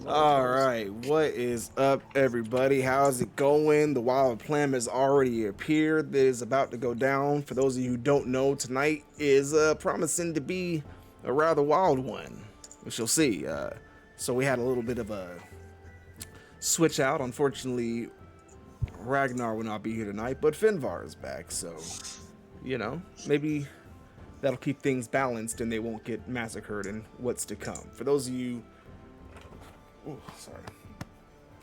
All right, what is up, everybody? How's it going? The wild plan has already appeared. That is about to go down. For those of you who don't know, tonight is promising to be a rather wild one. We shall see. So we had a little bit of a switch out. Unfortunately, Ragnar will not be here tonight, but Finvar is back. So, maybe that'll keep things balanced and they won't get massacred in what's to come. For those of you, oh, sorry.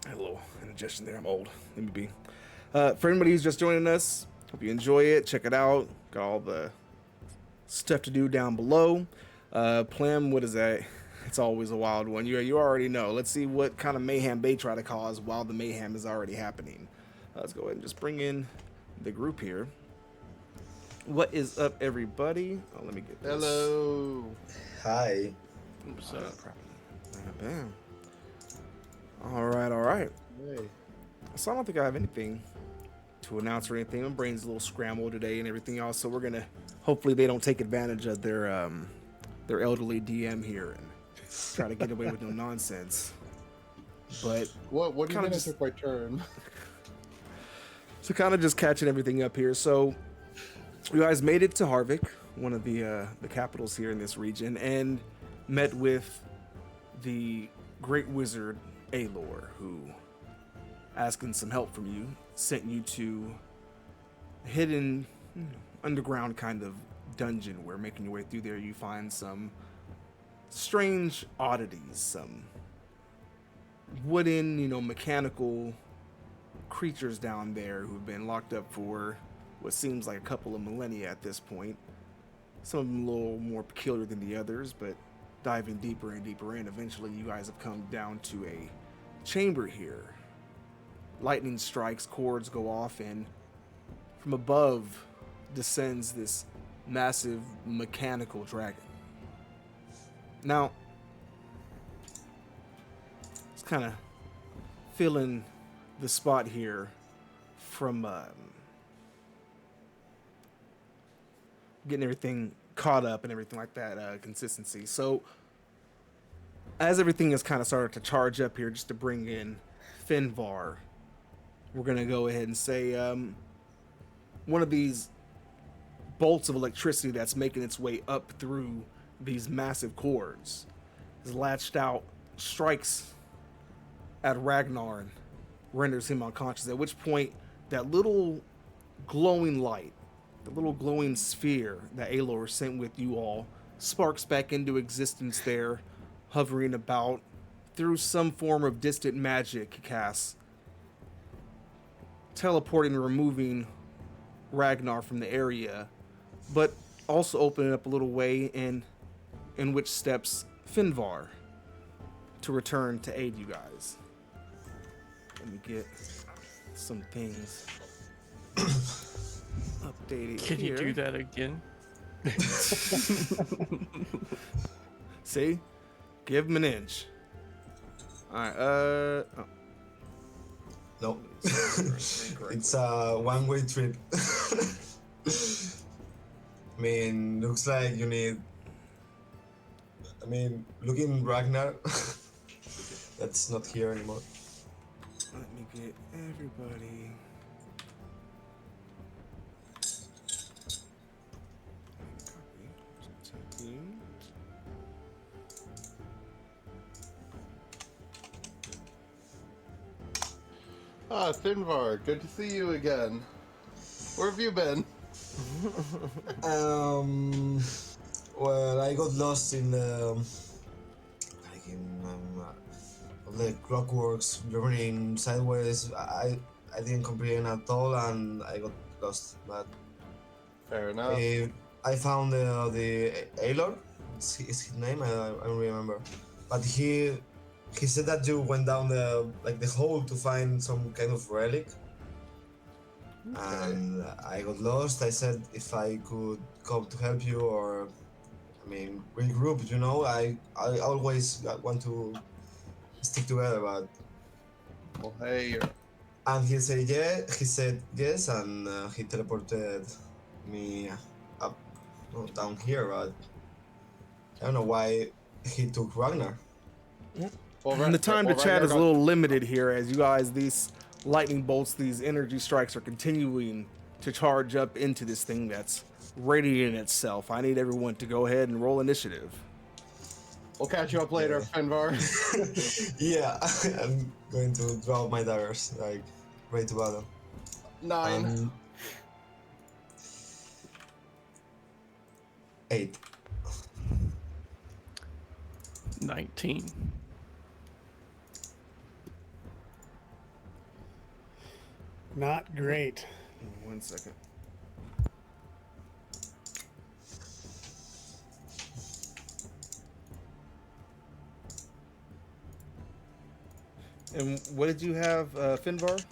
I had a little indigestion there. I'm old. Let me be. For anybody who's just joining us, hope you enjoy it. Check it out. Got all the stuff to do down below. Plan, what is that? It's always a wild one. You already know. Let's see what kind of mayhem they try to cause while the mayhem is already happening. Let's go ahead and just bring in the group here. What is up, everybody? Oh, let me get this. Hello. Hi. What's up? Bam. All right. Hey. So I don't think I have anything to announce or anything. My brain's a little scrambled today and everything else. So we're gonna hopefully they don't take advantage of their elderly DM here and try to get away with no nonsense. But What do you mean just, I took my turn? So kind of just catching everything up here. So you guys made it to Harvick, one of the capitals here in this region, and met with the great wizard Alor, who, asking some help from you, sent you to a hidden underground kind of dungeon where, making your way through there, you find some strange oddities, some wooden, mechanical creatures down there who've been locked up for what seems like a couple of millennia at this point. Some of them a little more peculiar than the others, but diving deeper and deeper in, eventually you guys have come down to a chamber here. Lightning strikes, cords go off, and from above descends this massive mechanical dragon. Now, it's kind of filling the spot here from getting everything caught up and everything like that, consistency. So as everything has kind of started to charge up here, just to bring in Finvar, we're going to go ahead and say one of these bolts of electricity that's making its way up through these massive cords is latched out, strikes at Ragnar and renders him unconscious, at which point that little glowing light, the little glowing sphere that Alor sent with you all, sparks back into existence there, hovering about through some form of distant magic cast, teleporting and removing Ragnar from the area, but also opening up a little way in which steps Finvar to return to aid you guys. Let me get some things updated. Can here. you do that again? See? Give him an inch. Alright, oh. No. It's a one-way trip. I mean, looks like you need... looking Ragnar, that's not here anymore. Let me get everybody. Finvar, good to see you again. Where have you been? Well, I got lost in the clockworks, journeying sideways. I didn't comprehend at all, and I got lost. But Fair enough. I found the Alor. Is his name? I don't remember. But he said that you went down the hole to find some kind of relic. Okay. And I got lost. I said if I could come to help you, or regroup. I always want to stick together, but. Well, hey, And he said yeah. He said yes, and he teleported me up, down here. But I don't know why he took Ragnar. Well, And the time to chat is a Ragnar little limited here, as you guys, these lightning bolts, these energy strikes are continuing to charge up into this thing that's radiating itself. I need everyone to go ahead and roll initiative. We'll catch you up later, Finvar. Yeah, I'm going to draw my daggers, like, ready to battle. 9. 8. 19. Not great. 1 second. And what did you have, Finvar?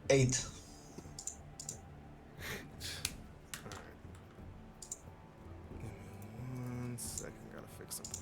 8. Give me 1 second. Gotta fix something.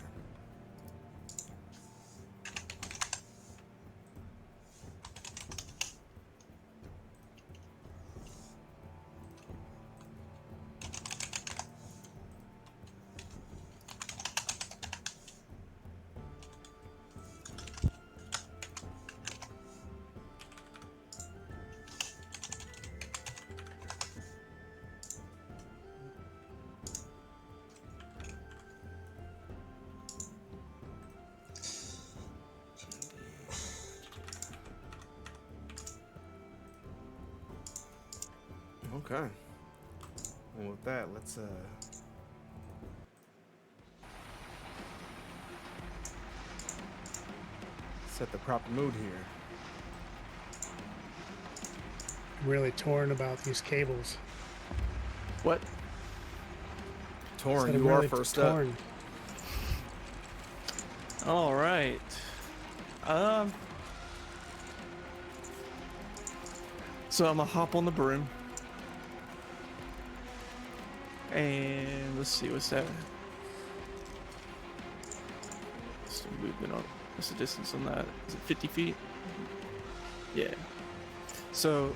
Okay. And with that, let's set the proper mood here. I'm really torn about these cables. What? Torn, Said I'm you are really first torn. All right. So I'm gonna hop on the broom. And let's see, what's that? What's the movement on? What's the distance on that? Is it 50 feet? Yeah. So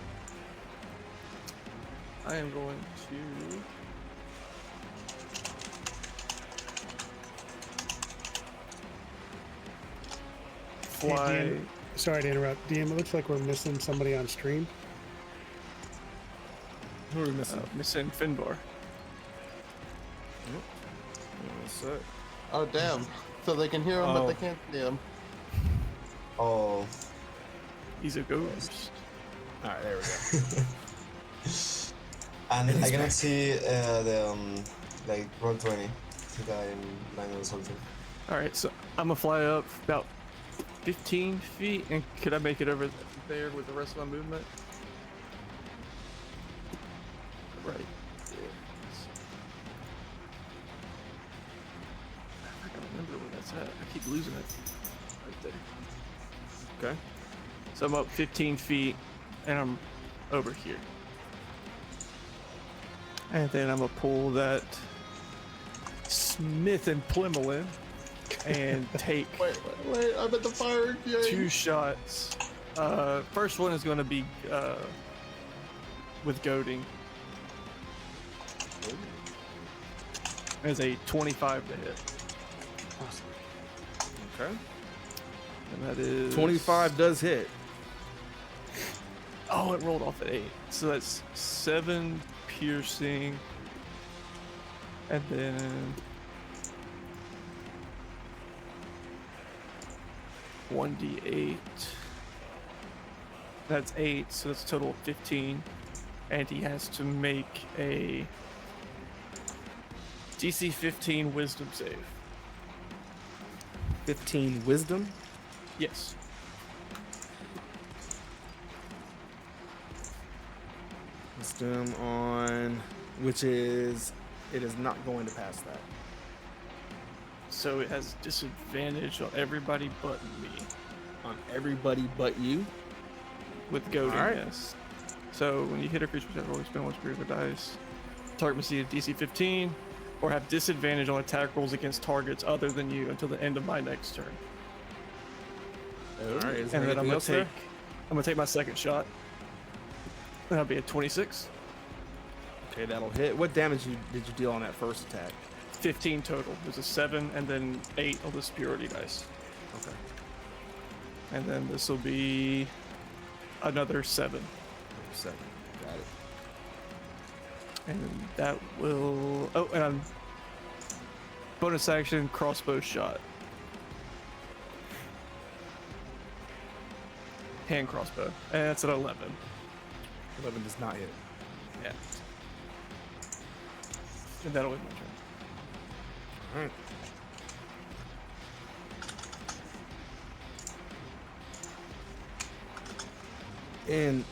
I am going to fly. Hey, DM, sorry to interrupt. DM, it looks like we're missing somebody on stream. Who are we missing? Missing Finbar. What's up? Oh, damn. So they can hear him, but Oh. they can't see him. Oh. He's a ghost. All right, there we go. And I cannot see the, like, roll 20. The guy in line or something. Alright, so I'm gonna fly up about 15 feet, and could I make it over there with the rest of my movement? Right. There. I don't remember where that's at. I keep losing it. Right there. Okay. So I'm up 15 feet, and I'm over here. And then I'm gonna pull that Smith and Plimolin and take Wait, I'm at the fire. Yay. 2 shots. First one is gonna be with goading. As a 25 to hit. Awesome. Okay. And that is 25 does hit. Oh, it rolled off at 8. So that's 7 piercing. And then 1d8. That's 8, so that's a total of 15. And he has to make a DC 15 wisdom save. 15 wisdom. Yes. Wisdom on, which is, it is not going to pass that. So it has disadvantage on everybody but me. On everybody but you. With goading, Alright. yes. So when you hit a creature that rolls spend once per dice, target must see a DC 15 or have disadvantage on attack rolls against targets other than you until the end of my next turn. All right. Is there And then anything I'm gonna else there? I'm gonna take my second shot. That'll be a 26. Okay, that'll hit. What damage did you deal on that first attack? 15 total. There's a 7 and then 8 on the superiority dice. Okay. And then this will be another 7. 7. Got it. And that will... Oh, and bonus action, crossbow shot. Hand crossbow. And that's at 11. 11 does not hit. Yeah. And that'll end my turn. All right. And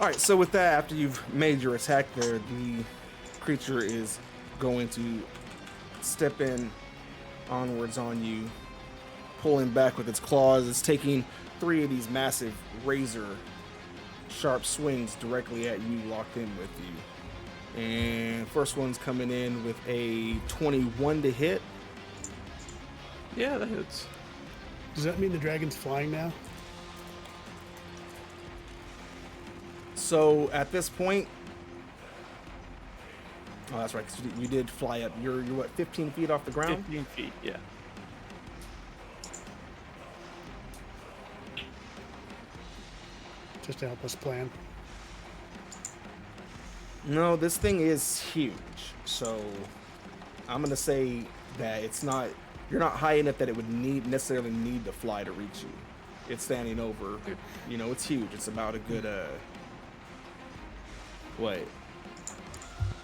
all right, so with that, after you've made your attack there, the creature is going to step in onwards on you, pulling back with its claws. It's taking 3 of these massive razor sharp swings directly at you, locked in with you. And first one's coming in with a 21 to hit. Yeah, that hits. Does that mean the dragon's flying now? So at this point, oh, that's right, 'cause you did fly up. You're what, 15 feet off the ground? 15 feet, yeah. Just to help us plan. No, this thing is huge. So I'm gonna say that it's not. You're not high enough that it would necessarily need to fly to reach you. It's standing over. You know, it's huge. It's about a good what,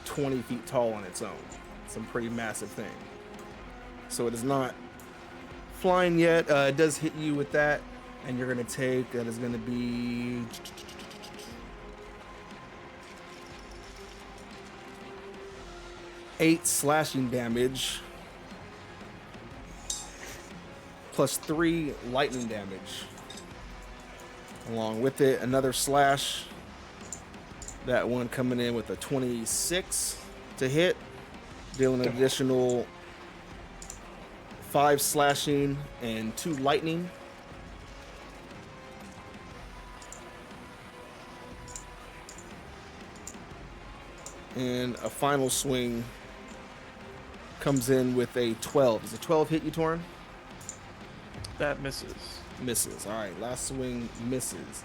20 feet tall on its own. It's a pretty massive thing. So it is not flying yet. It does hit you with that, and you're gonna take. That is gonna be 8 slashing damage, plus 3 lightning damage. Along with it, another slash. That one coming in with a 26 to hit, dealing an additional 5 slashing and 2 lightning. And a final swing comes in with a 12. Does a 12 hit you, Torin? That misses. Misses. All right, last swing misses.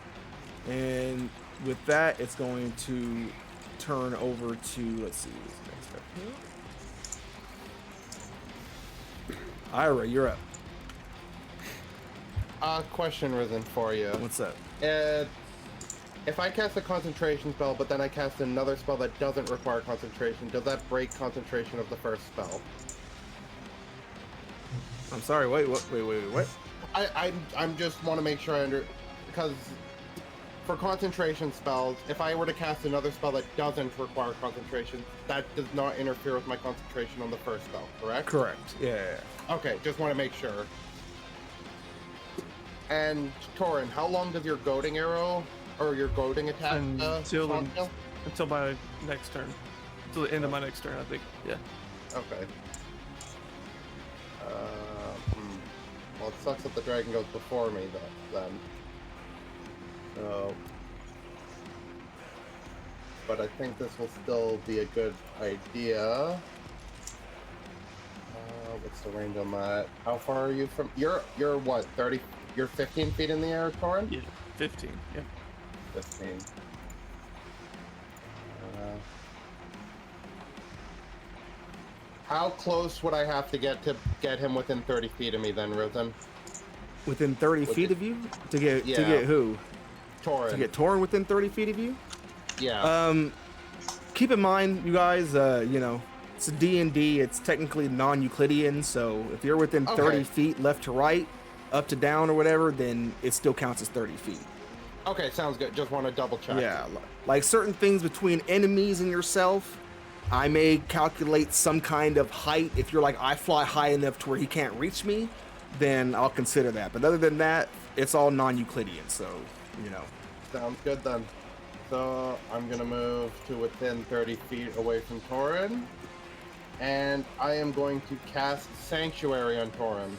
And with that, it's going to turn over to, let's see, what's the next step here? Ira, you're up. Question, Risen, for you. What's up? If I cast a concentration spell, but then I cast another spell that doesn't require concentration, does that break concentration of the first spell? I'm sorry, wait, what? I'm just want to make sure because for concentration spells, if I were to cast another spell that doesn't require concentration, that does not interfere with my concentration on the first spell, correct? Correct, yeah. Okay, just want to make sure. And Torin, how long does your goading arrow or your goading attack Until until? my next turn. Until the end of my next turn, I think. Yeah. Okay. Well, it sucks that the dragon goes before me, then. So, but I think this will still be a good idea. What's the range on that? How far are you from? You're what? 30? You're 15 feet in the air, Torin? Yeah. 15. Yeah. 15. How close would I have to get him within 30 feet of me then, Risen? Within 30 feet of you? To get who? Torin. To get Torin within 30 feet of you? Yeah. Keep in mind, you guys, you know, it's a D&D, it's technically non-Euclidean, so if you're within 30 feet left to right, up to down or whatever, then it still counts as 30 feet. Okay, sounds good. Just want to double check. Yeah, like certain things between enemies and yourself, I may calculate some kind of height. If you're like, I fly high enough to where he can't reach me, then I'll consider that. But other than that, it's all non-Euclidean, so, you know. Sounds good then. So I'm gonna move to within 30 feet away from Torin. And I am going to cast Sanctuary on Torin.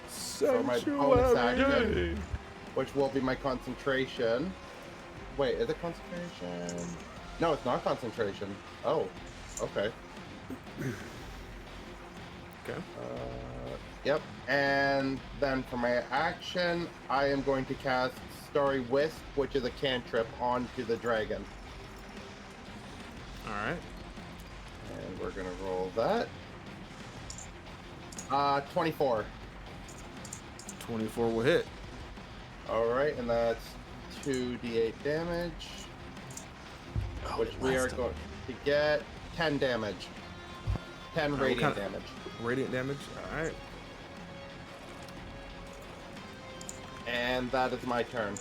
For my bonus action, which will be my concentration. Wait, is it concentration? No, it's not concentration. Oh, okay. Okay. Yep. And then for my action, I am going to cast Starry Wisp, which is a cantrip, onto the dragon. All right. And we're gonna roll that. 24. 24 will hit. All right, and that's 2d8 damage, which we are going to get 10 damage. 10 radiant damage. Radiant damage. All right. And that is my turn.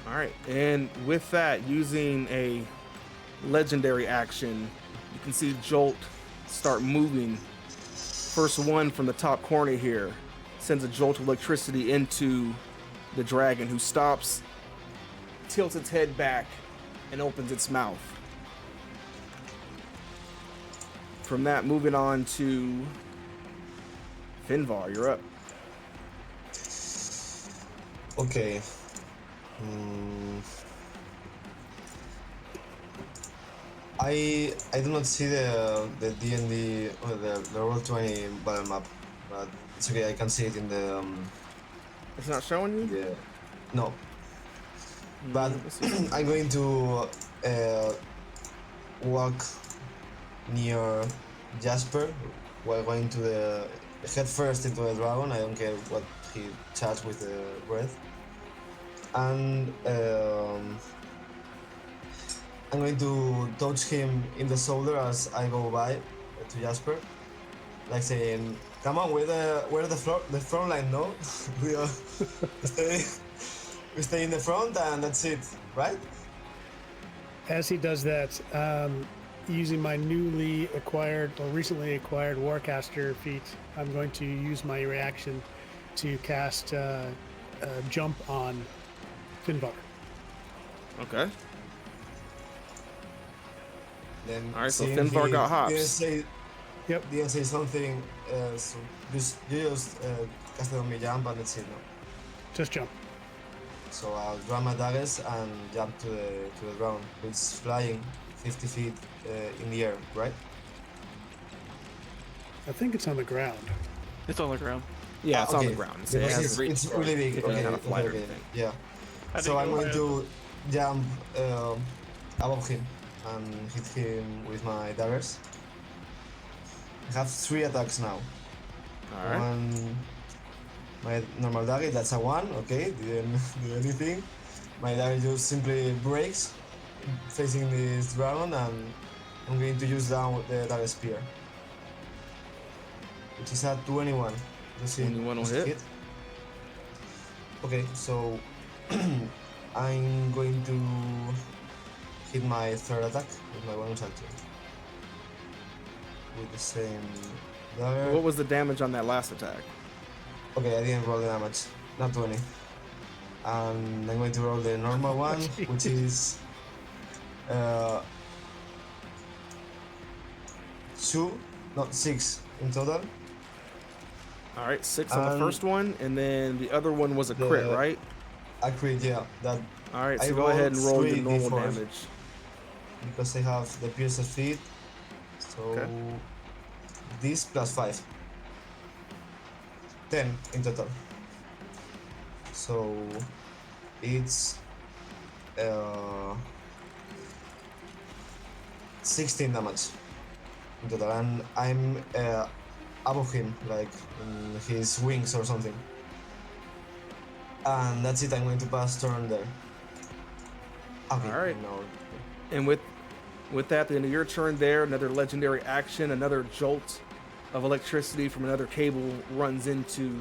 All right. And with that, using a legendary action, you can see Jolt start moving. First one from the top corner here sends a jolt of electricity into the dragon, who stops, tilts its head back, and opens its mouth. From that, moving on to Finvar, you're up. Okay. I do not see the D&D or the Roll20 battle map, but it's okay. I can see it in the It's not showing you? yeah. No. But Let's see. I'm going to walk near Jasper while going to the head first into the dragon. I don't care what he charged with the breath. And I'm going to touch him in the shoulder as I go by to Jasper, like saying, "Come on, we're the front line, no? we stay in the front, and that's it, right?" As he does that, using my newly acquired or recently acquired Warcaster feat, I'm going to use my reaction to cast Jump on Finvar. Okay. Then All right, so seeing Finvar he got hops. Didn't say something, so you just cast it on me, jump, and that's it, no? Just jump. So I'll draw my daggers and jump to the ground. It's flying 50 feet in the air, right? I think it's on the ground. It's on the ground. Yeah, it's on the Okay. ground. Because it has it's really big. it can Okay, kinda fly okay, everything. yeah. I So think I'm you'll going have- to jump above him and hit him with my daggers. I have 3 attacks now. All right. One, my normal dagger, that's a 1. Okay, didn't do anything. My dagger just simply breaks, facing this dragon, and I'm going to use down the dagger spear, which is at 21. Does it 21 will hit. Okay, so I'm going to hit my third attack with my bonus action with the same dagger. What was the damage on that last attack? Okay, I didn't roll the damage, not 20. And I'm going to roll the normal one, which is 6 in total. All right, 6 on the And first one, and then the other one was a crit, the- right? I crit, yeah, that All right, I so go ahead and roll rolled your 3 normal D4s. damage. because I have the piercer feet. So Okay. this plus 5. 10 in total. So it's 16 damage in total, and I'm above him, like in his wings or something. And that's it. I'm going to pass turn there. Okay. All right. No. And with that, the end of your turn there, another legendary action, another jolt of electricity from another cable runs into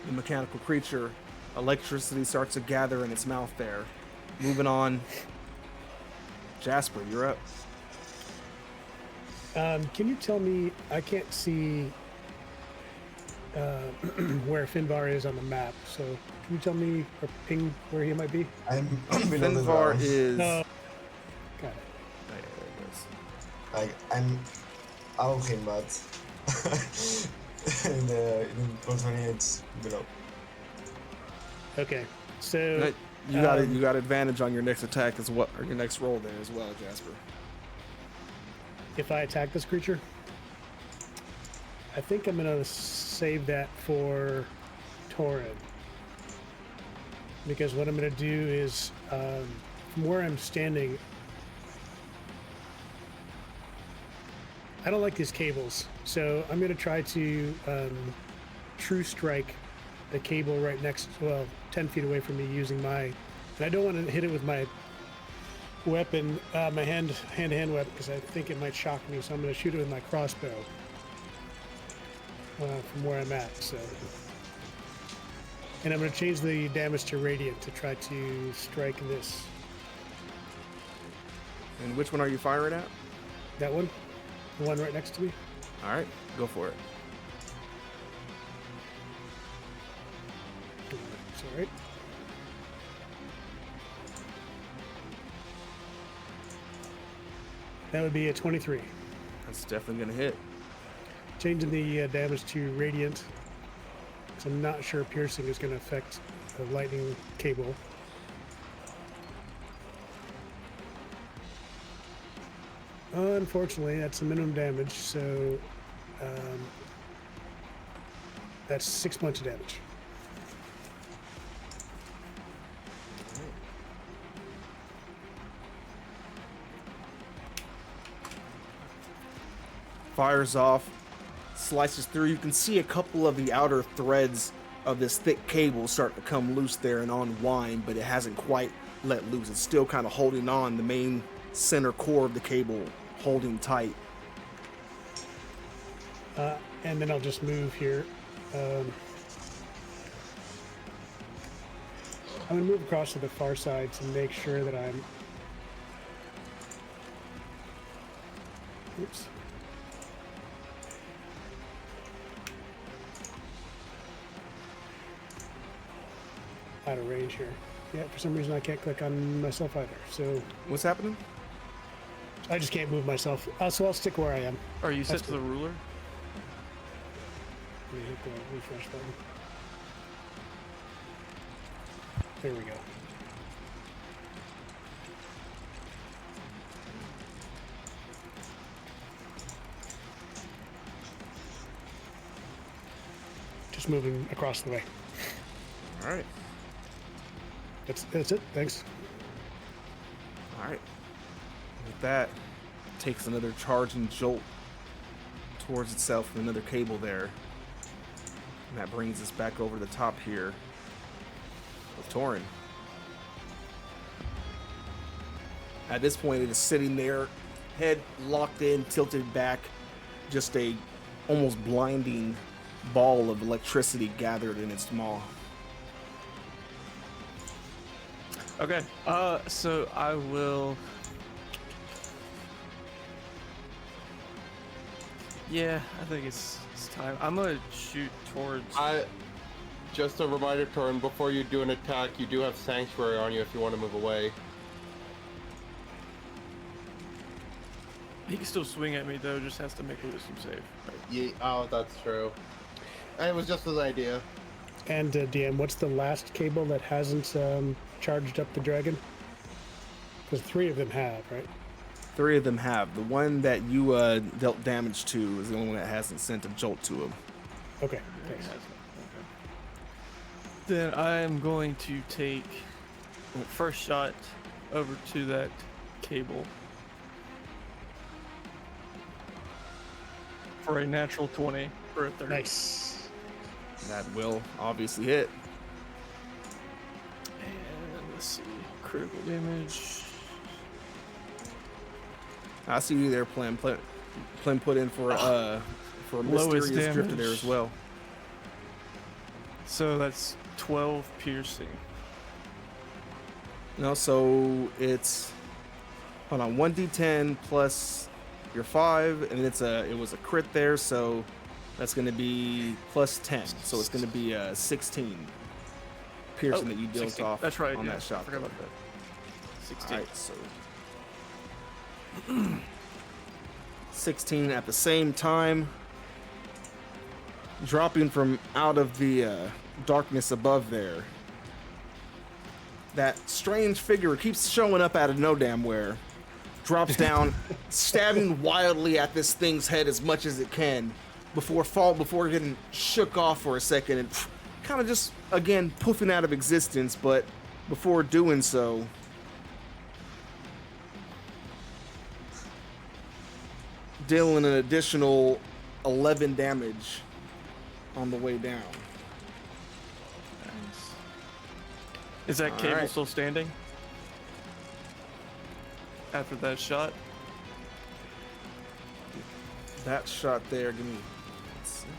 the mechanical creature. Electricity starts to gather in its mouth there. Moving on. Jasper, you're up. Can you tell me? I can't see where Finvar is on the map. So can you tell me or ping where he might be? I'm below the Finvar ground. is No. Got it. Oh, yeah, there it goes. Like I'm above him, but in 28 below. Okay. So Right, you got advantage on your next attack as well, or your next roll there as well, Jasper. if I attack this creature, I think I'm gonna save that for Torin. Because what I'm gonna do is, from where I'm standing, I don't like these cables, so I'm gonna try to true strike the cable right next, well, 10 feet away from me using my, and I don't want to hit it with my weapon, my hand-to-hand weapon, because I think it might shock me, so I'm going to shoot it with my crossbow from where I'm at, so. And I'm going to change the damage to radiant to try to strike this. And which one are you firing at? That one? The one right next to me? All right, go for it. It's all right. That would be a 23. That's definitely gonna hit. Changing the damage to radiant, because I'm not sure piercing is going to affect the lightning cable. Unfortunately, that's the minimum damage, so that's 6 points of damage. Fires off, slices through. You can see a couple of the outer threads of this thick cable start to come loose there and unwind, but it hasn't quite let loose. It's still kind of holding on, the main center core of the cable holding tight. And then I'll just move here. I'm going to move across to the far side to make sure that I'm... Oops. Out of range here. Yeah, for some reason I can't click on myself either, so What's happening? I just can't move myself. So I'll stick where I am. Are you set That's to the ruler? Let me hit the refresh button. There we go. Just moving across the way. All right. That's it. Thanks. All right. With that, takes another charge and jolt towards itself with another cable there. And that brings us back over the top here with Torin. At this point, it is sitting there, head locked in, tilted back, just a almost blinding ball of electricity gathered in its maw. Okay. So I will. Yeah, I think it's time. I'm gonna shoot towards. Just a reminder, Torin, before you do an attack, you do have Sanctuary on you if you want to move away. He can still swing at me though. Just has to make a wisdom save. Yeah, oh, that's true. It was just an idea. And DM, what's the last cable that hasn't charged up the dragon? Because 3 of them have, right? 3 of them have. The one that you dealt damage to is the only one that hasn't sent a jolt to him. Okay, thanks. Then I am going to take first shot over to that cable for a natural 20 for a 30. Nice. That will obviously hit. And let's see, critical damage. I see you there, Plim put in for Lowest mysterious drifter damage. there as well. So that's 12 piercing. No, so it's hold on, 1d10 plus your 5, and it was a crit there, so that's going to be plus 10. So it's going to be 16 piercing that you dealt 16. off That's right, on yeah, that shot. I forgot about that. 16. All right, so 16 at the same time. Dropping from out of the darkness above there. That strange figure keeps showing up out of no damn where. Drops down, stabbing wildly at this thing's head as much as it can before getting shook off for a second and kind of just, again, poofing out of existence, but before doing so, dealing an additional 11 damage on the way down. Nice. Is that All cable right. still standing? After that shot? That shot there, give me one second.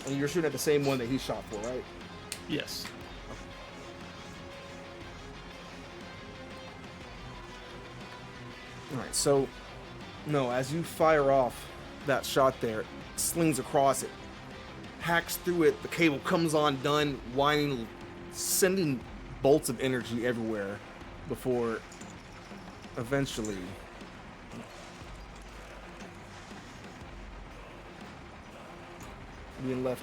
And you're shooting at the same one that he shot for, right? Yes. All right, so no, as you fire off that shot there, it slings across it, hacks through it, the cable comes undone, whining, sending bolts of energy everywhere before eventually being left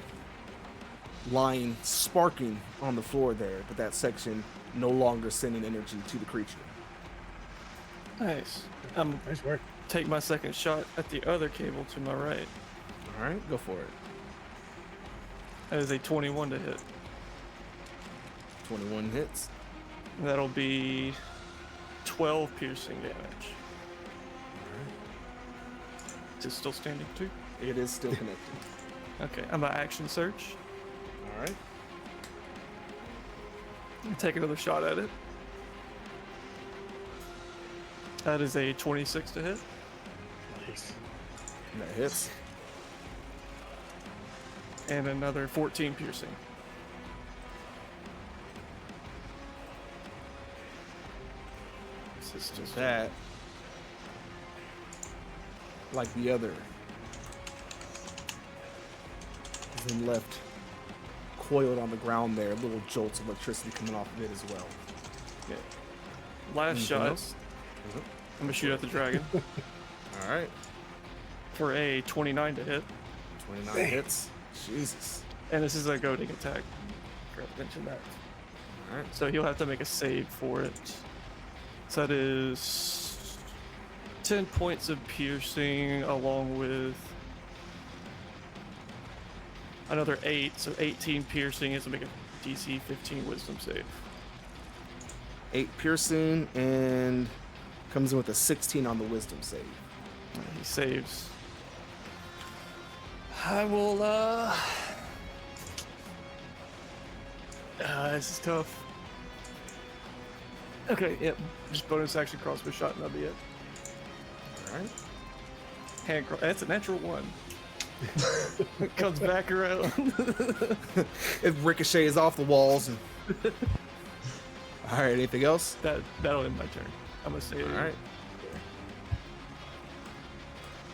lying, sparking on the floor there, but that section no longer sending energy to the creature. Nice. Nice work. Take my second shot at the other cable to my right. All right, go for it. That is a 21 to hit. 21 hits. That'll be 12 piercing damage. Is it still standing too? It is still connected. Okay, I'm gonna action search. All right. Take another shot at it. That is a 26 to hit. Nice. That hits. And another 14 piercing. This is just That, like the other, is then left coiled on the ground there. Little jolts of electricity coming off of it as well. yeah. Last Anything shot. else? I'm gonna shoot at the dragon All right. for a 29 to hit. 29 hits. Jesus. And this is a goading attack. Forgot to mention that. All right. So he'll have to make a save for it. So that is 10 points of piercing along with another 8. So 18 piercing is to make a DC 15 wisdom save. 8 piercing and comes in with a 16 on the wisdom save. He saves. I will, this is tough. Okay, yep. Just bonus action crossbow shot and that'll be it. All right. Hand cross. That's a natural 1. It comes back around. It ricochets off the walls. And... All right. Anything else? That'll end my turn. I'm gonna say. All right.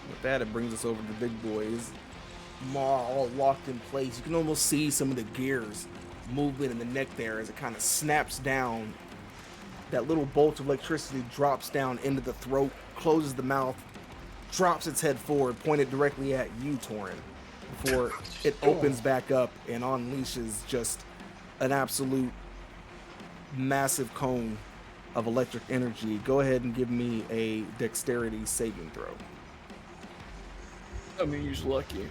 With that, it brings us over to the big boys. Maw all locked in place. You can almost see some of the gears moving in the neck there as it kind of snaps down. That little bolt of electricity drops down into the throat, closes the mouth, drops its head forward, pointed directly at you, Torin, before it opens back up and unleashes just an absolute massive cone of electric energy. Go ahead and give me a dexterity saving throw. I mean, use lucky.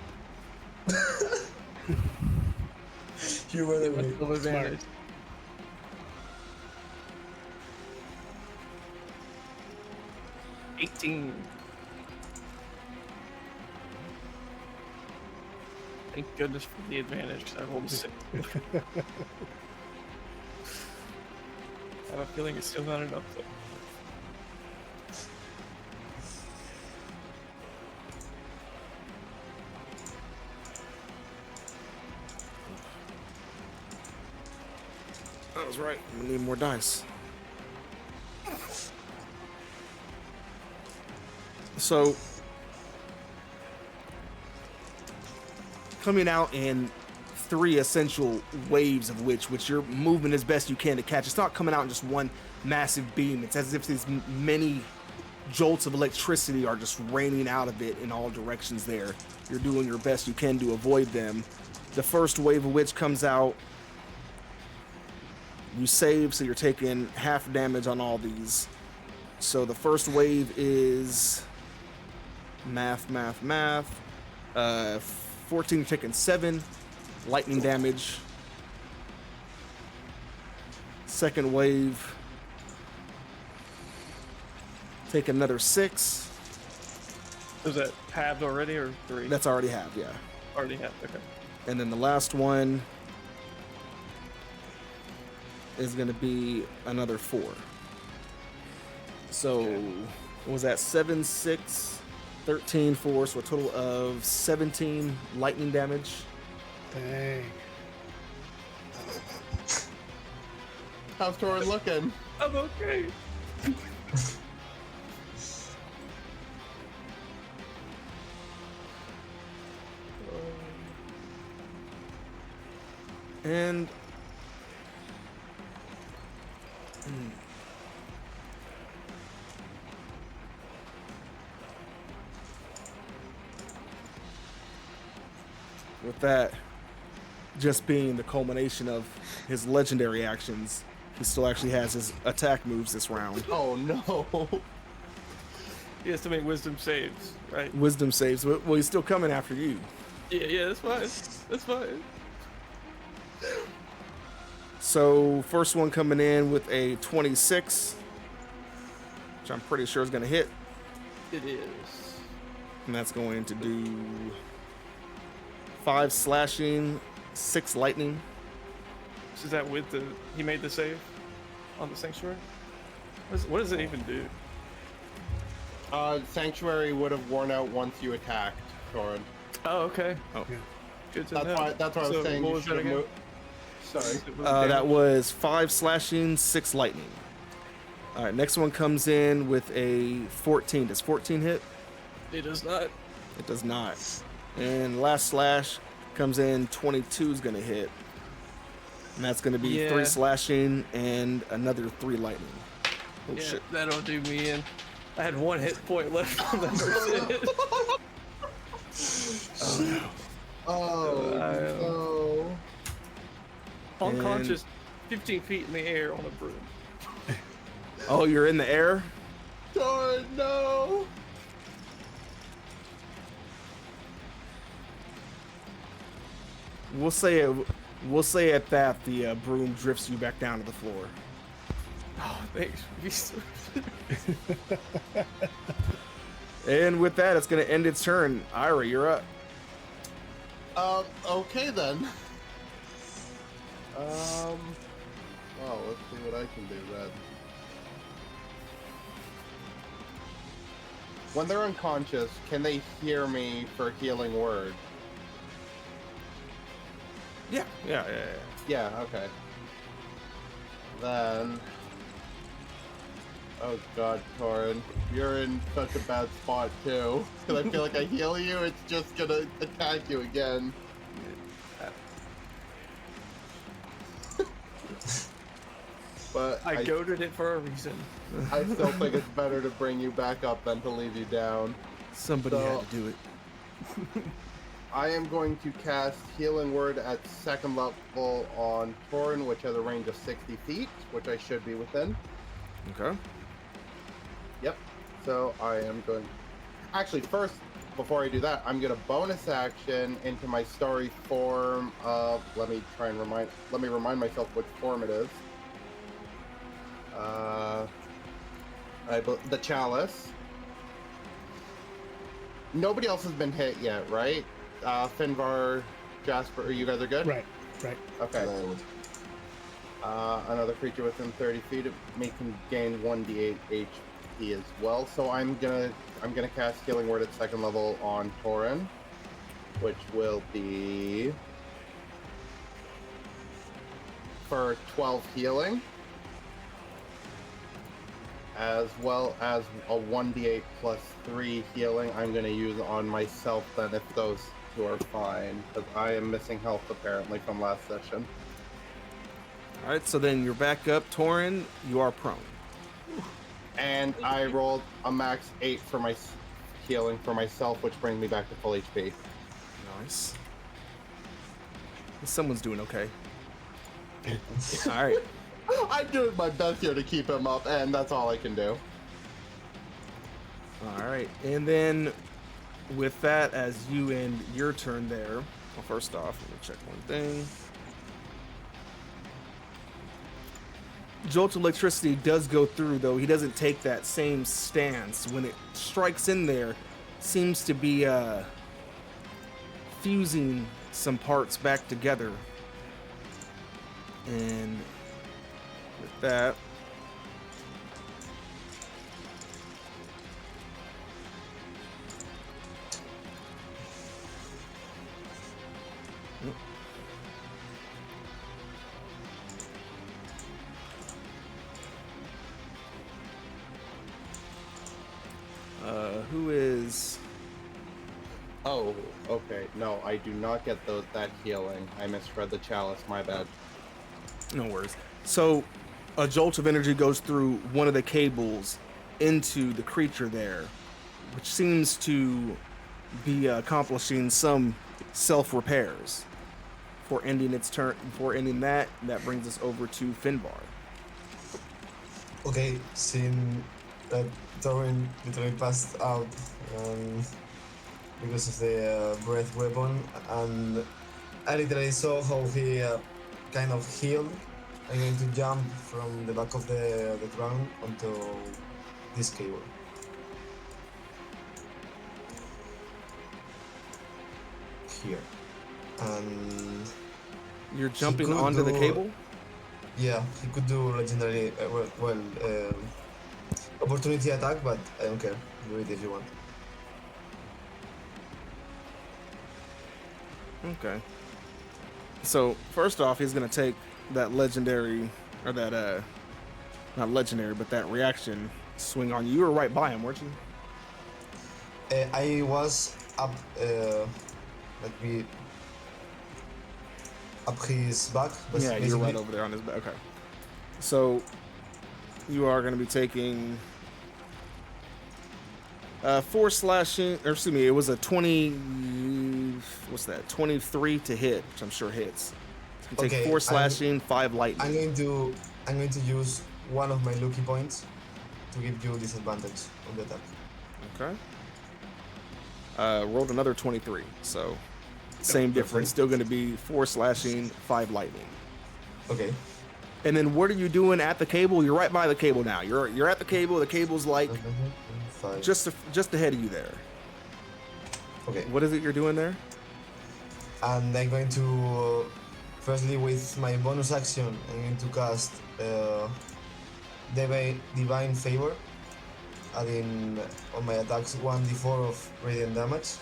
You were the way. With advantage. 18. Thank goodness for the advantage, because I rolled a 6. I have a feeling it's still not enough, though. That was right. I'm gonna need more dice. So, coming out and three essential waves of which you're moving as best you can to catch. It's not coming out in just one massive beam. It's as if these many jolts of electricity are just raining out of it in all directions there. You're doing your best you can to avoid them. The first wave of which comes out, you save, so you're taking half damage on all these. So the first wave is math. 14, you're taking 7 lightning damage. Second wave, take another 6. Is that halved already or 3? That's already halved, yeah. Already halved, okay. And then the last one is going to be another 4. So, what was that? 7, 6, 13, 4, so a total of 17 lightning damage. Dang. How's Torin looking? I'm okay. And with that just being the culmination of his legendary actions, he still actually has his attack moves this round. Oh no. He has to make wisdom saves, right? Wisdom saves. Well, he's still coming after you. Yeah, that's fine. That's fine. So first one coming in with a 26, which I'm pretty sure is going to hit. It is. And that's going to do 5 slashing, 6 lightning. Is that with the... He made the save on the sanctuary? What does it even do? Sanctuary would have worn out once you attacked, Torin. Oh, okay. Oh. Yeah. Good to That's know. why I was So saying what you was should that have again? moved. Sorry. That was 5 slashing, 6 lightning. All right, next one comes in with a 14. Does 14 hit? It does not. It does not. And last slash comes in, 22 is going to hit. And that's going to be Yeah. 3 slashing and another 3 lightning. Oh, Yeah, shit. that'll do me in. I had 1 hit point left on the first hit. Oh no. Unconscious, 15 feet in the air on a broom. Oh, you're in the air? Torin, no. We'll say at that the broom drifts you back down to the floor. Oh, thanks. And with that, it's going to end its turn. Ira, you're up. Okay then. Well, let's see what I can do then. When they're unconscious, can they hear me for healing word? Yeah. Yeah, okay. Then... Oh god, Torin, you're in such a bad spot too. Because I feel like I heal you, it's just gonna attack you again. But I goaded it for a reason. I still think it's better to bring you back up than to leave you down. Somebody So- had to do it. I am going to cast Healing Word at 2nd level on Torin, which has a range of 60 feet, which I should be within. Okay. Yep. So I am going... Actually, first, before I do that, I'm going to bonus action into my starry form of... Let me remind myself which form it is. The Chalice. Nobody else has been hit yet, right? Finvar, Jasper, you guys are good? Right. Okay. Another creature within 30 feet of me can gain 1d8 HP as well. So I'm gonna cast Healing Word at 2nd level on Torin, which will be for 12 healing, as well as a 1d8 plus 3 healing I'm gonna use on myself then if those You are fine, because I am missing health apparently from last session. All right, so then you're back up, Torin. You are prone. And I rolled a max 8 for my healing for myself, which brings me back to full HP. Nice. Someone's doing okay. All right. I'm doing my best here to keep him up, and that's all I can do. All right, and then with that, as you end your turn there, well, first off, let me check one thing. Jolt of electricity does go through, though he doesn't take that same stance. When it strikes in there, seems to be fusing some parts back together. And with that, who is... Oh, okay. No, I do not get that healing. I misread the chalice, my bad. No worries. So, a jolt of energy goes through one of the cables into the creature there, which seems to be accomplishing some self-repairs. Before ending its turn, that brings us over to Finbar. Okay, seeing that Thorin literally passed out because of the breath weapon, and I literally saw how he kind of healed. I'm going to jump from the back of the ground onto this cable. Here. And You're jumping could onto the do- cable? yeah, he could do legendary, opportunity attack, but I don't care. Do it if you want. Okay. So, first off, he's going to take that legendary, or that, not legendary, but that reaction swing on you. You were right by him, weren't you? I was up, up his back. Yeah, you're right over there on his back. Okay. So, you are going to be taking 4 slashing, or excuse me, it was a 20, what's that, 23 to hit, which I'm sure hits. You take Okay, 4 slashing, 5 lightning. I'm going to use one of my lucky points to give you disadvantage on the attack. Okay. Rolled another 23, so same difference. Still going to be 4 slashing, 5 lightning. Okay. And then what are you doing at the cable? You're right by the cable now. You're at the cable. The cable's like Five. just ahead of you there. Okay. What is it you're doing there? And I'm going to, firstly with my bonus action, I'm going to cast Divine Favor, adding on my attacks 1d4 of radiant damage.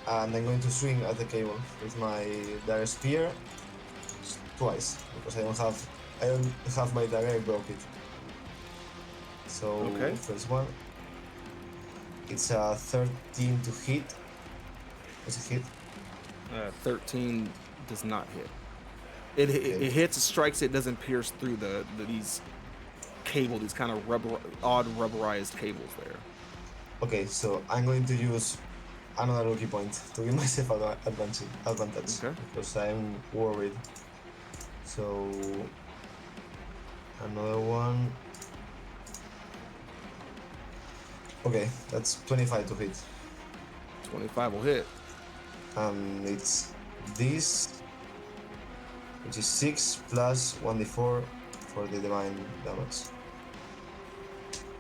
And I'm going to swing at the cable with my Dagger Spear twice, because I don't have my dagger, I broke it. So Okay. first one, it's a 13 to hit. Does it hit? 13 does not hit. It hits, it strikes, it doesn't pierce through these kind of odd rubberized cables there. Okay, so I'm going to use another lucky point to give myself advantage Okay. because I'm worried. So another one. Okay, that's 25 to hit. 25 will hit. And it's this, which is 6 plus 1d4 for the divine damage.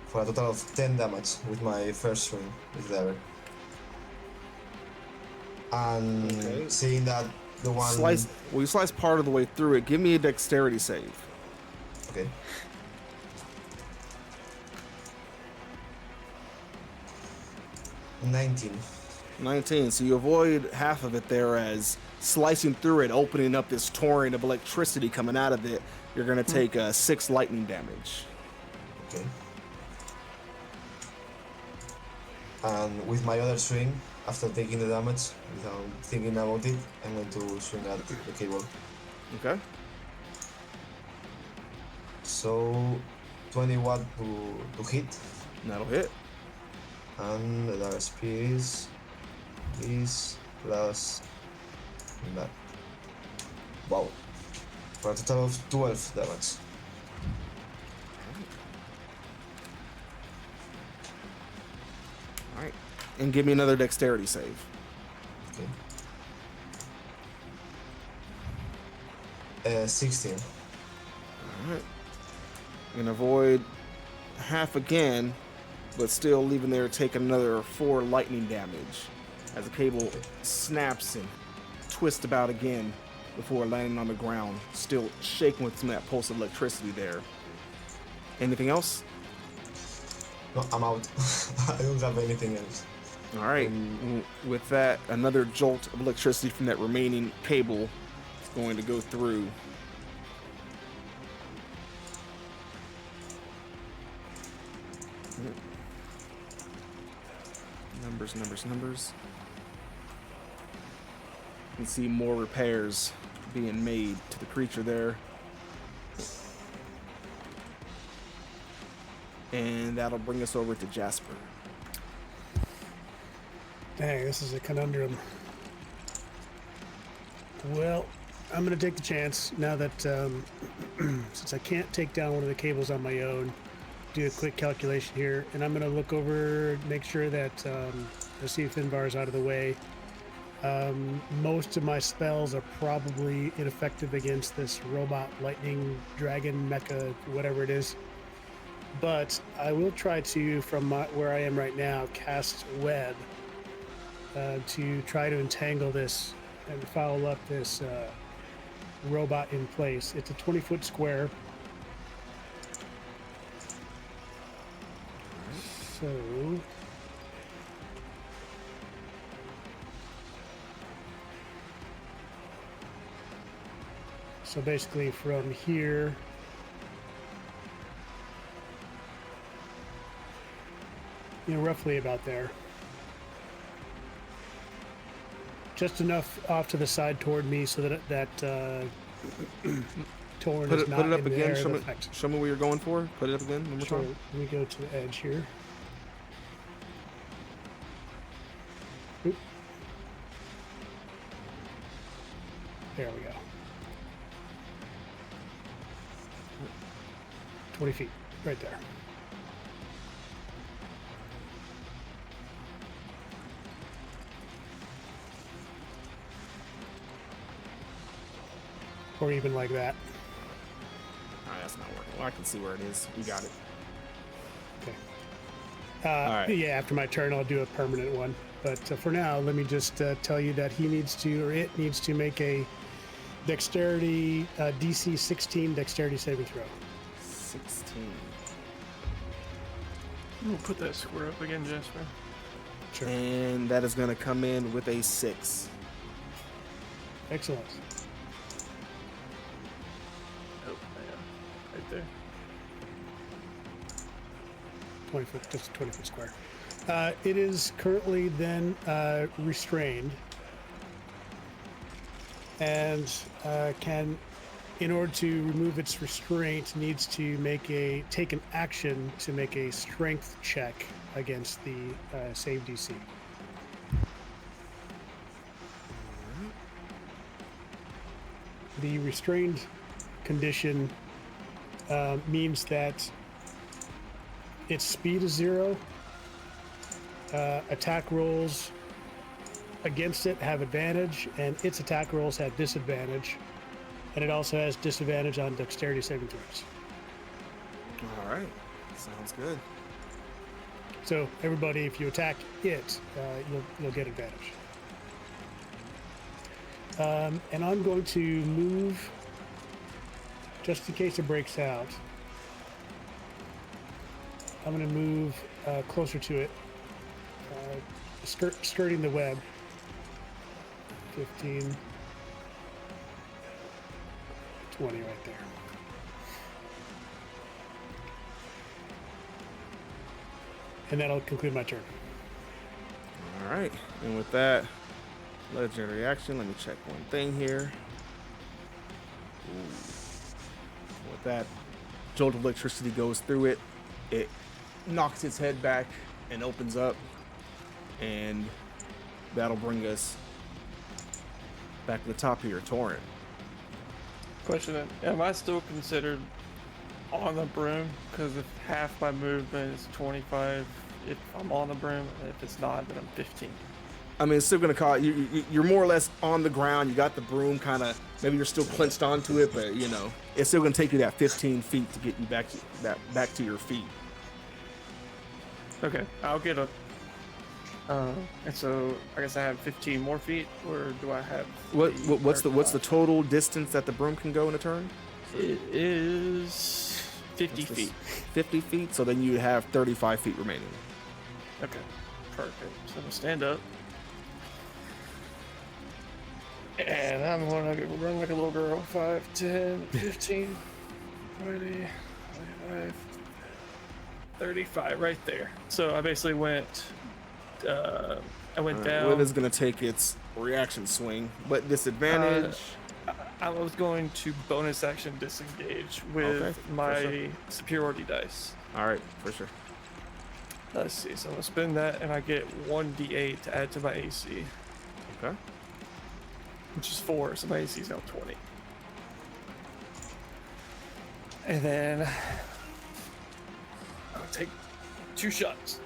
For a total of 10 damage with my first swing with dagger. And Okay. seeing that the one You slice part of the way through it. Give me a dexterity save. Okay. $19. 19. So you avoid half of it there, as slicing through it, opening up this torrent of electricity coming out of it. You're going to take 6 lightning damage. Okay. And with my other swing, after taking the damage, without thinking about it, I'm going to swing at the cable. Okay. So 20 watt to hit, That'll hit. and the dagger speed is this plus that. Wow. For a total of 12 damage. All right. And give me another dexterity save. Okay. 16. All right. And avoid half again, but still leaving there taking another 4 lightning damage as the cable snaps and twists about again before landing on the ground, still shaking with some of that pulse of electricity there. Anything else? No, I'm out. I don't have anything else. All right. With that, another jolt of electricity from that remaining cable is going to go through. Numbers. You can see more repairs being made to the creature there. And that'll bring us over to Jasper. Dang, this is a conundrum. Well, I'm going to take the chance now that since I can't take down one of the cables on my own, do a quick calculation here, and I'm going to look over, make sure that I see Finbar is out of the way. Most of my spells are probably ineffective against this robot, lightning, dragon, mecha, whatever it is. But I will try to, from where I am right now, cast web to try to entangle this and foul up this robot in place. It's a 20-foot square. So basically from here roughly about there. Just enough off to the side toward me so that Torn is not Put it up in the again. area of effect. Show me what you're going for. Put it up again. One more Sure. time. Let me go to the edge here. Oop. There we go. 20 feet, right there. Or even like that. All right, that's not working. Well, I can see where it is. You got it. Okay. All right. Yeah, after my turn, I'll do a permanent one. But for now, let me just tell you that he needs to, or it needs to make a dexterity, DC 16 dexterity saving throw. 16. We'll put that square up again, Jasper. Sure. And that is going to come in with a 6. Excellent. Oh, yeah. Right there. 20 foot, just a 20 foot square. It is currently then restrained and can, in order to remove its restraint, needs to take an action to make a strength check against the save DC. The restrained condition means that its speed is 0. Attack rolls against it have advantage, and its attack rolls have disadvantage. And it also has disadvantage on dexterity saving throws. All right. Sounds good. So everybody, if you attack it, you'll get advantage. And I'm going to move, just in case it breaks out. I'm going to move closer to it, skirting the web. 15, 20 right there. And that'll conclude my turn. All All right, and with that legendary action, let me check one thing here. Ooh. With that jolt of electricity goes through it, it knocks its head back and opens up, and that'll bring us back to the top here, Torrent. Question: am I still considered on the broom? Because if half my movement is 25, if I'm on the broom, if it's not, then I'm 15. I mean, it's still gonna call you're more or less on the ground. You got the broom kind of, maybe you're still clenched onto it, but you know, it's still gonna take you that 15 feet to get you back to your feet. Okay, I'll get a. And so I guess I have 15 more feet, or do I have? What's the total distance that the broom can go in a turn? It is 50 feet. 50 feet. So then you have 35 feet remaining. Okay, perfect. So I'm gonna stand up. And I'm gonna run like a little girl. 5, 10, 15, 20, 25, 35, right there. So I basically went, I went down. Liv is gonna take its reaction swing, but disadvantage. I was going to bonus action disengage with my superiority dice. All right, for sure. Let's see. So I'm gonna spend that, and I get 1d8 to add to my AC. Okay. Which is 4, so my AC is now 20. And then I'll take 2 shots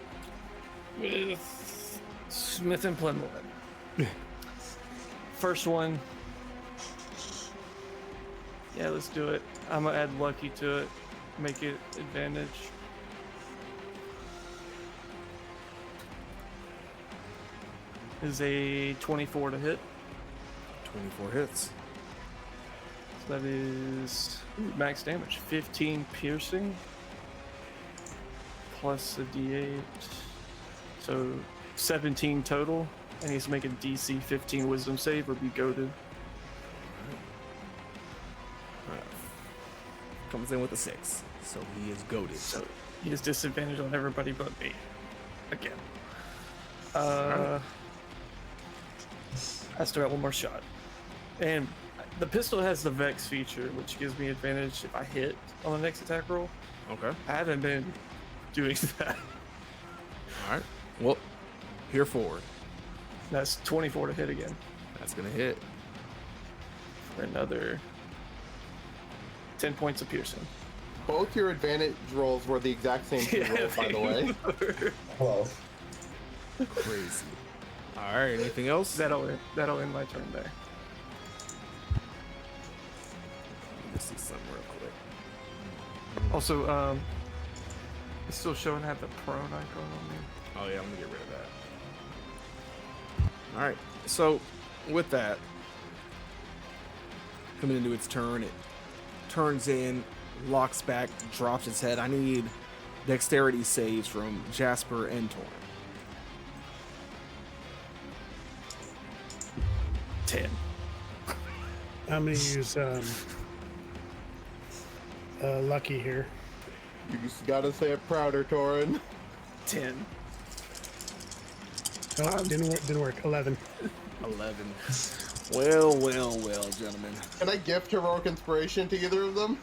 with Smith and Plemons. First one. Yeah, let's do it. I'm gonna add lucky to it, make it advantage. Is a 24 to hit. 24 hits. So that is max damage. 15 piercing. Plus a d8. So 17 total. And he has to make a DC 15 wisdom save or be goaded. Comes in with a 6. So he is goaded. So he has disadvantage on everybody but me. Again. I still got one more shot. And the pistol has the Vex feature, which gives me advantage if I hit on the next attack roll. Okay. I haven't been doing that. All right. Well, here forward. That's 24 to hit again. That's gonna hit. For another 10 points of piercing. Both your advantage rolls were the exact same roll, by the way. Wow. Crazy. All right. Anything else? That'll end my turn there. Let's see something real quick. Also, it's still showing I have the prone icon on me. Oh yeah, I'm gonna get rid of that. All right. So with that, coming into its turn, it turns in, locks back, drops its head. I need dexterity saves from Jasper and Torn. 10. I'm gonna use lucky here. You just gotta say it prouder, Torin. 10. Oh, didn't work. 11. 11. Well, gentlemen. Can I gift heroic inspiration to either of them?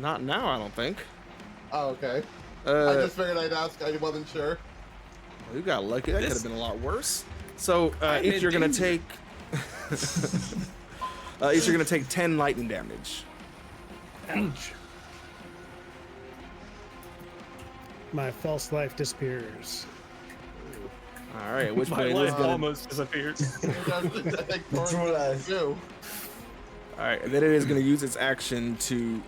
Not now, I don't think. Oh, okay. I just figured I'd ask. I wasn't sure. You got lucky. That could have been a lot worse. So each you're gonna take. Each you're gonna take 10 lightning damage. Ouch. My false life disappears. All right. Which My way life is gonna? almost disappeared. True life. All All right, and then it is gonna use its action to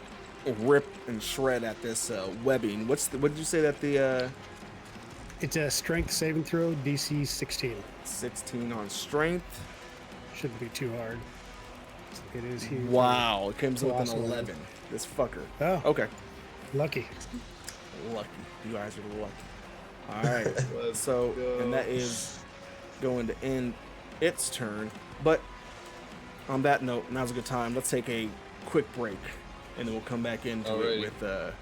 rip and shred at this webbing. What did you say that the? It's a strength saving throw, DC 16. 16 on strength. Shouldn't be too hard. It is huge. Wow, it comes with an Colossal. 11. This fucker. Oh, Okay. lucky. Lucky. You guys are lucky. All right. So, and that is going to end its turn. But on that note, now's a good time. Let's take a quick break, and then we'll come back into it with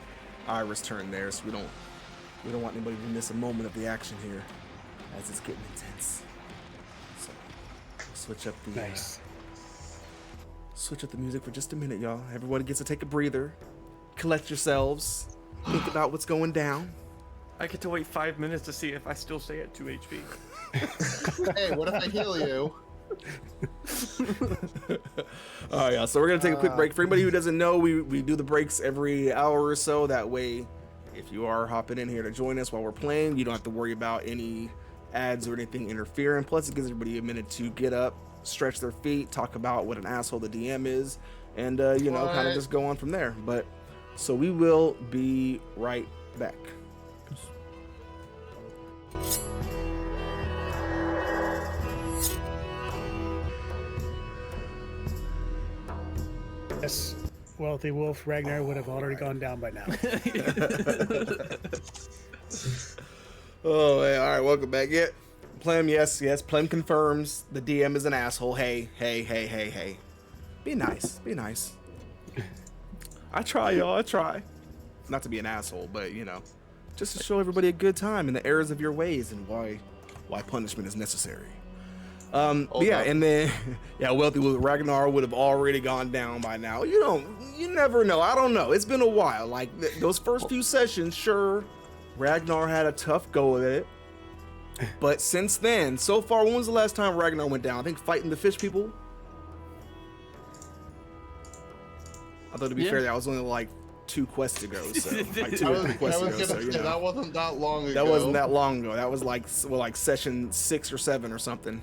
Ira's turn there. So we don't want anybody to miss a moment of the action here. as it's getting intense. So switch up the Nice. switch up the music for just a minute, y'all. Everyone gets to take a breather, collect yourselves, think about what's going down. I get to wait 5 minutes to see if I still stay at 2 HP. Hey, what if I heal you? All right, y'all. So we're gonna take a quick break. For anybody who doesn't know, we do the breaks every hour or so. That way, if you are hopping in here to join us while we're playing, you don't have to worry about any ads or anything interfering. Plus, it gives everybody a minute to get up, stretch their feet, talk about what an asshole the DM is, and you know, kind of just go on from there. But so we will be right back. Yes, wealthy wolf Ragnar would have already gone down by now. Oh, hey, all right, welcome back. Yeah, Plem, yes, Plem confirms the DM is an asshole. Hey. Be nice, be nice. I try, y'all, I try. Not to be an asshole, but, you know, just to show everybody a good time and the errors of your ways and why punishment is necessary. But yeah, and then, yeah, Wealthy Ragnar would have already gone down by now. You never know. I don't know. It's been a while. Like, those first few sessions, sure, Ragnar had a tough go of it. But since then, so far, when was the last time Ragnar went down? I think fighting the fish people. I thought, to be fair, that was only like 2 quests ago. So, like 2 or 3 quests ago. So, you know, that wasn't that long ago. that wasn't that long ago. That was like, well, like session 6 or 7 or something.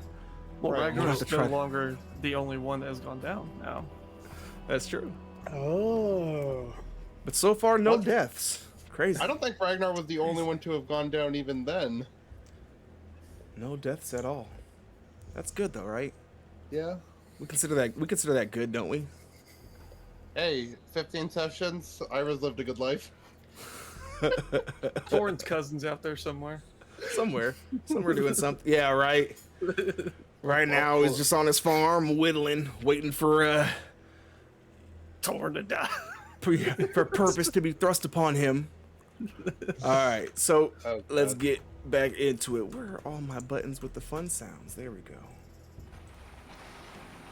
Well, Right. Ragnar is We'll have to no try- longer the only one that has gone down now. That's true. Oh, But so far, no What? deaths. Crazy. I don't think Ragnar was the only one to have gone down even then. No deaths at all. That's good though, right? Yeah. We consider that good, don't we? Hey, 15 sessions. Ira's lived a good life. Thorin's cousin's out there somewhere. Somewhere doing something. Yeah, right. Right now, he's just on his farm whittling, waiting for Thorin to die. for purpose to be thrust upon him. All right, so Oh, let's God. get back into it. Where are all my buttons with the fun sounds? There we go.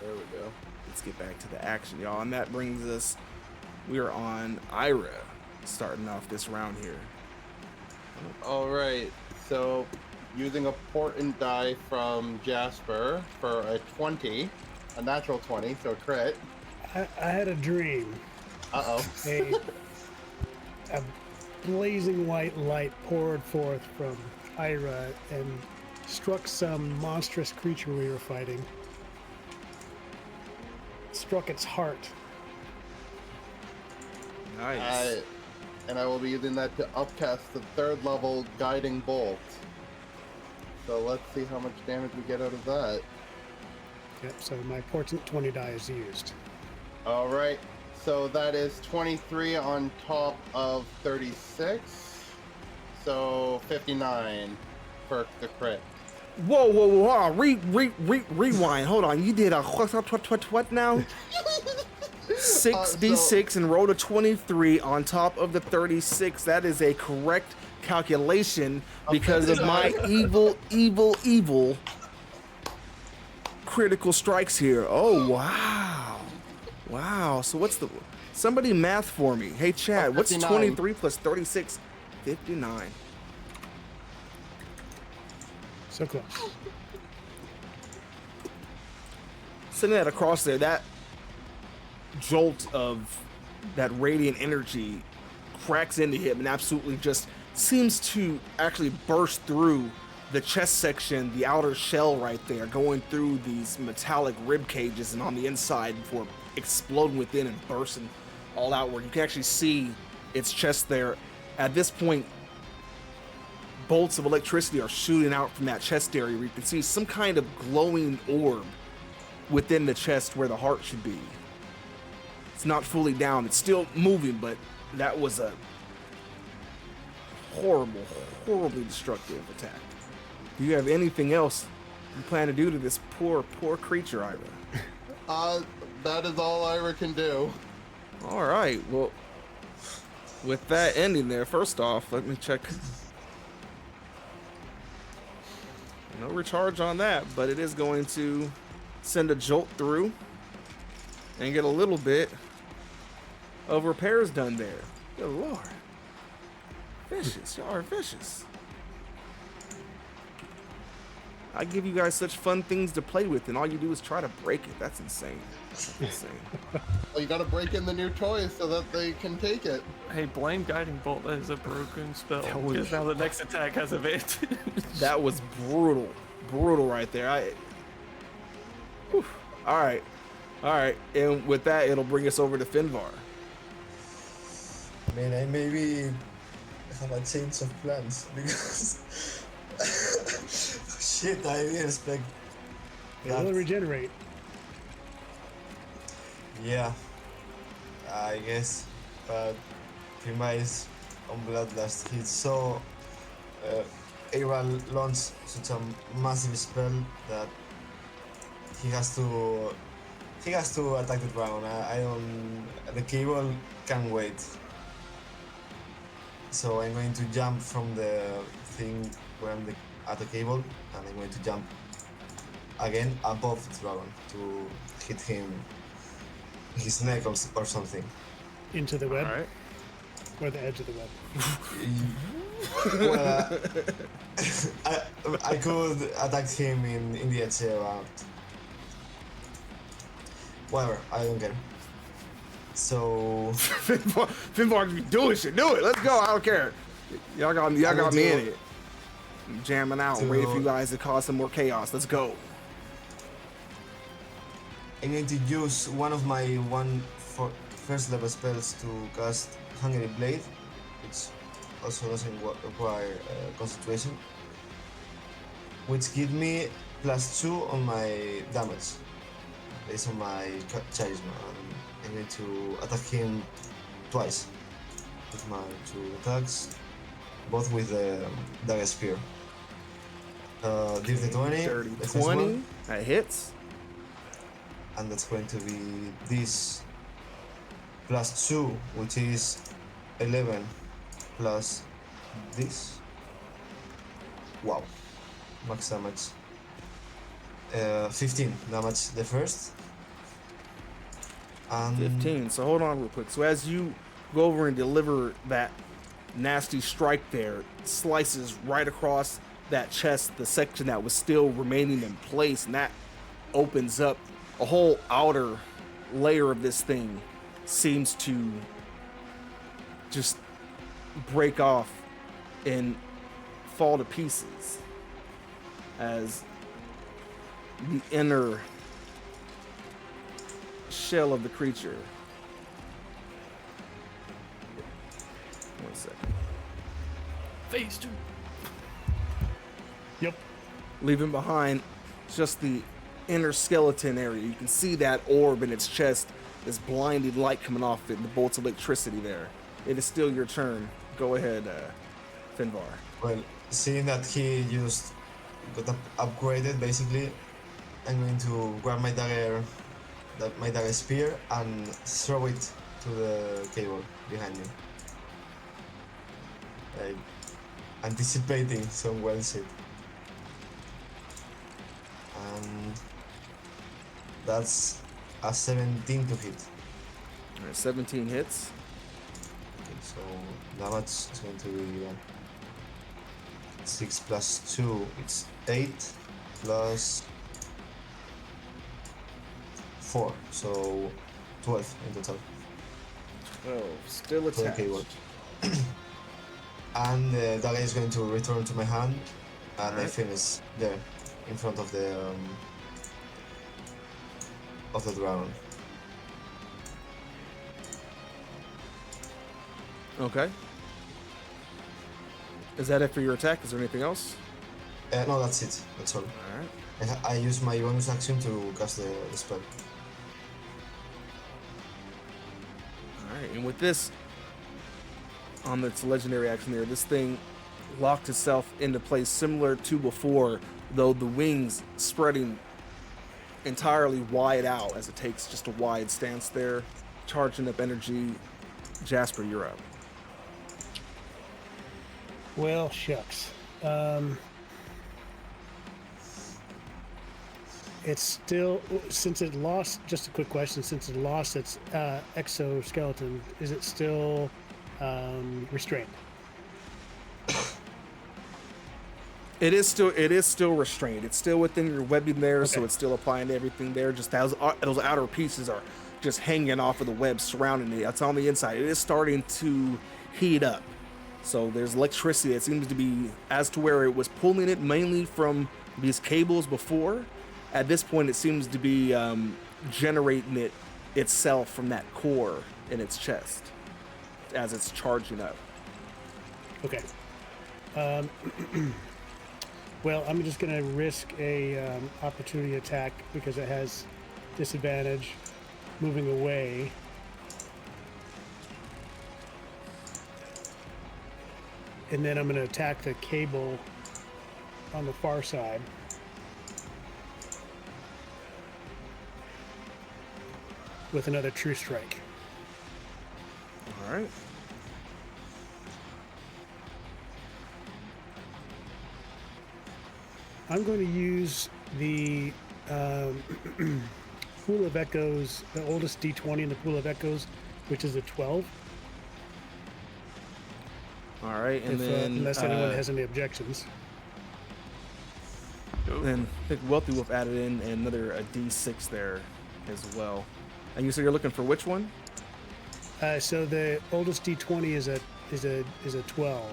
There we go. Let's get back to the action, y'all. And that brings us, we are on Ira, starting off this round here. All right. So, using a portent die from Jasper for a 20, a natural 20, so a crit. I had a dream. Uh-oh. A blazing white light poured forth from Ira and struck some monstrous creature we were fighting. Struck its heart. Nice. And I will be using that to upcast the 3rd level guiding bolt. So let's see how much damage we get out of that. Yep, so my portent 20 die is used. All right. So that is 23 on top of 36. So 59 for the crit. Whoa, hold on. Rewind. Hold on. You did a what now? 6d6 and rolled a 23 on top of the 36. That is a correct calculation because of my evil critical strikes here. Oh, wow. So what's somebody math for me. Hey, Chad, what's 59. 23 plus 36? 59. So close. Sending that across there, that jolt of that radiant energy cracks into him and absolutely just seems to actually burst through the chest section, the outer shell right there, going through these metallic rib cages and on the inside before exploding within and bursting all outward. You can actually see its chest there. At this point, bolts of electricity are shooting out from that chest area where you can see some kind of glowing orb within the chest where the heart should be. It's not fully down, it's still moving, but that was a horribly destructive attack. Do you have anything else you plan to do to this poor creature, Ira? That is all Ira can do. All right, well, with that ending there, first off, let me check. No recharge on that, but it is going to send a jolt through and get a little bit of repairs done there. Good lord. Vicious. Y'all are vicious. I give you guys such fun things to play with, and all you do is try to break it. That's insane. That's insane. Well, you gotta break in the new toys so that they can take it. Hey, blame Guiding Bolt. That is a broken spell. That was- Because now the next attack has advantage. That was brutal. Brutal right there. Whew. All right. All right. And with that, it'll bring us over to Finvar. I mean, I maybe have a change of plans because shit, I didn't expect It will that. regenerate. Yeah, I guess, but Prima is on Bloodlust. He saw Aradiel launch such a massive spell that he has to attack the dragon. I don't. The cable can wait. So I'm going to jump from the thing where I'm at the cable, and I'm going to jump again above the dragon to hit him, his neck or something. Into the web, All right. or the edge of the web. Well, I could attack him in the edge around. Whatever, I don't care. So Finvar be doing shit. Do it. Let's go. I don't care. Y'all got me in it. I'm jamming out. I'm ready for you guys to cause some more chaos. Let's go. I'm going to use one of my first level spells to cast Hungry Blade, which also doesn't require concentration, which give me +2 on my damage based on my charisma. I'm going to attack him twice with my 2 attacks, both with the dagger spear. Dirty 20, Dirty the first 20. one, That hits. and that's going to be this +2, which is 11 plus this. Wow, max damage. 15 damage the first. And 15. So hold on real quick. So as you go over and deliver that nasty strike there, it slices right across that chest, the section that was still remaining in place, and that opens up a whole outer layer of this thing. Seems to just break off and fall to pieces as the inner shell of the creature. One second. Phase 2. Yep. Leaving behind just the inner skeleton area. You can see that orb in its chest, this blinding light coming off it, and the bolts of electricity there. It is still your turn. Go ahead, Finvar. well, seeing that he just got upgraded, basically, I'm going to grab my dagger spear and throw it to the cable behind me, like anticipating some well shit. And that's a 17 to hit. All right, 17 hits. Okay, so damage is going to be 6 plus 2, it's 8 plus 4, so 12 in total. 12. Still to the attached. cable. And the dagger is going to return to my hand, and I Alright. finish there in front of the dragon. Okay. Is that it for your attack? Is there anything else? No, that's it. That's all. All right. I use my bonus action to cast the spell. All right. And with this, on its legendary action there, this thing locked itself into place similar to before, though the wings spreading entirely wide out as it takes just a wide stance there, charging up energy. Jasper, you're up. Well, shucks. it's still, since it lost, just a quick question, since it lost its exoskeleton, is it still restrained? It is still restrained. It's still within your webbing there, so Okay. it's still applying to everything there. Just those outer pieces are just hanging off of the web surrounding it. That's on the inside. It is starting to heat up. So there's electricity that seems to be, as to where it was pulling it mainly from these cables before. At this point, it seems to be generating it itself from that core in its chest as it's charging up. Okay. Well, I'm just going to risk a opportunity attack because it has disadvantage moving away. And then I'm going to attack the cable on the far side. With another true strike. All right. I'm going to use the Pool of Echoes, the oldest D20 in the Pool of Echoes, which is a 12. All right, and If, then unless anyone has any objections. then I think Wealthy Wolf added in another D6 there as well. And you said you're looking for which one? So the oldest D20 is a 12.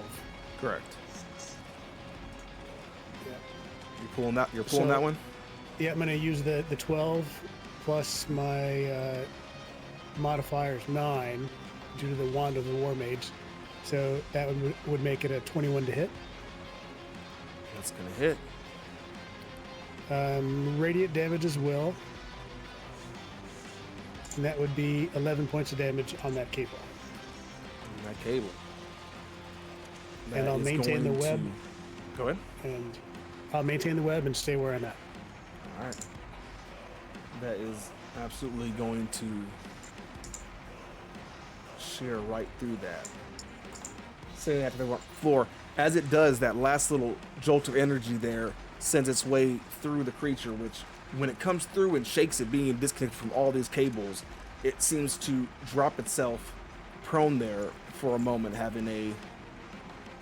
Correct. Yeah. You're pulling that one? Yeah, I'm going to use the 12 plus my modifiers 9 due to the Wand of the War Mage. So that would make it a 21 to hit. That's gonna hit. Radiant damage as well. And that would be 11 points of damage on that cable. On that cable. And I'll is maintain the going web. to- Go ahead. And I'll maintain the web and stay where I'm at. All right. That is absolutely going to shear right through that. Sitting at the floor. As it does, that last little jolt of energy there sends its way through the creature, which, when it comes through and shakes it being disconnected from all these cables, it seems to drop itself prone there for a moment, having a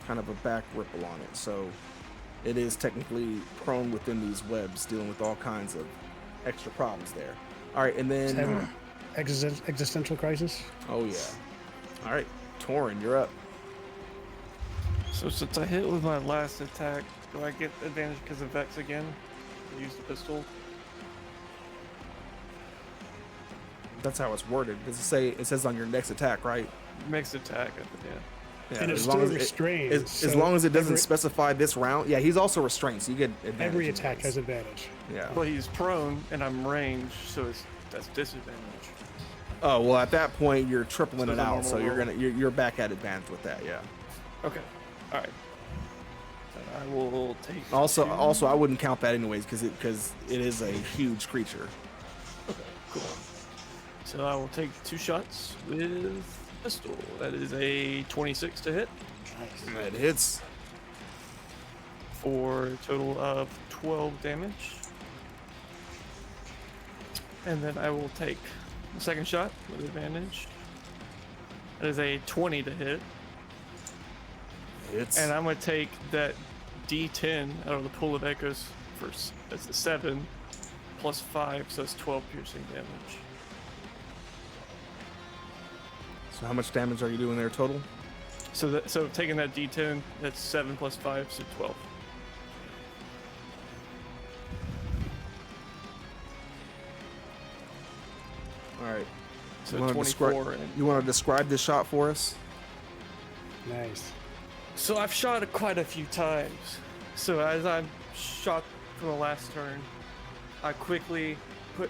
kind of a back ripple on it. So it is technically prone within these webs, dealing with all kinds of extra problems there. All right, and It's having then... existential crisis. Oh, yeah. All right, Torin, you're up. So since I hit with my last attack, do I get advantage because of Vex again? Use the pistol. That's how it's worded. Does it say, it says on your next attack, right? Makes attack, yeah. Yeah, And it's as long still as restrained. as so long as it doesn't every- specify this round. Yeah, he's also restrained, so you get advantage. Every in attack those. has advantage. Yeah. But he's prone and I'm ranged, so that's disadvantage. Oh well, at that point you're tripling So it it's a out, so normal you're back at advantage with that. Yeah. Okay. Alright. Then I will take Also, two. I wouldn't count that anyways because it is a huge creature. Okay, cool. So I will take 2 shots with pistol. That is a 26 to hit Nice. It hits. for a total of 12 damage. And then I will take the second shot with advantage. That is a 20 to hit. Hits. And I'm going to take that D10 out of the Pool of Echoes first. That's the 7 plus 5, so that's 12 piercing damage. So how much damage are you doing there total? So taking that D10, that's 7 plus 5, so 12. All right. So You wanna 24. You want to describe this shot for us? Nice. So I've shot it quite a few times. So as I shot from the last turn, I quickly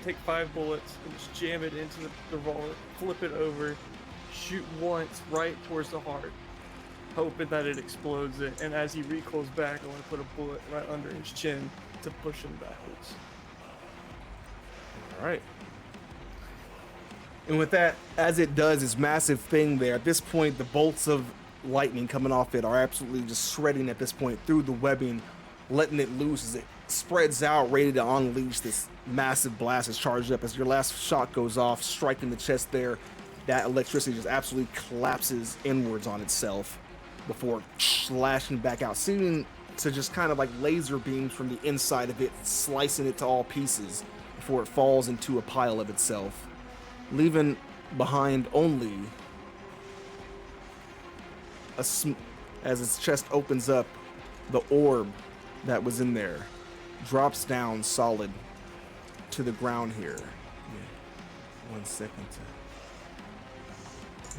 take 5 bullets and just jam it into the revolver, flip it over, shoot once right towards the heart, hoping that it explodes it. And as he recoils back, I want to put a bullet right under his chin to push him backwards. All right. And with that, as it does its massive thing there, at this point, the bolts of lightning coming off it are absolutely just shredding at this point through the webbing, letting it loose as it spreads out, ready to unleash this massive blast is charged up. As your last shot goes off, striking the chest there, that electricity just absolutely collapses inwards on itself before slashing back out, seeming to just kind of like laser beams from the inside of it, slicing it to all pieces before it falls into a pile of itself, leaving behind only as its chest opens up, the orb that was in there drops down solid to the ground here. Yeah. 1 second to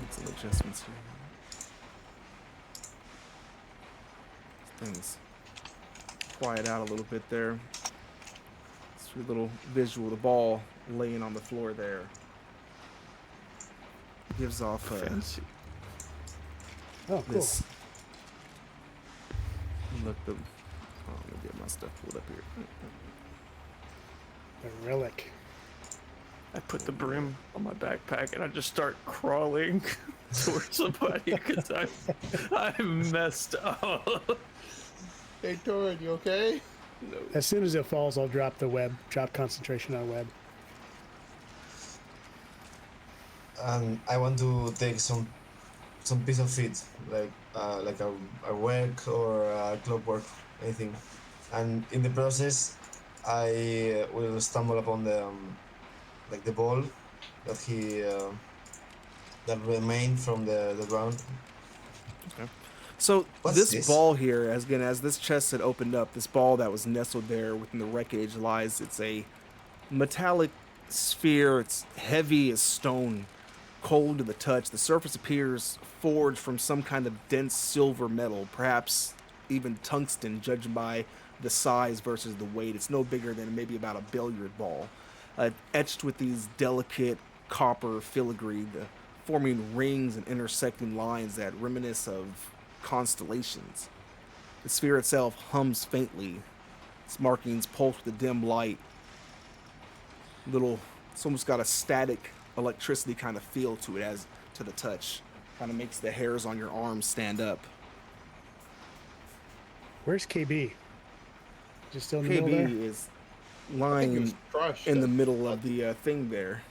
make some adjustments here. Things quiet out a little bit there. It's a little visual. The ball laying on the floor there gives off Fancy. Oh, cool. this. Look, let me get my stuff pulled up here. A relic. I put the brim on my backpack and I just start crawling towards somebody because I messed up. Hey, Torin, you okay? No. As soon as it falls, I'll drop the web. Drop concentration on web. And I want to take some piece of it, like a work or a clockwork, anything. And in the process, I will stumble upon the like the ball that that remained from the ground. Okay. So What's this this? ball here, as this chest had opened up, this ball that was nestled there within the wreckage lies. It's a metallic sphere. It's heavy as stone, cold to the touch. The surface appears forged from some kind of dense silver metal, perhaps even tungsten, judging by the size versus the weight. It's no bigger than maybe about a billiard ball, etched with these delicate copper filigree, forming rings and intersecting lines that reminisce of constellations. The sphere itself hums faintly. Its markings pulse with a dim light. It's almost got a static electricity kind of feel to it as to the touch. Kind of makes the hairs on your arms stand up. Where's KB? Just still in the middle KB there? is I think he lying was crushed. in the middle of the thing there.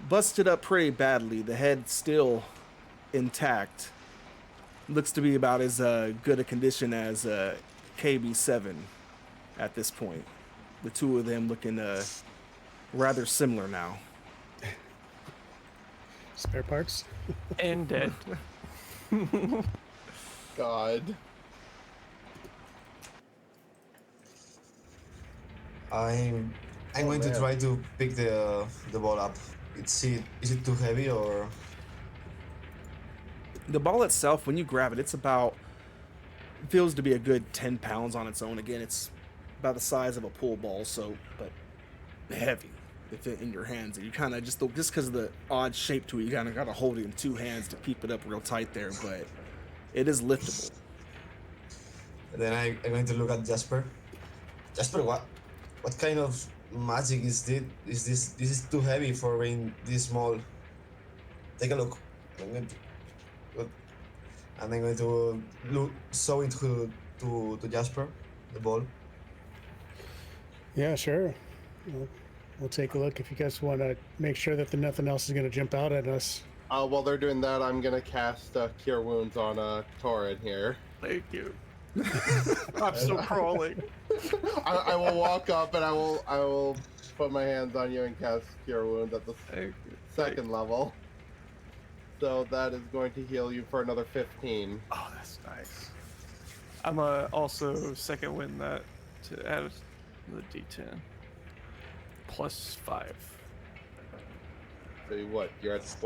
Busted up pretty badly. The head still intact. Looks to be about as good a condition as KB7 at this point. The two of them looking rather similar now. Spare parts? And dead. God. I'm going to man. try to pick the ball up. Is it too heavy or? The ball itself, when you grab it, feels to be a good 10 pounds on its own. Again, it's about the size of a pool ball, but heavy. If it in your hands, and you kind of just because of the odd shape to it, you kind of got to hold it in two hands to keep it up real tight there. But it is liftable. Then I'm going to look at Jasper. Jasper, what kind of magic is this? This is too heavy for being this small. Take a look. And I'm going to show it to Jasper, the ball. Yeah, sure. We'll take a look if you guys want to make sure that nothing else is going to jump out at us. While they're doing that, I'm gonna cast Cure Wounds on Torin here. Thank you. I'm still crawling. I will walk up and I will put my hands on you and cast Cure Wounds at the Thank you. second level. So that is going to heal you for another 15. Oh, that's nice. I'm also second wind that to add the D10. Plus 5. So what? You're at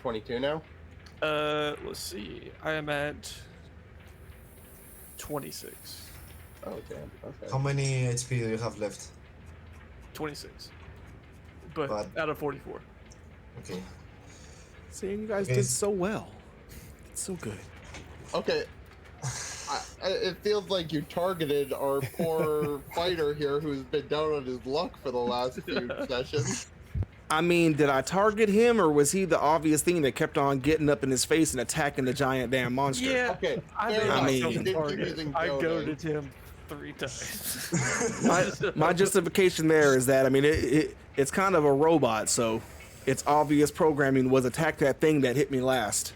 22 now? Let's see. I am at 26. Oh damn. Okay. How many HP do you have left? 26. But But- out of 44. Okay. See, you guys Okay. did so well. It's so good. Okay. It feels like you targeted our poor fighter here who's been down on his luck for the last few sessions. I mean, did I target him, or was he the obvious thing that kept on getting up in his face and attacking the giant damn monster? Yeah. Okay, I fair made enough. myself You a did keep target. using I goading. goaded him 3 times. My justification there is that, I mean, it's kind of a robot, so its obvious programming was attack that thing that hit me last.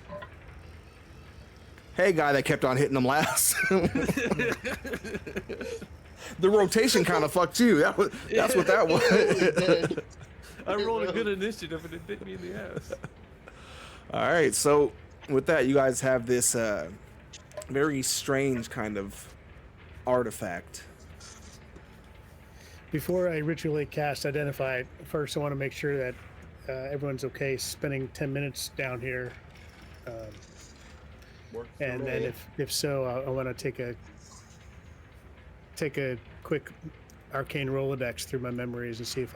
Hey, guy that kept on hitting them last. The rotation kind of fucked you. That's what that was. I rolled a good initiative and it bit me in the ass. All right, so with that, you guys have this very strange kind of artifact. Before I ritually cast Identify, first I want to make sure that everyone's okay spending 10 minutes down here. And then if so, I want to take a quick arcane Rolodex through my memories and see if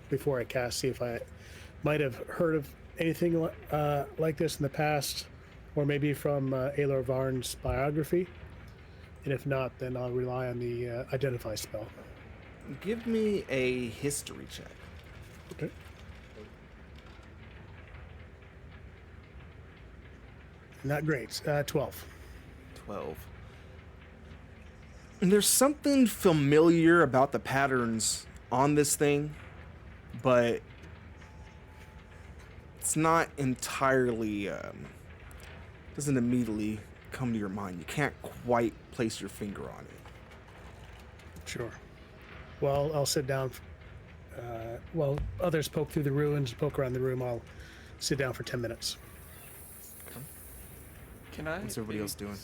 before I cast, see if I might have heard of anything like this in the past, or maybe from Aelor Varn's biography. And if not, then I'll rely on the Identify spell. Give me a history check. Okay. Not great. 12. 12. And there's something familiar about the patterns on this thing, but it's not entirely, doesn't immediately come to your mind. You can't quite place your finger on it. Sure. Well, I'll sit down. While others poke through the ruins, poke around the room, I'll sit down for 10 minutes. Can I? What's everybody else doing?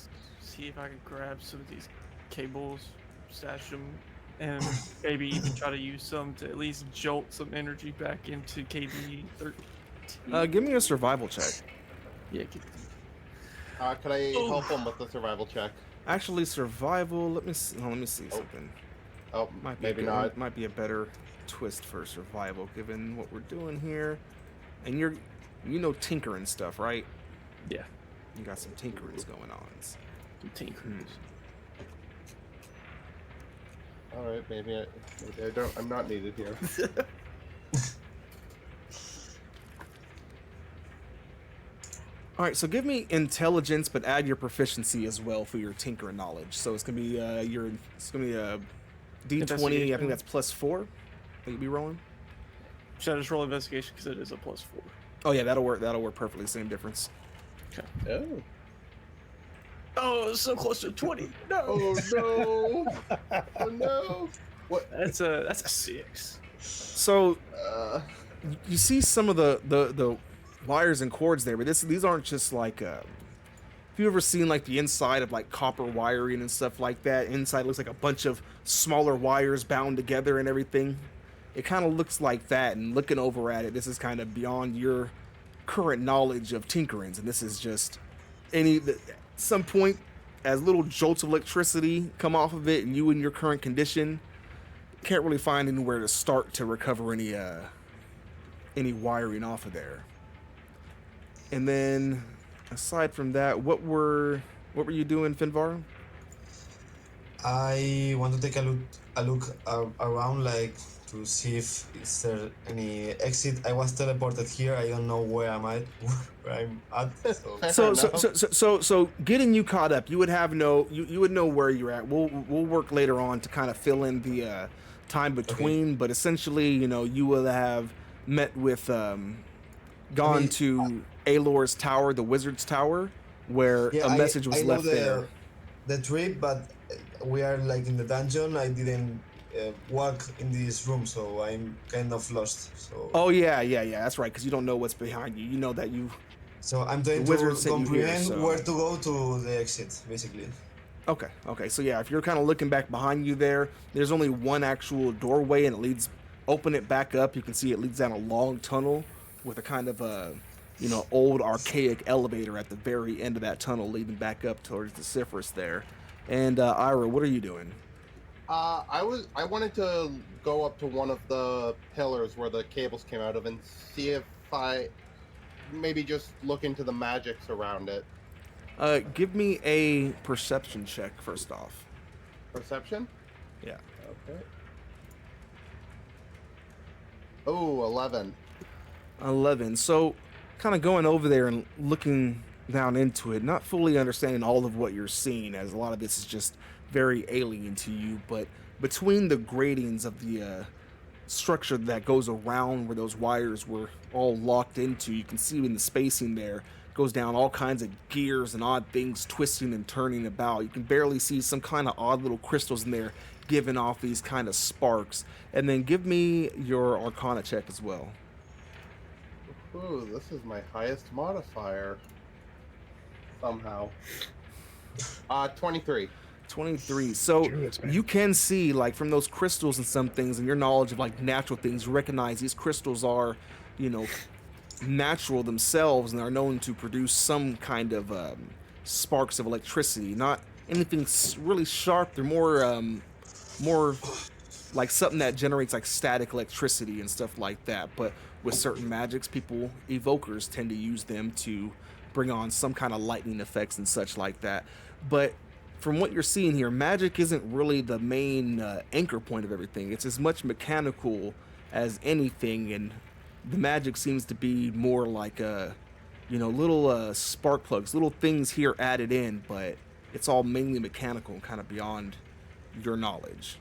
See if I can grab some of these cables, stash them, and maybe even try to use some to at least jolt some energy back into KV-13. Give me a survival check. Yeah. Could I help him with the survival check? Actually, survival. Let me see something. Oh, Might be maybe good. not. Might be a better twist for survival, given what we're doing here. And you know tinkering stuff, right? Yeah. You got some tinkerings going on. Some tinkers. All right, maybe I don't. I'm not needed here. All right, so give me intelligence, but add your proficiency as well for your tinkering knowledge. So it's gonna be a D20. I Investigation. think that's +4 that you'll be rolling. Should I just roll investigation because it is a +4? Oh yeah, that'll work. That'll work perfectly. Same difference. Okay. Oh. Oh, it's so close to 20. No. Oh no! Oh no! What? That's a 6. So you see some of the wires and cords there, but these aren't just like. Have you ever seen like the inside of like copper wiring and stuff like that? Inside looks like a bunch of smaller wires bound together and everything. It kind of looks like that. And looking over at it, this is kind of beyond your current knowledge of tinkerings, and this is just some point as little jolts of electricity come off of it, and you in your current condition can't really find anywhere to start to recover any wiring off of there. And then aside from that, what were you doing, Finvar? I want to take a look around, like to see if is there any exit. I was teleported here. I don't know where I'm at. So getting you caught up, you would know where you're at. We'll work later on to kind of fill in the time between, but essentially, you will have met with gone to Aelor's tower, the wizard's tower, where a message was left there. The trip, but we are like in the dungeon. I didn't walk in this room, so I'm kind of lost. So. Oh yeah, that's right, because you don't know what's behind you. You know that you. So I'm trying to comprehend where to go to the exit, basically. Okay. So yeah, if you're kind of looking back behind you there's only one actual doorway, and it leads. Open it back up. You can see it leads down a long tunnel with a kind of old archaic elevator at the very end of that tunnel, leading back up towards the Cypherus there. And Ira, what are you doing? I wanted to go up to one of the pillars where the cables came out of and see if I maybe just look into the magics around it. Give me a perception check first off. Perception? Yeah. Okay. Oh, 11. 11. So, kind of going over there and looking down into it, not fully understanding all of what you're seeing, as a lot of this is just very alien to you. But between the gratings of the structure that goes around where those wires were all locked into, you can see in the spacing there goes down all kinds of gears and odd things twisting and turning about. You can barely see some kind of odd little crystals in there giving off these kind of sparks. And then give me your Arcana check as well. Ooh, this is my highest modifier. Somehow. 23. 23. So Druids, man. you can see, like, from those crystals and some things and your knowledge of like natural things, you recognize these crystals are, you know, natural themselves and are known to produce some kind of sparks of electricity. Not anything really sharp. They're more like something that generates like static electricity and stuff like that. But with certain magics, evokers tend to use them to bring on some kind of lightning effects and such like that. But from what you're seeing here, magic isn't really the main anchor point of everything. It's as much mechanical as anything, and the magic seems to be more like little spark plugs, little things here added in, but it's all mainly mechanical and kind of beyond your knowledge.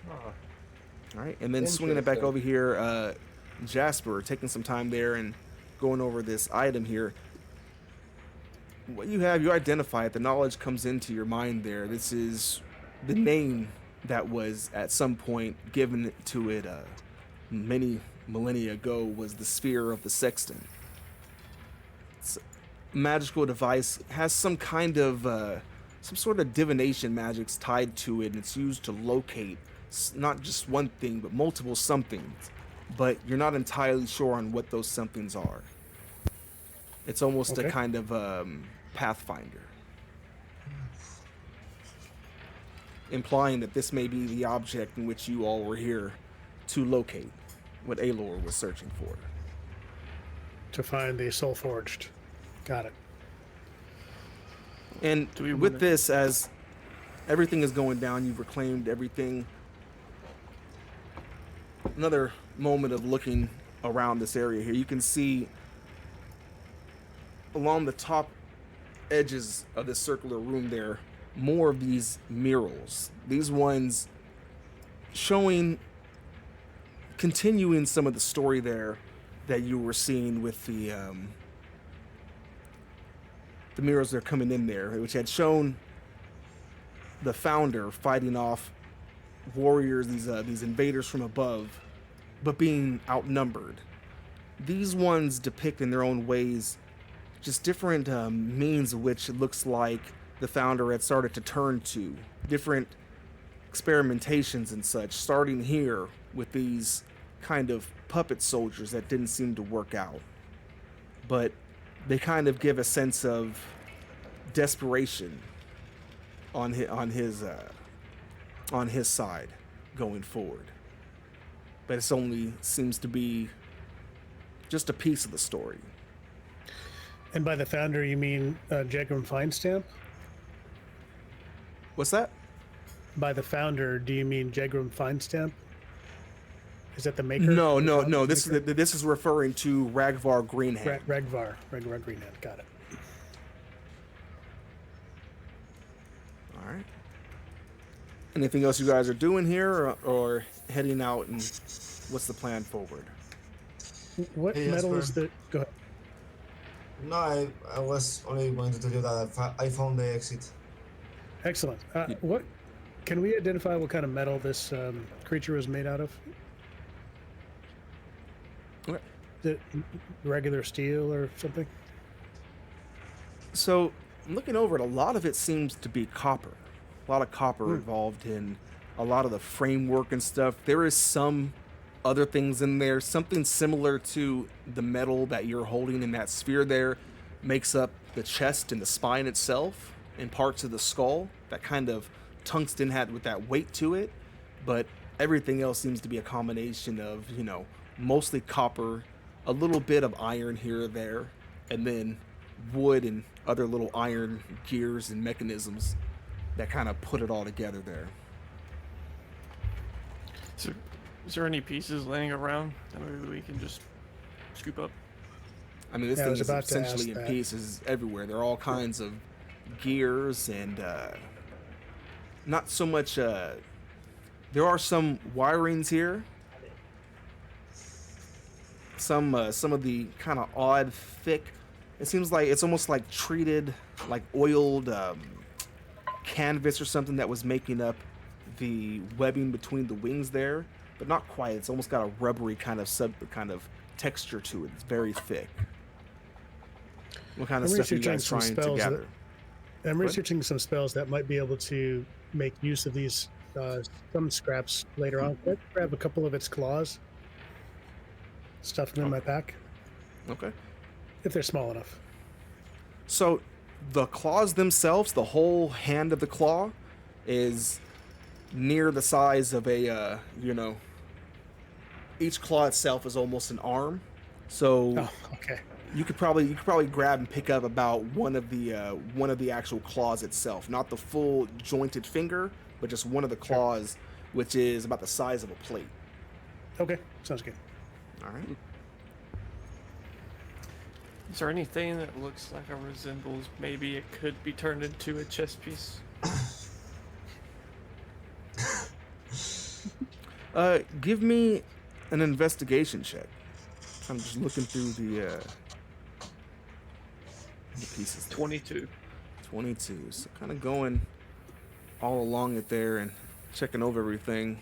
Huh. All right, and then swinging it back over here, Jasper, taking some time there and going over this item here. What you have, you identify it. The knowledge comes into your mind there. This is the name that was at some point given to it many millennia ago, was the Sphere of the Sexton. It's a magical device, has some kind of some sort of divination magics tied to it, and it's used to locate not just one thing but multiple somethings, but you're not entirely sure on what those somethings are. It's almost a kind of pathfinder, implying that this may be the object in which you all were here to locate, what Alor was searching for. To find the Soul Forged. Got it. And with this, as everything is going down, you've reclaimed everything. Another moment of looking around this area here. You can see along the top edges of this circular room there, more of these murals. These ones continuing some of the story there that you were seeing with the murals that are coming in there, which had shown the founder fighting off warriors, these invaders from above, but being outnumbered. These ones depict in their own ways just different means of which it looks like the founder had started to turn to, different experimentations and such, starting here with these kind of puppet soldiers that didn't seem to work out. But they kind of give a sense of desperation on his side going forward. But it only seems to be just a piece of the story. And by the founder, you mean Jegram Feinstamp? What's that? By the founder, do you mean Jegram Feinstamp? Is that the maker? No. This is referring to Ragvar Greenhand. Ragvar Greenhand. Got it. All right. Anything else you guys are doing here, or heading out, and what's the plan forward? What Hey, metal Jasper. is the? Go ahead. No, I was only going to tell you that I found the exit. Excellent. What can we identify? What kind of metal this creature was made out of? Okay. The regular steel or something? So, looking over it, a lot of it seems to be copper. A lot of copper involved in a lot of the framework and stuff. There is some other things in there. Something similar to the metal that you're holding in that sphere there makes up the chest and the spine itself and parts of the skull. That kind of tungsten had with that weight to it. But everything else seems to be a combination of, mostly copper, a little bit of iron here or there, and then wood and other little iron gears and mechanisms that kind of put it all together there. Is there any pieces laying around that maybe we can just scoop up? I mean, this Yeah, I thing was is about to ask essentially in that. pieces everywhere. There are all kinds of gears and not so much. There are some wirings here. Some of the kind of odd, thick. It seems like it's almost like treated, like oiled canvas or something that was making up the webbing between the wings there, but not quite. It's almost got a rubbery kind of texture to it. It's very thick. What kind of stuff are you guys trying to gather? I'm researching some spells that might be able to make use of these some scraps later on. Let's grab a couple of its claws, stuff them in my pack, Okay. if they're small enough. So the claws themselves, the whole hand of the claw, is near the size of a each claw itself is almost an arm. So Oh, okay. you could probably grab and pick up about one of the actual claws itself, not the full jointed finger, but just one of the claws, which is about the size of a plate. Okay, sounds good. All right. Is there anything that looks like it resembles maybe it could be turned into a chess piece? Give me an investigation check. I'm just looking through the pieces. 22. 22. So kind of going all along it there and checking over everything.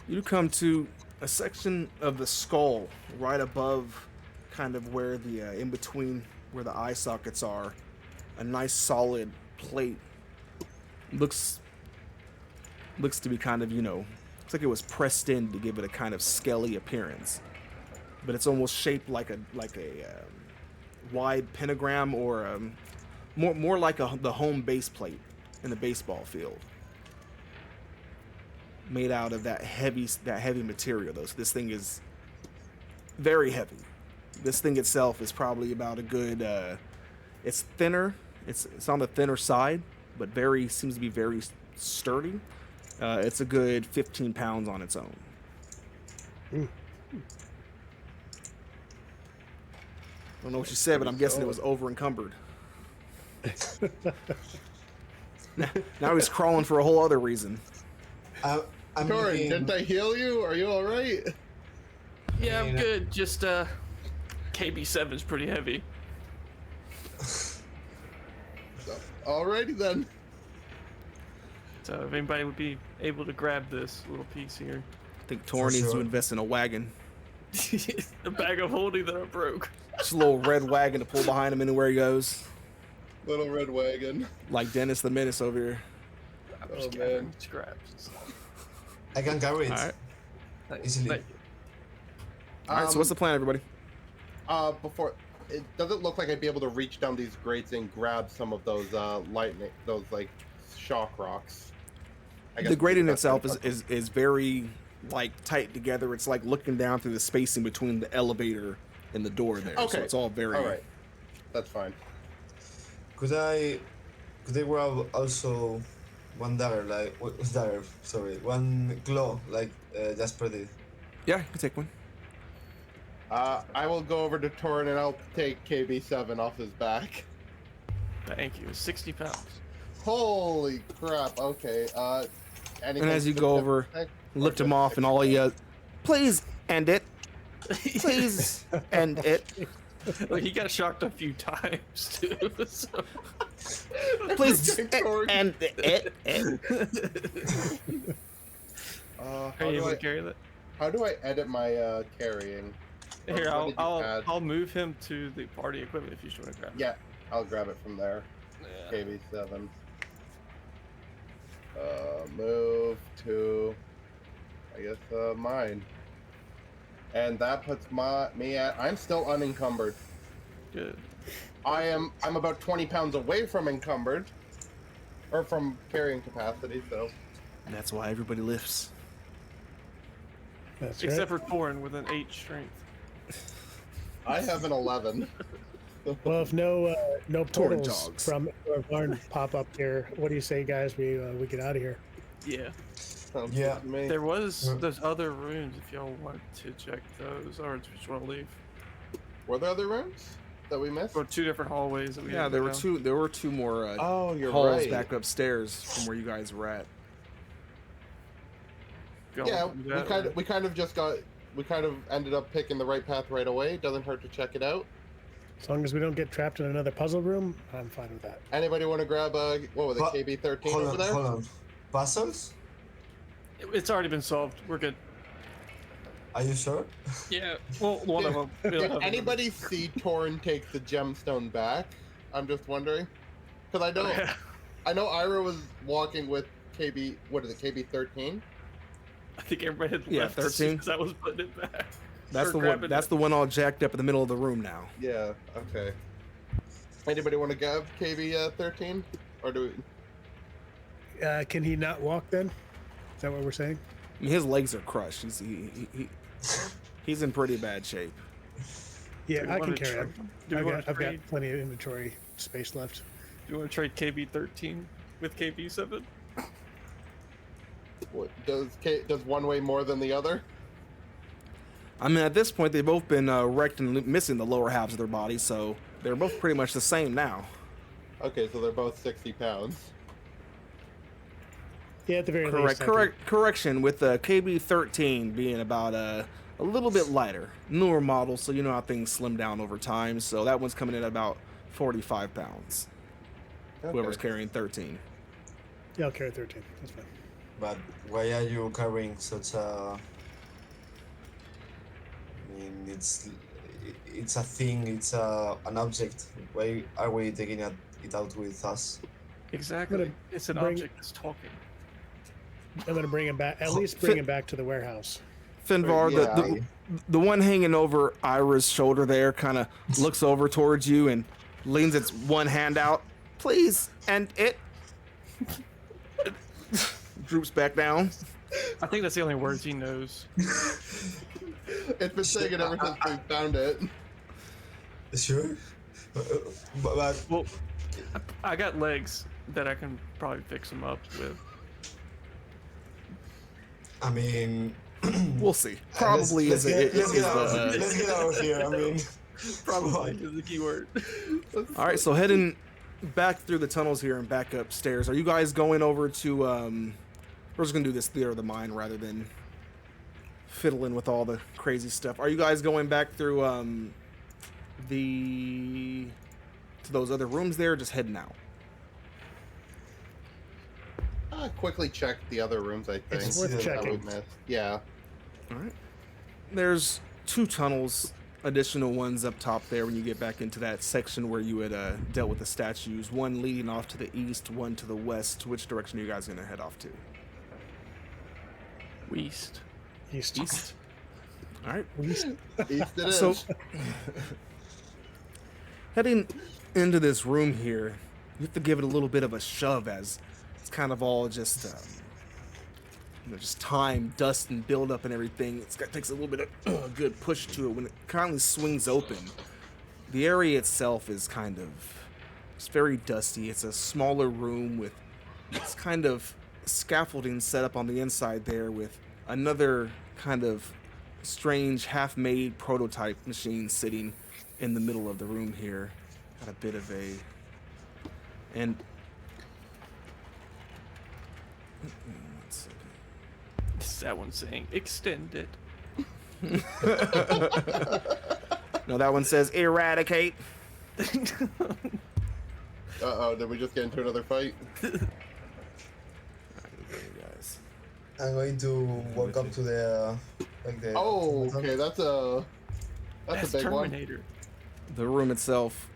You come to a section of the skull right above kind of where the in between where the eye sockets are. A nice solid plate. Looks to be kind of, looks like it was pressed in to give it a kind of scaly appearance. But it's almost shaped like a wide pentagram, or more like the home base plate in the baseball field, made out of that heavy material. Though, so this thing is very heavy. This thing itself is probably about a good. It's thinner. It's on the thinner side, but seems to be very sturdy. It's a good 15 pounds on its own. Mm. I don't know what you said, but I'm guessing it was over encumbered. Now he's crawling for a whole other reason. I'm Torin, looking- didn't I heal you? Are you all right? Yeah, I'm good. Just KB7 is pretty heavy. Alrighty then. So if anybody would be able to grab this little piece here. I think Tor needs to sure. invest in a wagon. The bag of holding that I broke. Just a little red wagon to pull behind him anywhere he goes. Little red wagon. Like Dennis the Menace over here. I'm Oh, just man. gathering scraps. I can carry it. Alright. Easily. Thank you. Alright, so what's the plan, everybody? Does it look like I'd be able to reach down these grates and grab some of those like shock rocks? I guess The grating that's itself what- is very like tight together. It's like looking down through the spacing between the elevator and the door there. So Okay. it's all very all right. That's fine. Could I grab also one dagger, like dagger? Sorry, one claw, like Jasper did. Yeah, you can take one. I will go over to Torin and I'll take KB7 off his back. Thank you. 60 pounds. Holy crap! Okay. And as you go over, lift him off, and all he please end it. Please end it. Well, he got shocked a few times too. So. Please Torin. end it. How Are you do able I to carry that? how do I edit my carrying? Or Here, what did you add? I'll move him to the party equipment if you just want to grab it. Yeah, I'll grab it from there. Yeah. KB7. Move to, I guess, mine. And that puts me at, I'm still unencumbered. Good. I'm about 20 pounds away from encumbered. Or from carrying capacity, so. And that's why everybody lifts. That's Except right. for Torin with an 8 strength. I have an 11. Well, if no Torrent portals dogs. from our barn pop up here, what do you say, guys? We get out of here. Yeah. Sounds Yeah. good to me. There was those other rooms if y'all want to check those, or if you just want to leave. Were there other rooms? that we missed? Or 2 different hallways that we Yeah, didn't there go were down. two. There were 2 more Oh, you're halls right. back upstairs from where you guys were at. Go Yeah, do that, or- we kind of ended up picking the right path right away. Doesn't hurt to check it out. As long as we don't get trapped in another puzzle room, I'm fine with that. Anybody want to grab what was it, But- KB13 hold over on, there? hold on. Puzzles? It's already been solved. We're good. Are you sure? Yeah. Well, one of them. We don't Did have anybody see Torn take the gemstone back? I'm just wondering, because I know Ira was walking with KB. What is it, KB13? I think everybody had Yeah, left as soon 13. as I was putting it back. That's Or the one. grabbing That's it. the one all jacked up in the middle of the room now. Yeah. Okay. Anybody want to grab KB13, or do we? Can he not walk then? Is that what we're saying? I mean, his legs are crushed. He's in pretty bad shape. Yeah, Do we I can wanna carry tra- him. do we I've wanna got, I've got trade? plenty of inventory space left. Do you want to trade KB13 with KB7? What does one weigh more than the other? I mean, at this point, they've both been wrecked and missing the lower halves of their bodies, so they're both pretty much the same now. Okay, so they're both 60 pounds. Yeah, at the very Correct. least. Correction. With KB13 being about a little bit lighter, newer model, so you know how things slim down over time. So that one's coming in at about 45 pounds. Whoever's Okay. carrying 13. Yeah, I'll carry 13. That's fine. But why are you carrying such a? I mean, it's a thing. It's an object. Why are we taking it out with us? Exactly. gonna It's an bring- object that's talking. I'm gonna bring him back. At least bring him back to the warehouse. Finvar, Yeah. the one hanging over Ira's shoulder there, kind of looks over towards you and leans its one hand out. Please, and it droops back down. I think that's the only words he knows. It's been saying it ever since we found it. Sure. But Well, I got legs that I can probably fix him up with. I mean, We'll see. Probably let's is get, it. let's, get out, let's get out of here. I mean, Probably is the key word. All right, so heading back through the tunnels here and back upstairs. Are you guys going over to? We're just gonna do this theater of the mind rather than fiddling with all the crazy stuff. Are you guys going back through to those other rooms there? Or just heading out. Quickly check the other rooms, I think. It's worth Yeah, that we checking. missed. Yeah. All right. There's 2 tunnels, additional ones up top there when you get back into that section where you had dealt with the statues. One leading off to the east, one to the west. Which direction are you guys gonna head off to? East. East. East. All right. East. East it is. So, heading into this room here, you have to give it a little bit of a shove as it's kind of all just, just time, dust, and build up and everything. Takes a little bit of a good push to it when it kindly swings open. The area itself is it's very dusty. It's a smaller room with this kind of scaffolding set up on the inside there with another kind of strange half-made prototype machine sitting in the middle of the room here. Got a bit of a and one second. Is that one saying extend it? No, that one says eradicate. Uh-oh, did we just get into another fight? Alright, guys. I'm going to walk up to the Oh, okay, that's a big one. Terminator. The room itself,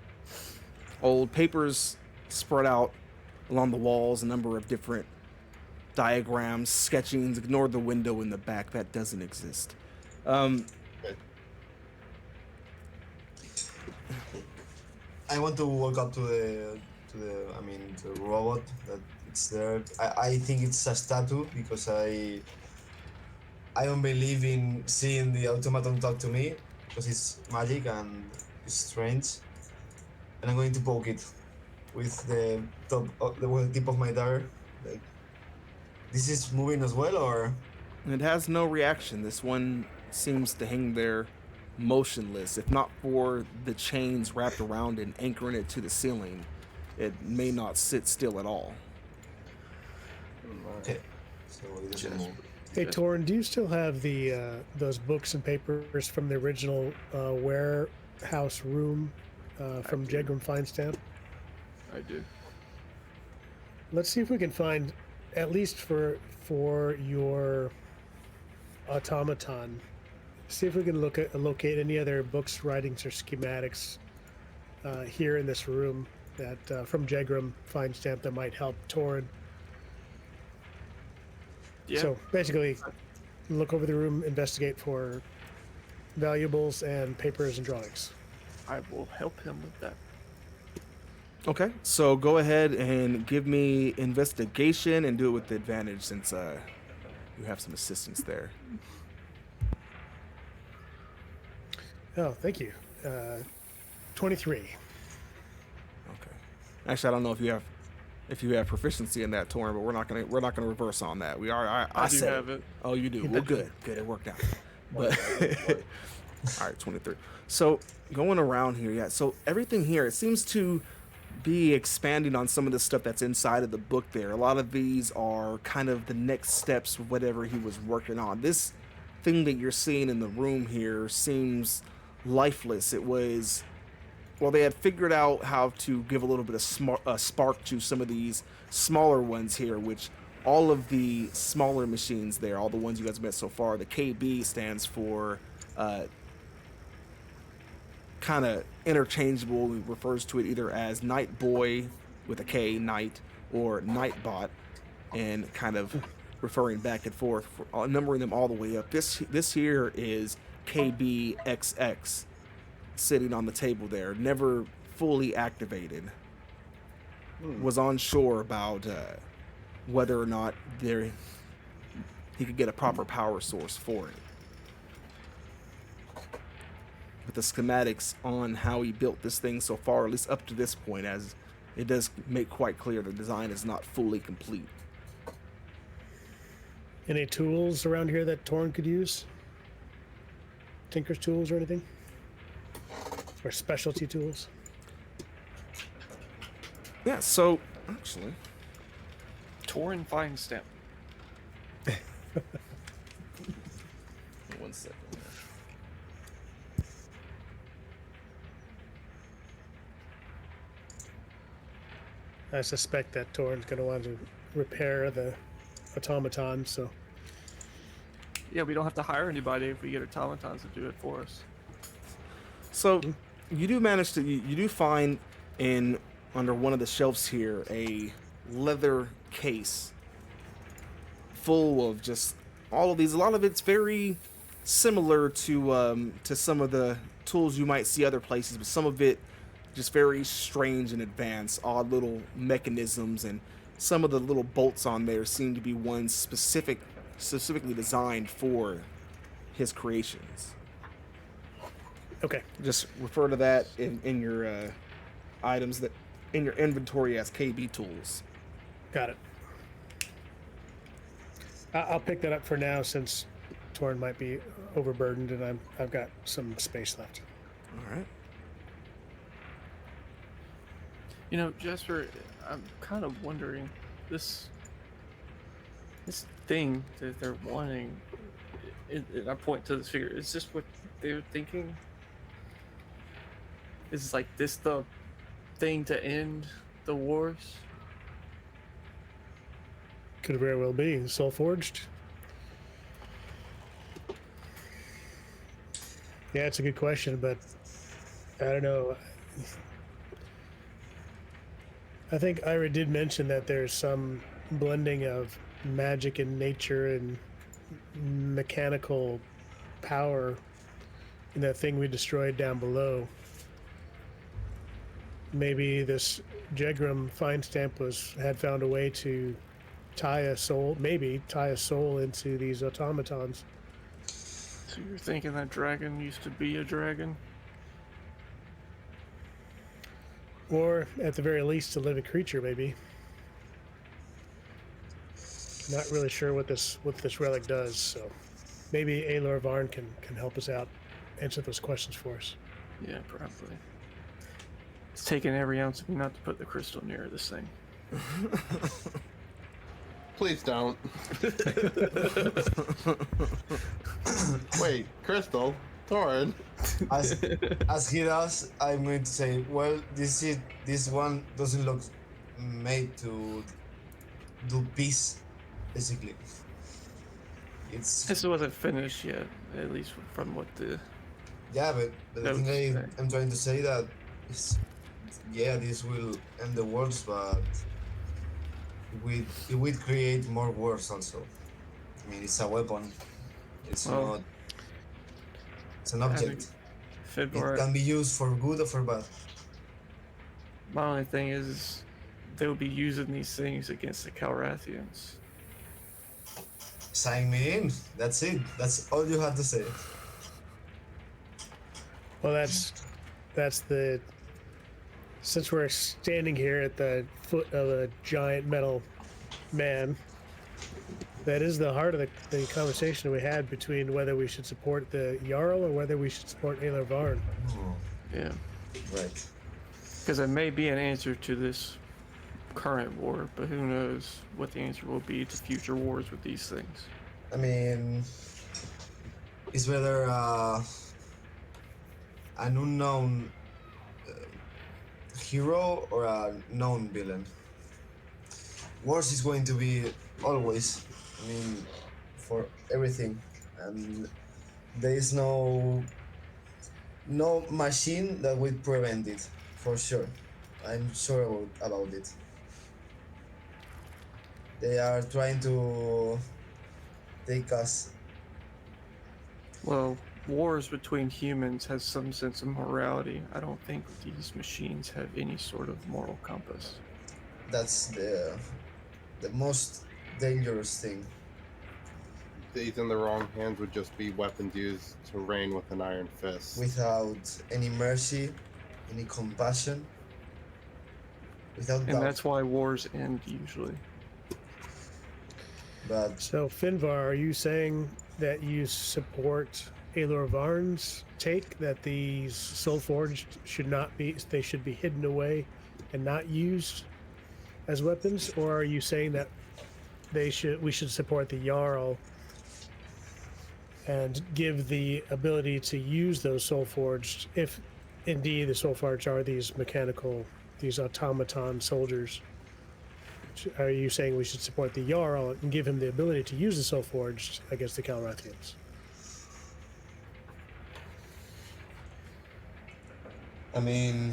old papers spread out along the walls, a number of different diagrams, sketchings. Ignore the window in the back, that doesn't exist. Okay. I want to walk up to the robot that it's there. I think it's a statue because I don't believe in seeing the automaton talk to me because it's magic and it's strange. And I'm going to poke it with the tip of my dagger. Like, this is moving as well, or It has no reaction. This one seems to hang there motionless. If not for the chains wrapped around and anchoring it to the ceiling, it may not sit still at all. Okay. So it doesn't Just- move. Hey, Torrin, do you still have the those books and papers from the original warehouse room from do. Jegram Feinstamp? I do. Let's see if we can find, at least for your automaton, see if we can locate any other books, writings, or schematics here in this room that from Jegram Feinstamp that might help Torrin. Yeah. So basically, look over the room, investigate for valuables and papers and drawings. I will help him with that. Okay, so go ahead and give me investigation and do it with the advantage since you have some assistance there. Oh, thank you. 23. Okay. Actually, I don't know if you have proficiency in that, Torrin, but we're not gonna reverse on that. We are. I do said have it. Oh, you do. You Well, did. good. Good. It worked out. But all right, 23. So going around here, yeah. So everything here, it seems to be expanding on some of the stuff that's inside of the book there. A lot of these are kind of the next steps of whatever he was working on. This thing that you're seeing in the room here seems lifeless. It was, well, they had figured out how to give a little bit of spark to some of these smaller ones here, which all of the smaller machines there, all the ones you guys met so far, the KB stands for kind of interchangeable. It refers to it either as Night Boy with a K, Night, or Nightbot, and kind of referring back and forth, numbering them all the way up. This here is KBXX sitting on the table there, never fully activated. Was unsure about whether or not he could get a proper power source for it. But the schematics on how he built this thing so far, at least up to this point, as it does make quite clear the design is not fully complete. Any tools around here that Torrin could use? Tinker's tools or anything? Or specialty tools? Yeah, so actually, Torrin Feinstamp. one second. I suspect that Torrin's going to want to repair the automaton, so Yeah, we don't have to hire anybody if we get automatons to do it for us. So you do manage to you do find in under one of the shelves here a leather case full of just all of these. A lot of it's very similar to some of the tools you might see other places, but some of it just very strange and advanced, odd little mechanisms, and some of the little bolts on there seem to be ones specifically designed for his creations. okay. Just refer to that in your items that in your inventory as KB tools. Got it. I'll pick that up for now since Torrin might be overburdened and I've got some space left. All right. You know, Jasper, I'm kind of wondering, this thing that they're wanting, I point to this figure, is this what they're thinking? Is like this the thing to end the wars? Could very well be. Soul Forged? Yeah, it's a good question, but I don't know. I think Ira did mention that there's some blending of magic and nature and mechanical power in that thing we destroyed down below. Maybe this Jegram Feinstamp had found a way to tie a soul into these automatons. So you're thinking that dragon used to be a dragon? Or at the very least a living creature, maybe. Not really sure what this relic does, so maybe Aelor Varn can help us out. answer those questions for us. Yeah, probably. It's taking every ounce of me not to put the crystal near this thing. Please don't. Wait, Crystal, Torin. As he does, I'm going to say, well, this one doesn't look made to do peace, basically. It's This wasn't finished yet, at least from what the. yeah, but the Notes thing say. I'm trying to say that is, yeah, this will end the wars, but it will create more wars also. I mean, it's a weapon. It's Well, not. It's an object. It Fedvar, can be used for good or for bad. my only thing is they'll be using these things against the Calrathians. Sign me in. That's it. That's all you have to say. Well, that's the. Since we're standing here at the foot of a giant metal man, that is the heart of the conversation we had between whether we should support the Jarl or whether we should support Alar Varn. Oh, Yeah, right. because it may be an answer to this current war, but who knows what the answer will be to future wars with these things. I mean, it's whether an unknown hero or a known villain. Wars is going to be always, I mean, for everything, and there is no machine that will prevent it, for sure. I'm sure about it. They are trying to take us. Well, wars between humans has some sense of morality. I don't think these machines have any sort of moral compass. That's the most dangerous thing. These in the wrong hands would just be weapons used to reign with an iron fist. Without any mercy, any compassion, without And doubt. that's why wars end usually. But So, Finvar, are you saying that you support Alar Varn's take that these soul forged should not be? They should be hidden away and not used as weapons, or are you saying that we should support the Jarl and give the ability to use those soul forged if indeed the soul forged are these automaton soldiers? Are you saying we should support the Jarl and give him the ability to use the soul forged against the Calrathians? I mean,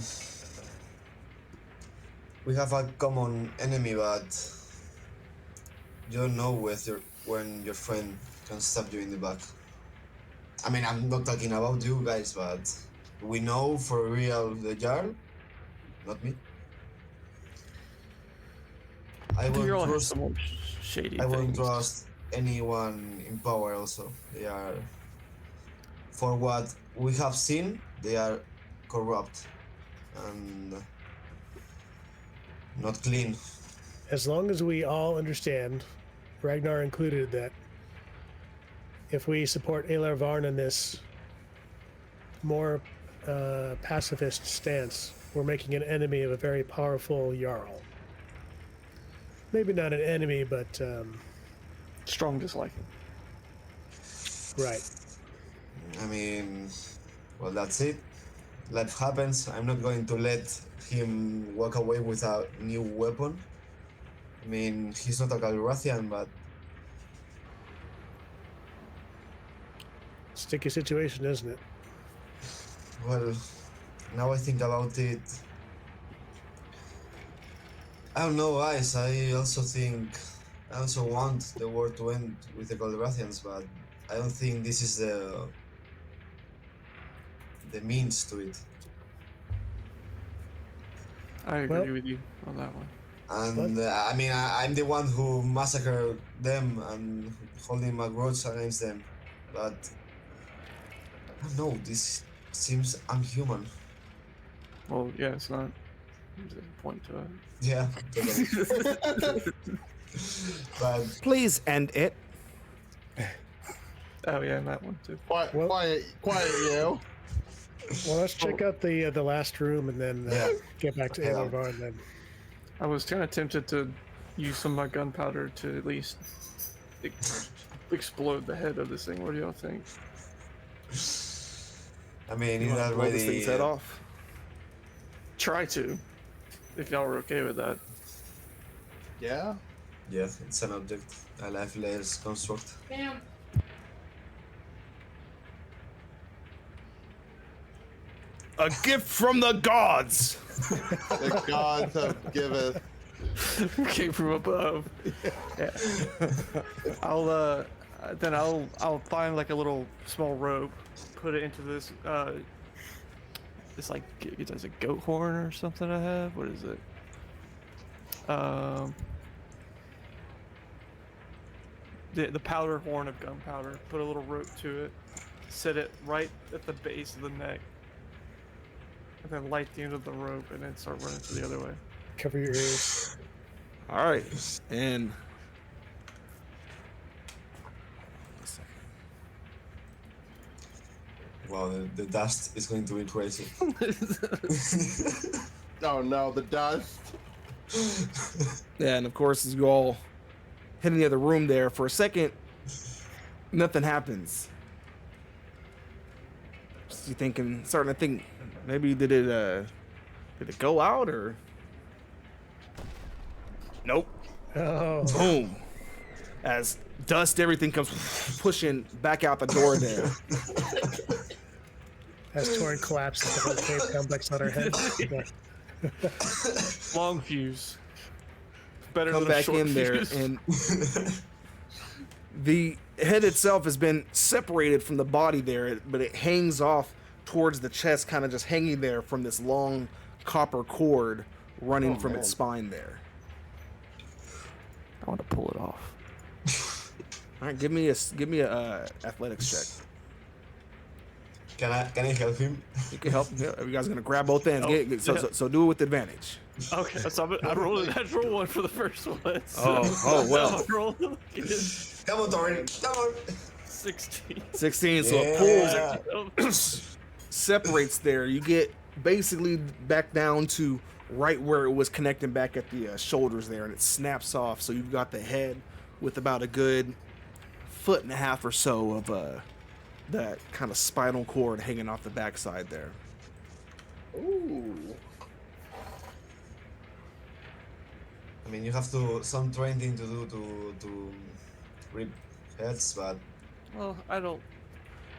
we have a common enemy, but you don't know when your friend can stab you in the back. I mean, I'm not talking about you guys, but we know for real the Jarl, not me. I The won't Jarl has trust. some more shady I won't things. trust anyone in power. Also, they are. For what we have seen, they are corrupt and not clean. As long as we all understand, Ragnar included, that if we support Alar Varn in this more pacifist stance, we're making an enemy of a very powerful Jarl. Maybe not an enemy, but Strong disliking. right. I mean, well, that's it. Life happens. I'm not going to let him walk away with a new weapon. I mean, he's not a Calrathian, but Sticky situation, isn't it? well, now I think about it. I don't know, guys. I also want the war to end with the Calrathians, but I don't think this is the means to it. I agree Well- with you on that one. And I mean, I'm the one who massacred them and holding my grudge against them. But I don't know, this seems unhuman. Well, yeah, it's not. There's a point to it. Yeah, totally. But Please end it. Oh yeah, and that one too. Quiet, Well- quiet, you. Well, let's check out the last room and then Yeah. get back to Yeah. Alarvar and then. I was kind of tempted to use some of my gunpowder to at least explode the head of this thing. What do y'all think? I mean, You it's wanna blow this thing's already. head off? Try to, if y'all are okay with that. Yeah. Yeah, it's an object, a lifeless construct. A gift from the gods. The gods have given. Came from above. Yeah. I'll find like a little small rope, put it into this it's like it's a goat horn or something I have. What is it? The powder horn of gunpowder. Put a little rope to it. Set it right at the base of the neck. And then light the end of the rope and then start running to the other way. Cover your ears. All right, and Wow, the dust is going to be crazy. Oh no, the dust. yeah, and of course, as you all hit in the other room there for a second, nothing happens. Just you thinking, starting to think, maybe did it go out or? Nope. Oh, Boom. As dust, everything comes pushing back out the door there. as Torin collapses, the whole cave complex on her head. Yeah. Long fuse. Better Come than a back short in there, fuse. and the head itself has been separated from the body there, but it hangs off towards the chest, kind of just hanging there from this long copper cord running from its spine there. I want to pull it off. All right, give me a athletics check. Can I help him? You can help. Yeah, you guys are gonna grab both ends. So do it with advantage. Okay, so I rolled a natural one for the first one. So, Oh, well. I rolled Come on, Torin. Come on. 16. 16. So it pulls, separates there. You get basically back down to right where it was connecting back at the shoulders there, and it snaps off. So you've got the head with about a good 1.5 feet or so of that kind of spinal cord hanging off the backside there. Ooh. I mean, you have some training to do to rip heads, but Well, I don't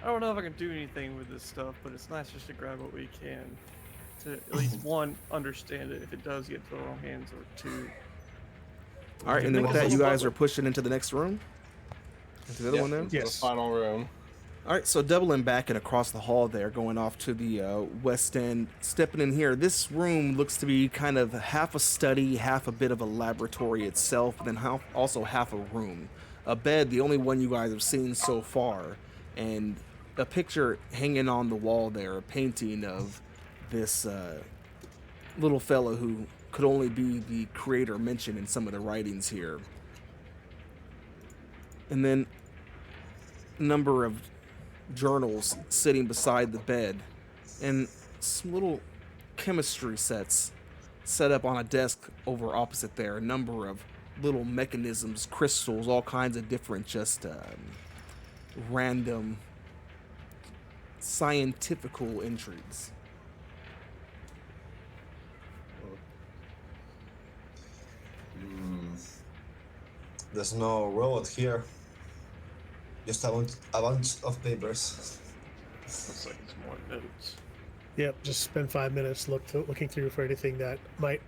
know if I can do anything with this stuff, but it's nice just to grab what we can. To at least one, understand it if it does get to the wrong hands, or two. All right, and then with that, you guys are pushing into the next room. Into the other one there. The Yes. final room. All right, so doubling back and across the hall there, going off to the west end, stepping in here. This room looks to be kind of half a study, half a bit of a laboratory itself, and then also half a room. A bed, the only one you guys have seen so far, and a picture hanging on the wall there, a painting of this little fella who could only be the creator mentioned in some of the writings here. And then a number of journals sitting beside the bed, and some little chemistry sets set up on a desk over opposite there. A number of little mechanisms, crystals, all kinds of different just random scientifical intrigues. there's no robot here. Just a bunch of papers. Looks like it's more notes. Yep, just spend 5 minutes looking through for anything that might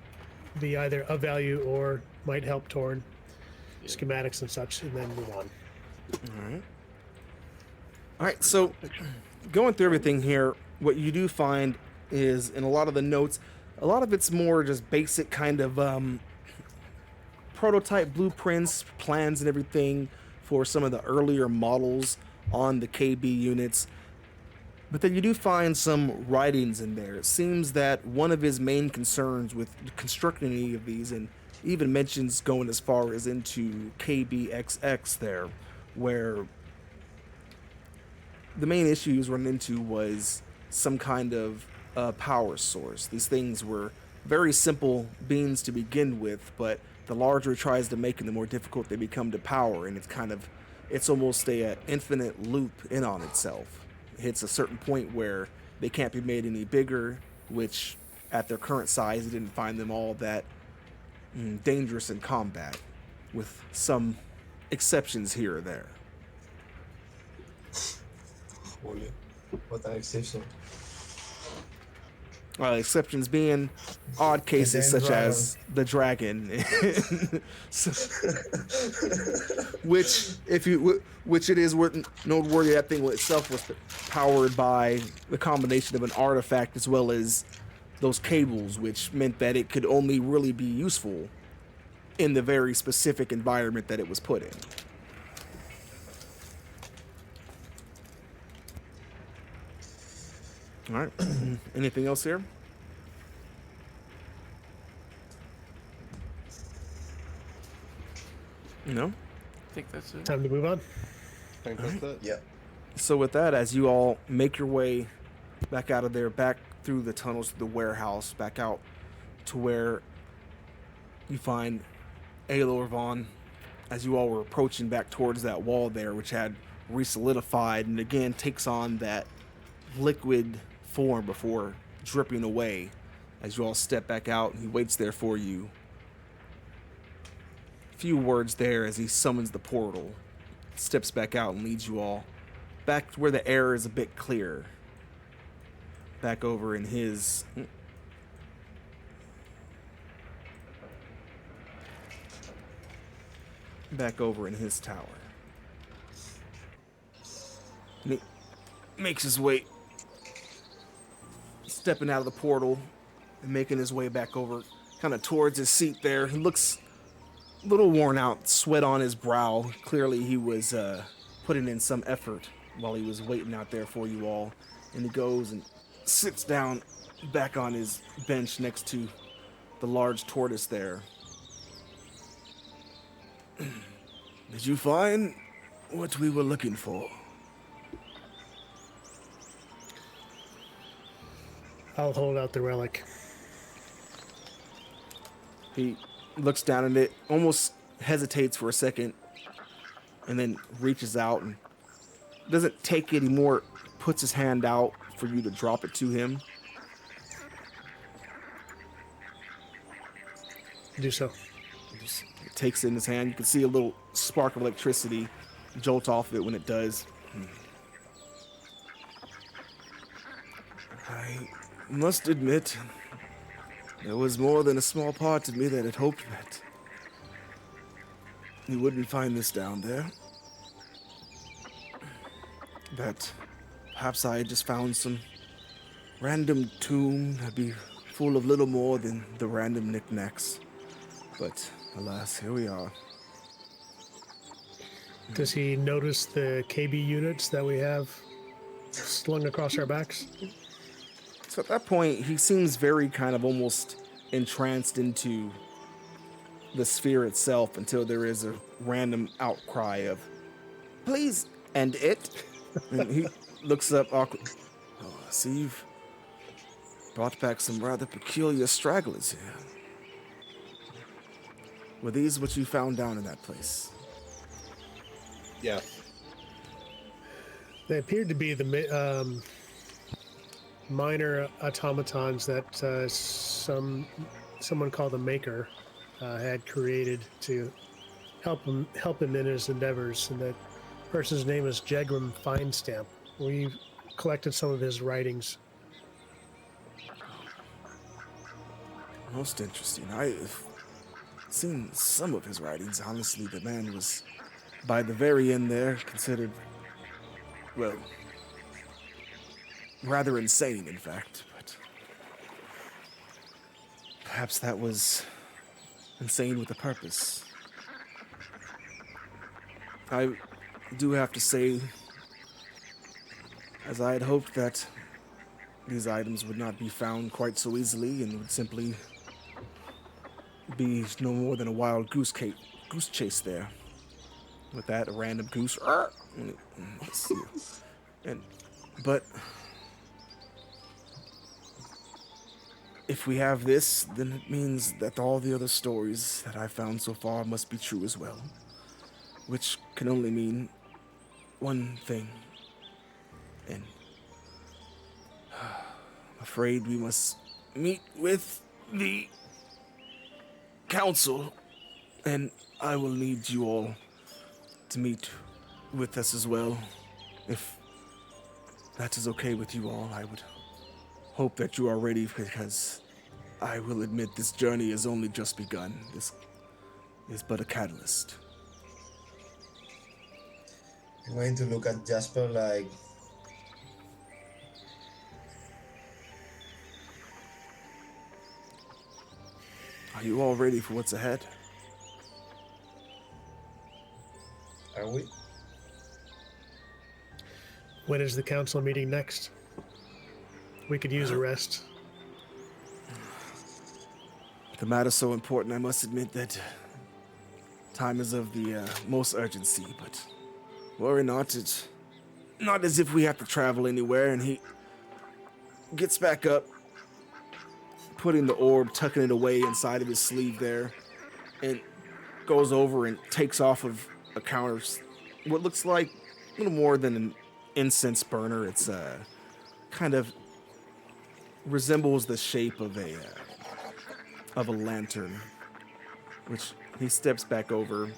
be either of value or might help Torn, schematics and such, and then move on. All right, so going through everything here, what you do find is in a lot of the notes, a lot of it's more just basic kind of prototype blueprints, plans, and everything for some of the earlier models on the KB units. But then you do find some writings in there. It seems that one of his main concerns with constructing any of these, and even mentions going as far as into KBXX there, where the main issue he was running into was some kind of power source. These things were very simple beings to begin with, but the larger it tries to make them, the more difficult they become to power, and it's almost a infinite loop in on itself. It hits a certain point where they can't be made any bigger, which at their current size, they didn't find them all that dangerous in combat, with some exceptions here or there. Holy, what an exception. Exceptions being odd cases then such as the dragon, So- which it is noteworthy that thing itself was powered by the combination of an artifact as well as those cables, which meant that it could only really be useful in the very specific environment that it was put in. All right. Anything else here? No? I think that's it. Time to move on. I think that's it. Yeah. So with that, as you all make your way back out of there, back through the tunnels to the warehouse, back out to where you find Aelor Vaughn, as you all were approaching back towards that wall there, which had re-solidified and again takes on that liquid form before dripping away. As you all step back out, he waits there for you. A few words there as he summons the portal, steps back out and leads you all back to where the air is a bit clearer. Back over in his tower. And he makes his way, stepping out of the portal and making his way back over kind of towards his seat there. He looks a little worn out, sweat on his brow. Clearly he was putting in some effort while he was waiting out there for you all. And he goes and sits down back on his bench next to the large tortoise there. Did you find what we were looking for? I'll hold out the relic. He looks down at it, almost hesitates for a second, and then reaches out and doesn't take it anymore, puts his hand out for you to drop it to him. Do so. Just takes it in his hand. You can see a little spark of electricity jolt off of it when it does. I must admit, there was more than a small part of me that had hoped that you wouldn't find this down there. That perhaps I had just found some random tomb that'd be full of little more than the random knickknacks. But alas, here we are. Does he notice the KB units that we have slung across our backs? So at that point, he seems very kind of almost entranced into the sphere itself until there is a random outcry of, please, end it. And he looks up awkward. Oh, I see you've brought back some rather peculiar stragglers here. Were these what you found down in that place? Yes. They appeared to be the minor automatons that someone called the Maker had created to help him in his endeavors, and that person's name is Jegram Finestamp. We collected some of his writings. Most interesting. I've seen some of his writings. Honestly, the man was, by the very end there, considered, well, rather insane, in fact. But perhaps that was insane with a purpose. I do have to say, as I had hoped that these items would not be found quite so easily and would simply be no more than a wild goose chase there. With that, a random goose But if we have this, then it means that all the other stories that I've found so far must be true as well. Which can only mean one thing. And I'm afraid we must meet with the council, and I will need you all to meet with us as well. If that is okay with you all, I would hope that you are ready, because I will admit this journey has only just begun. This is but a catalyst. I'm going to look at Jasper like, Are you all ready for what's ahead? are we? When is the council meeting next? We could use a rest. The matter's so important, I must admit that time is of the most urgency, but worry not, it's not as if we have to travel anywhere. And he gets back up, putting the orb, tucking it away inside of his sleeve there, and goes over and takes off of a counter what looks like a little more than an incense burner. It's kind of resembles the shape of a lantern, which he steps back over,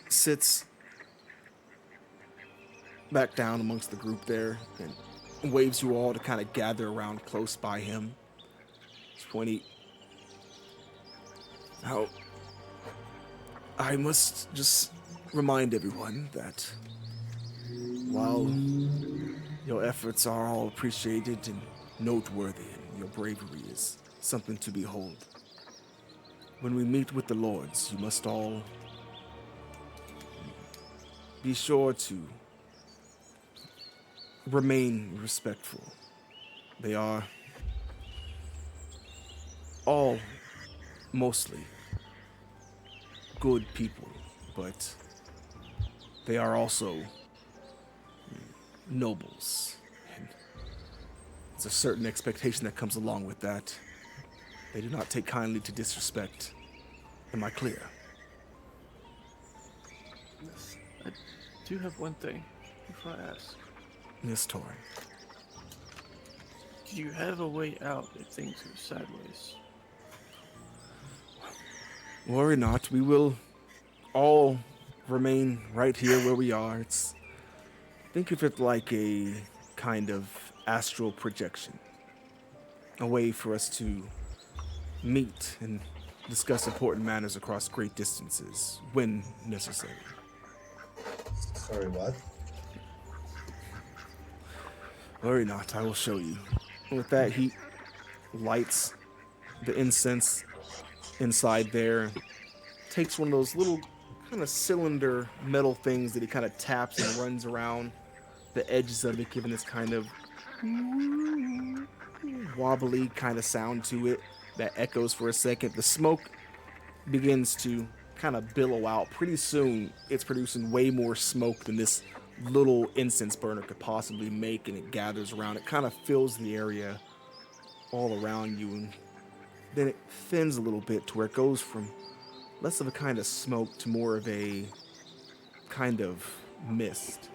sits back down amongst the group there, and waves you all to kind of gather around close by him. It's pointy. Now, I must just remind everyone that while your efforts are all appreciated and noteworthy, and your bravery is something to behold, when we meet with the lords, you must all be sure to remain respectful. They are all mostly good people, but they are also nobles. And there's a certain expectation that comes along with that. They do not take kindly to disrespect. Am I clear? Yes. I do have one thing before I ask. Miss Torin. Do you have a way out if things go sideways? Worry not, we will all remain right here where we are. Think of it like a kind of astral projection. A way for us to meet and discuss important matters across great distances when necessary. Sorry, what? Worry not, I will show you. And with that, he lights the incense inside there, takes one of those little kind of cylinder metal things that he kind of taps and runs around the edges of it, giving this kind of wobbly kind of sound to it that echoes for a second. The smoke begins to kind of billow out. Pretty soon, it's producing way more smoke than this little incense burner could possibly make, and it gathers around. It kind of fills the area all around you, and then it thins a little bit to where it goes from less of a kind of smoke to more of a kind of mist.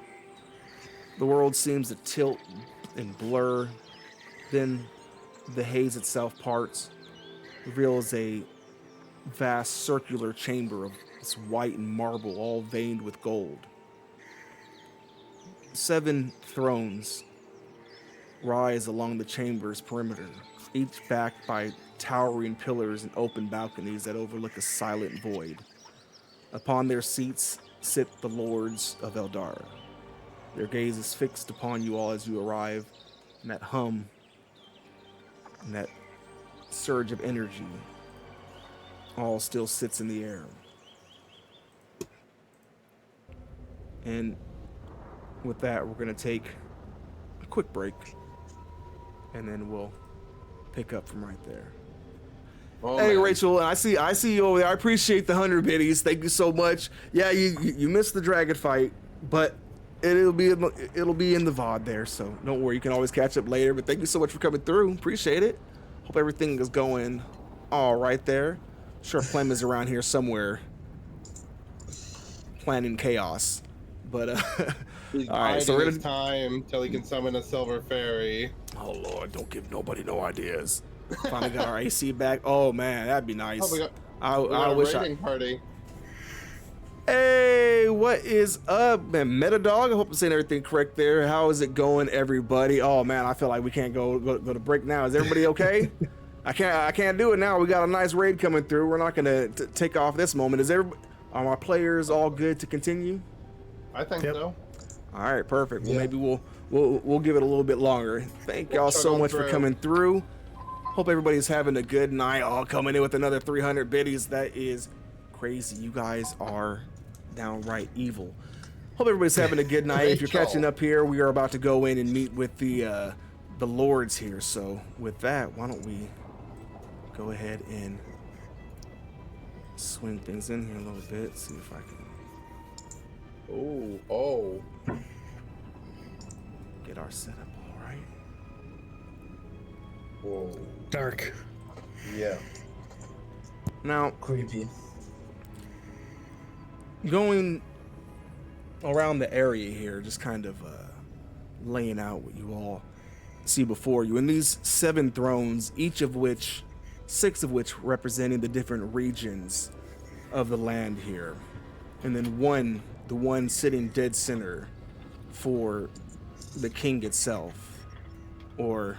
The world seems to tilt and blur. Then the haze itself parts, reveals a vast circular chamber of this white and marble, all veined with gold. 7 thrones rise along the chamber's perimeter, each backed by towering pillars and open balconies that overlook a silent void. Upon their seats sit the lords of Eldara. Their gaze is fixed upon you all as you arrive, and that hum and that surge of energy all still sits in the air. And with that, we're going to take a quick break, and then we'll pick up from right there. Oh, Hey, man. Rachel, I see you over there. I appreciate the 100 biddies. Thank you so much. Yeah, you missed the dragon fight, but it'll be in the VOD there, so don't worry. You can always catch up later. But thank you so much for coming through. Appreciate it. Hope everything is going all right there. Sure, Clem is around here somewhere, planning chaos. But He's all right, biding so we're his gonna. time till he can summon a silver fairy. Oh Lord, don't give nobody no ideas. Finally got our AC back. Oh man, that'd be nice. Oh, we got I a wish raiding party. Hey, what is up, man? Metadog. I hope I'm saying everything correct there. How is it going, everybody? Oh man, I feel like we can't go to break now. Is everybody okay? I can't do it now. We got a nice raid coming through. We're not gonna take off this moment. Are my players all good to continue? I think Yep. so. All right, perfect. Well, Yeah. maybe we'll give it a little bit longer. Thank y'all so Chug on much for through. coming through. Hope everybody's having a good night. All coming in with another 300 biddies. That is crazy. You guys are downright evil. Hope everybody's having a good night. If you're Rachel. catching up here, we are about to go in and meet with the lords here. So with that, why don't we go ahead and swing things in here a little bit. See if I can Oh. get our setup all right. Whoa. Dark. Yeah. Now, Creepy. going around the area here, just kind of laying out what you all see before you. And these 7 thrones, six of which representing the different regions of the land here. And then the one sitting dead center for the king itself, or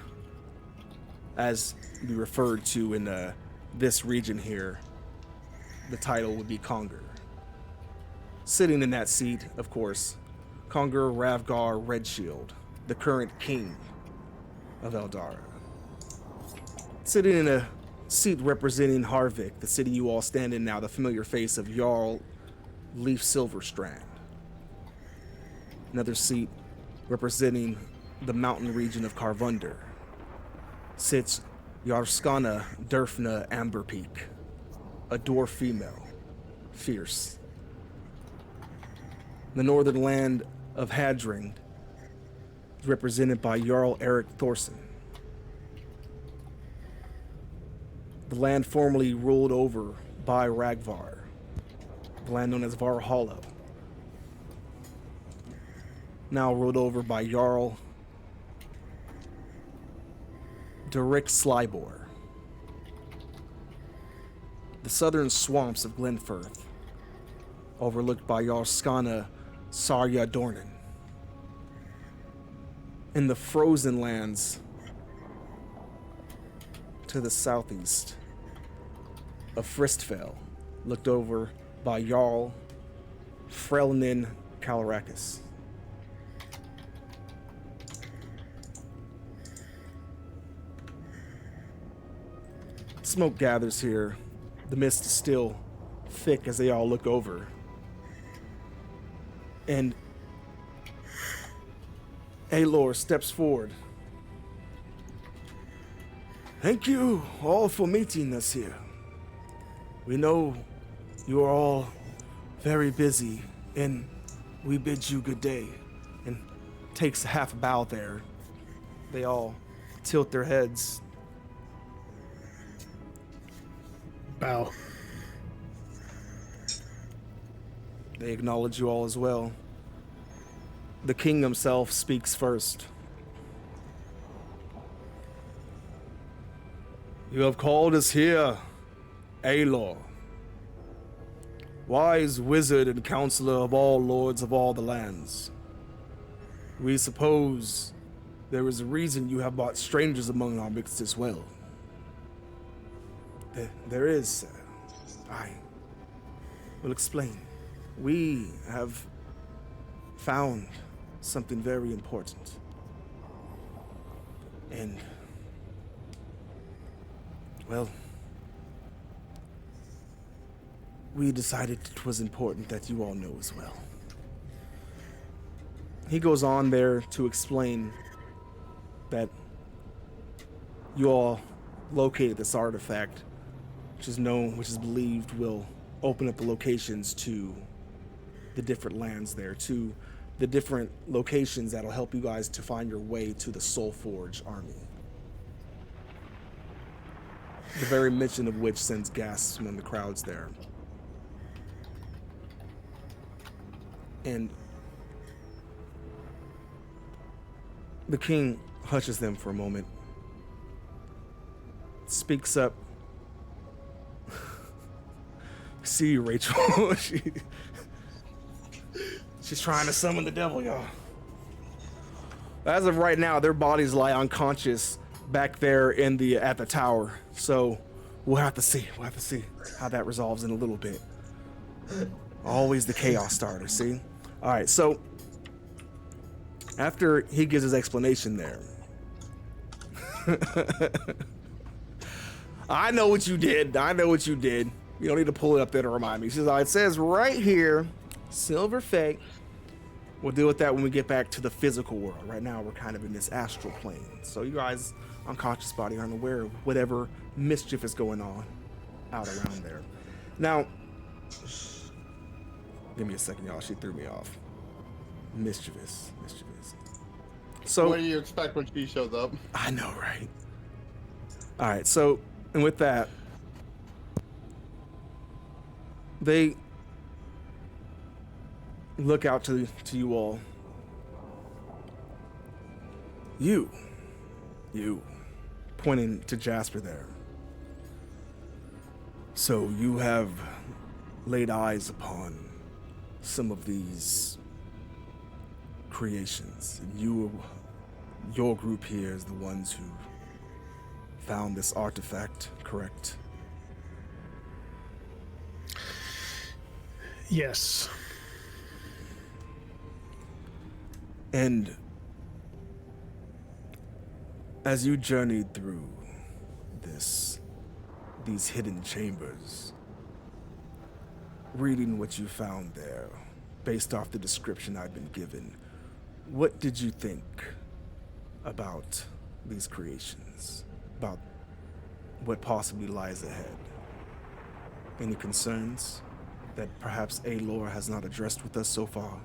as we referred to in this region here, the title would be Conger. Sitting in that seat, of course, Conger Ravgar Redshield, the current king of Eldara. Sitting in a seat representing Harvik, the city you all stand in now, the familiar face of Jarl Leaf Silverstrand. Another seat representing the mountain region of Karvunder sits Yarskana Durfna Amberpeak, a dwarf female, fierce. The northern land of Hadring is represented by Jarl Eric Thorson. The land formerly ruled over by Ragvar, the land known as Varhollow, now ruled over by Jarl Derrick Slybor. The southern swamps of Glenfirth, overlooked by Yarskana Sarya Dornan. In the frozen lands to the southeast of Fristfell, looked over by Jarl Frelnin Kalarakis. Smoke gathers here. The mist is still thick as they all look over. And Aelor steps forward. Thank you all for meeting us here. We know you are all very busy, and we bid you good day. And takes a half bow there. They all tilt their heads. Bow. They acknowledge you all as well. The king himself speaks first. You have called us here, Aelor, wise wizard and counselor of all lords of all the lands. We suppose there is a reason you have brought strangers among our midst as well. There is, sir. I will explain. We have found something very important. And, well, we decided it was important that you all know as well. He goes on there to explain that you all located this artifact, which is believed will open up the locations to the different lands there, to the different locations that'll help you guys to find your way to the Soul Forge army. The very mention of which sends gasps among the crowds there. And the king hushes them for a moment, speaks up. See you, Rachel. She's trying to summon the devil, y'all. As of right now, their bodies lie unconscious back there in the at the tower. So we'll have to see. We'll have to see how that resolves in a little bit. Always the chaos starter, see? All right, so after he gives his explanation there, I know what you did. I know what you did. You don't need to pull it up there to remind me. She says, it says right here, Silver Fate. We'll deal with that when we get back to the physical world. Right now, we're kind of in this astral plane. So you guys, unconscious body, aren't aware of whatever mischief is going on out around there. Now, give me a second, y'all. She threw me off. Mischievous. So what do you expect when she shows up? I know, right? All right, so, and with that, they look out to you all. You, pointing to Jasper there. So you have laid eyes upon some of these creations, and your group here is the ones who found this artifact, correct? Yes. And as you journeyed through these hidden chambers, reading what you found there, based off the description I'd been given, what did you think about these creations? About what possibly lies ahead? Any concerns that perhaps Alor has not addressed with us so far?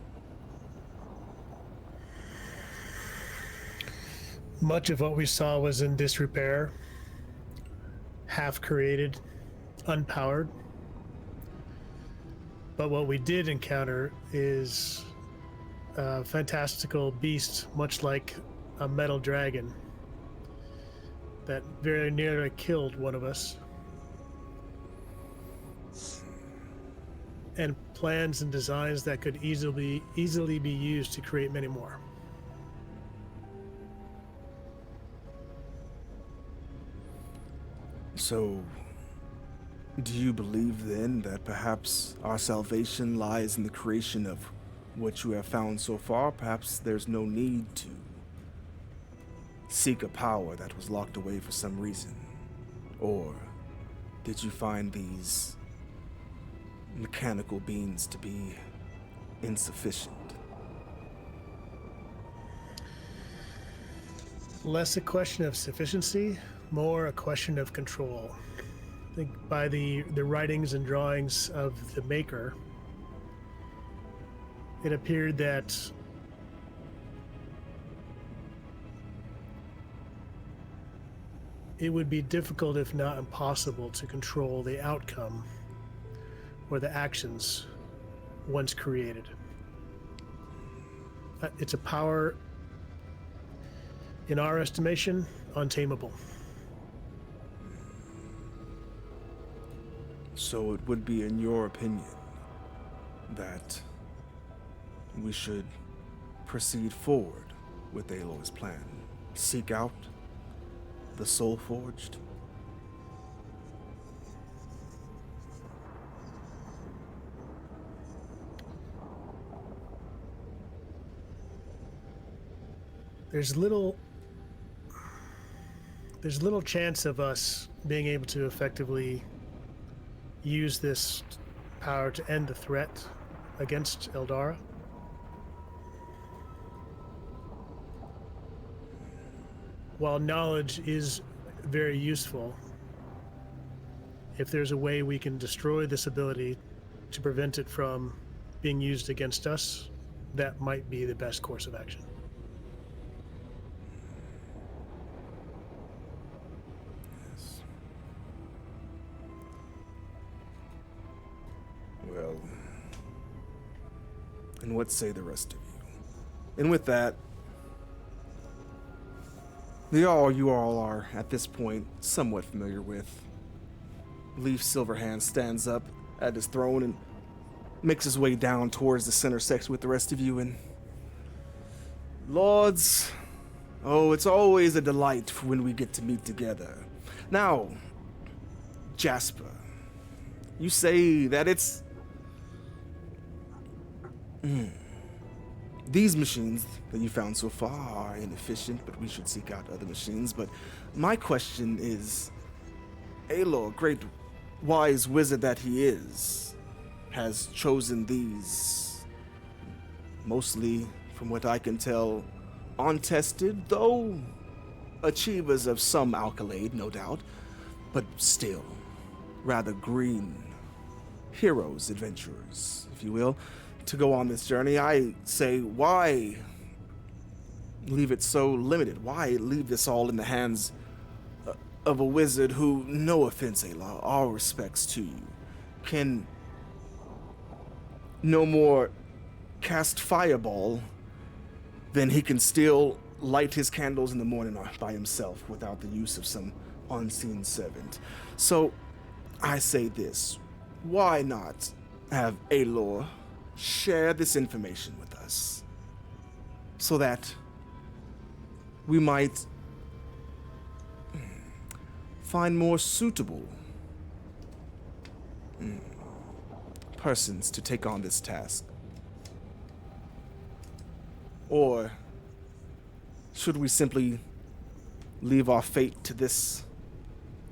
Much of what we saw was in disrepair, half created, unpowered. But what we did encounter is a fantastical beast, much like a metal dragon, that very nearly killed one of us. And plans and designs that could easily be used to create many more. So, do you believe then that perhaps our salvation lies in the creation of what you have found so far? Perhaps there's no need to seek a power that was locked away for some reason? Or did you find these mechanical beings to be insufficient? Less a question of sufficiency, more a question of control. I think by the writings and drawings of the maker, it appeared that it would be difficult, if not impossible, to control the outcome or the actions once created. It's a power, in our estimation, untamable. So it would be, in your opinion, that we should proceed forward with Aloy's plan. Seek out the Soul Forged. There's little chance of us being able to effectively use this power to end the threat against Eldara. While knowledge is very useful, if there's a way we can destroy this ability to prevent it from being used against us, that might be the best course of action. Yes. Well, and what say the rest of you? And with that, you all are, at this point, somewhat familiar with. Leaf Silverhand stands up at his throne and makes his way down towards the center section with the rest of you. And Lords, oh, it's always a delight when we get to meet together. Now, Jasper, you say that it's these machines that you found so far are inefficient, but we should seek out other machines. But my question is, Aloy, great wise wizard that he is, has chosen these, mostly, from what I can tell, untested, though achievers of some accolade, no doubt, but still, rather green heroes, adventurers, if you will, to go on this journey. I say, why leave it so limited? Why leave this all in the hands of a wizard who, no offense, Aloy, all respects to you, can no more cast fireball than he can still light his candles in the morning by himself without the use of some unseen servant. So I say this, why not have Aloy share this information with us so that we might find more suitable persons to take on this task? Or should we simply leave our fate to this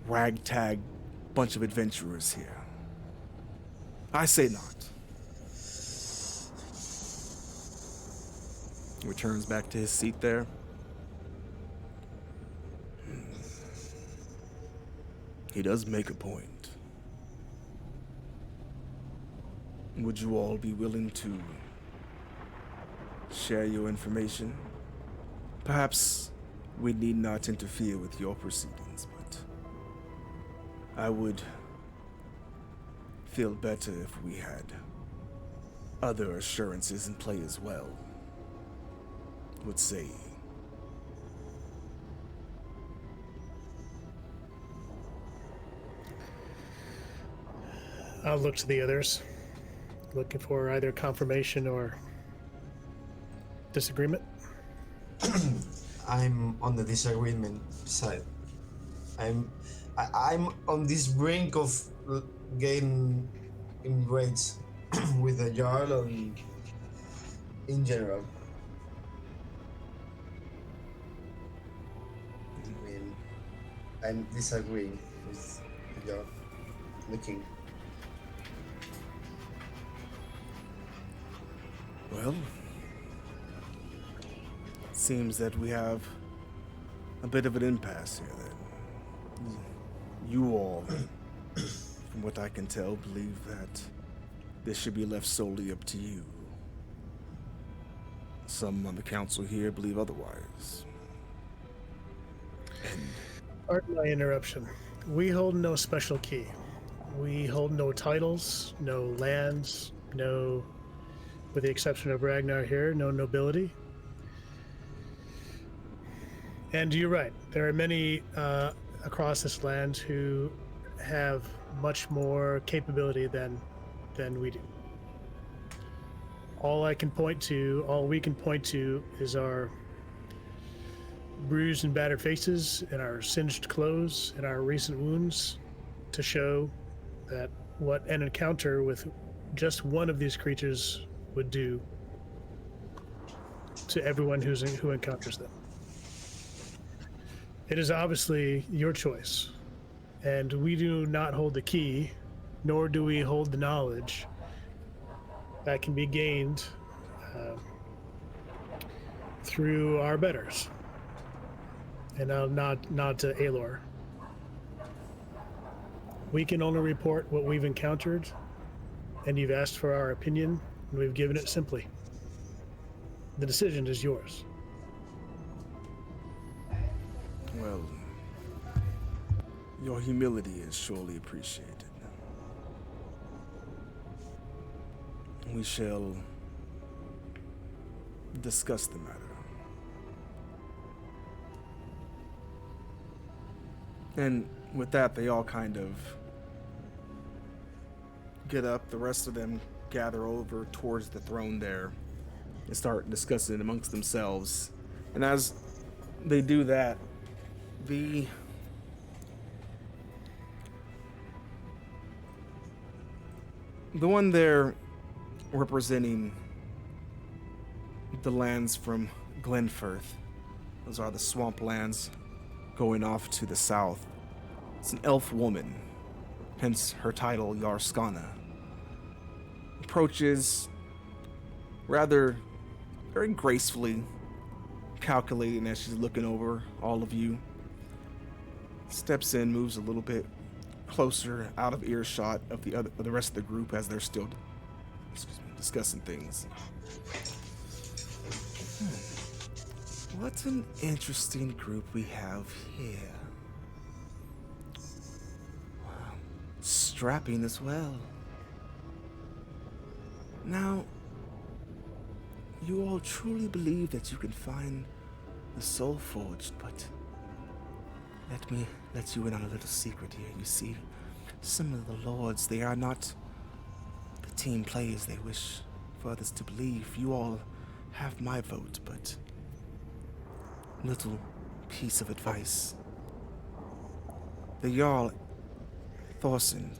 ragtag bunch of adventurers here? I say not. Returns back to his seat there. He does make a point. Would you all be willing to share your information? Perhaps we need not interfere with your proceedings, but I would feel better if we had other assurances in play as well. Would say. I'll look to the others, looking for either confirmation or disagreement. I'm on the disagreement side. I'm on this brink of getting enraged with the Jarl and in general. I mean, I'm disagreeing with the Jarl, the king. Well, seems that we have a bit of an impasse here then. You all, from what I can tell, believe that this should be left solely up to you. Some on the council here believe otherwise. And Pardon my interruption. We hold no special key. We hold no titles, no lands, no, with the exception of Ragnar here, no nobility. And you're right, there are many across this land who have much more capability than we do. All we can point to is our bruised and battered faces and our singed clothes and our recent wounds to show that what an encounter with just one of these creatures would do to everyone who encounters them. It is obviously your choice, and we do not hold the key, nor do we hold the knowledge that can be gained through our betters. And I'll nod to Aloy. We can only report what we've encountered, and you've asked for our opinion, and we've given it simply. the decision is yours. Well, your humility is surely appreciated. We shall discuss the matter. And with that, they all kind of get up. The rest of them gather over towards the throne there and start discussing amongst themselves. And as they do that, the one there representing the lands from Glenfirth, those are the swamp lands going off to the south. It's an elf woman, hence her title, Yarskana. Approaches rather very gracefully, calculating as she's looking over all of you. Steps in, moves a little bit closer out of earshot of the rest of the group as they're still discussing things. What an interesting group we have here. Wow. Strapping as well. Now, you all truly believe that you can find the Soul Forged, but let me let you in on a little secret here. You see, some of the lords, they are not the team players they wish for others to believe. You all have my vote, but little piece of advice. The Jarl Thorson,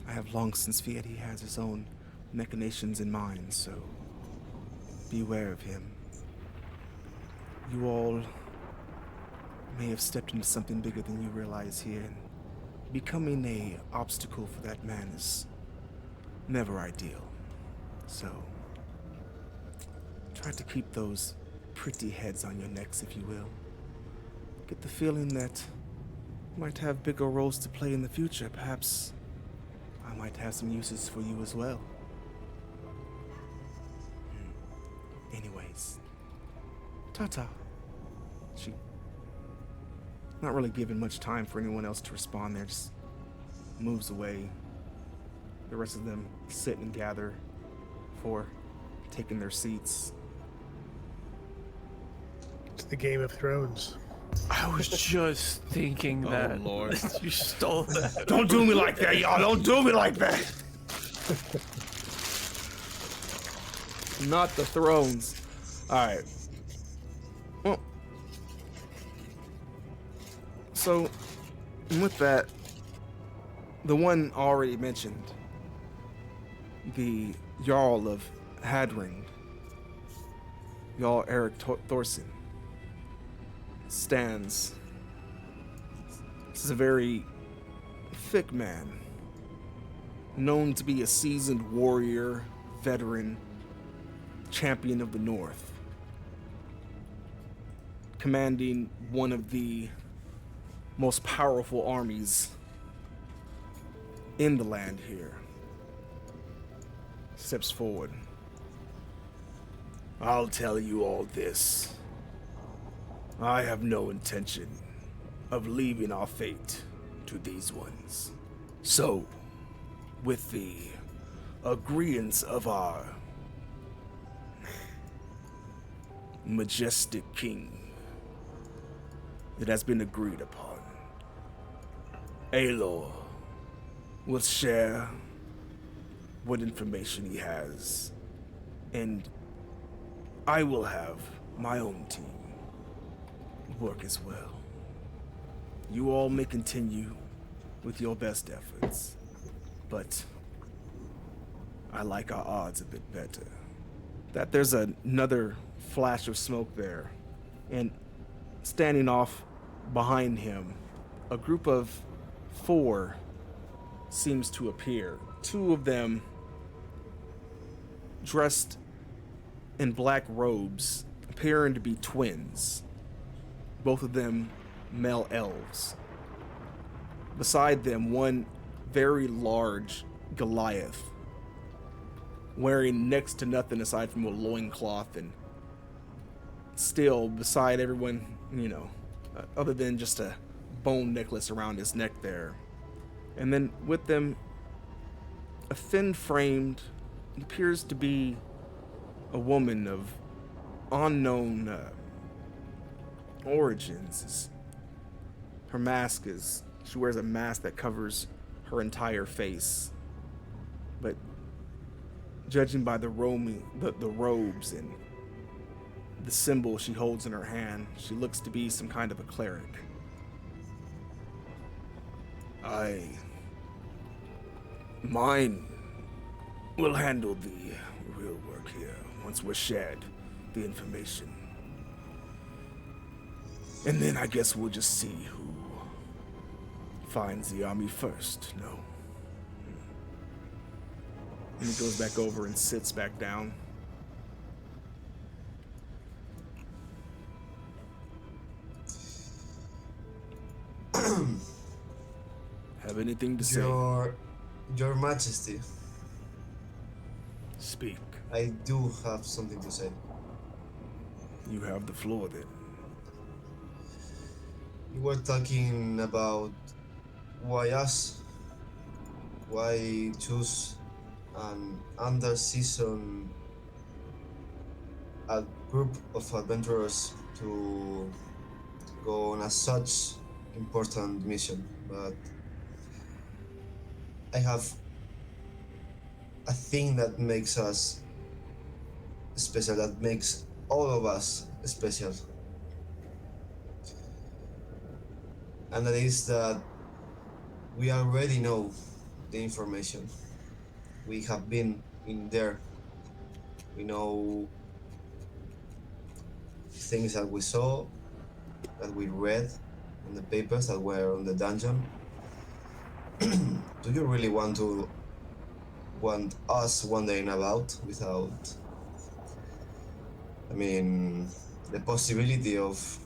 I have long since feared he has his own machinations in mind, so beware of him. You all may have stepped into something bigger than you realize here, and becoming an obstacle for that man is never ideal. So, try to keep those pretty heads on your necks, if you will. Get the feeling that you might have bigger roles to play in the future. Perhaps I might have some uses for you as well. Anyways, ta-ta. She not really giving much time for anyone else to respond there, just moves away. The rest of them sit and gather for taking their seats. It's the Game of Thrones. I was just thinking that. Oh, Lord. You stole that. Don't do me like that, y'all. Don't do me like that. Not the thrones. All right. Well, so with that, the one already mentioned, the Jarl of Hadring, Jarl Eric Thorson, stands. This is a very thick man, known to be a seasoned warrior, veteran, champion of the North, commanding one of the most powerful armies in the land here. Steps forward. I'll tell you all this. I have no intention of leaving our fate to these ones. So, with the agreeance of our majestic king, it has been agreed upon. Aelor will share what information he has, and I will have my own team work as well. You all may continue with your best efforts, but I like our odds a bit better. That there's another flash of smoke there, and standing off behind him, a group of 4 seems to appear. 2 of them dressed in black robes, appearing to be twins. Both of them male elves. Beside them, one very large Goliath wearing next to nothing aside from a loincloth, and still beside everyone, other than just a bone necklace around his neck there. And then with them, a thin-framed, appears to be a woman of unknown origins. Her mask is, she wears a mask that covers her entire face. But judging by the robes and the symbol she holds in her hand, she looks to be some kind of a cleric. Mine will handle the real work here once we're shared the information. And then I guess we'll just see who finds the army first, no? And he goes back over and sits back down. Have anything to say? Your Majesty. Speak. I do have something to say. You have the floor then. You were talking about why us? Why choose an under-season a group of adventurers to go on a such important mission? But I have a thing that makes us special, that makes all of us special. And that is that we already know the information. We have been in there. We know things that we saw, that we read on the papers that were on the dungeon. Do you really want us wondering about without, the possibility of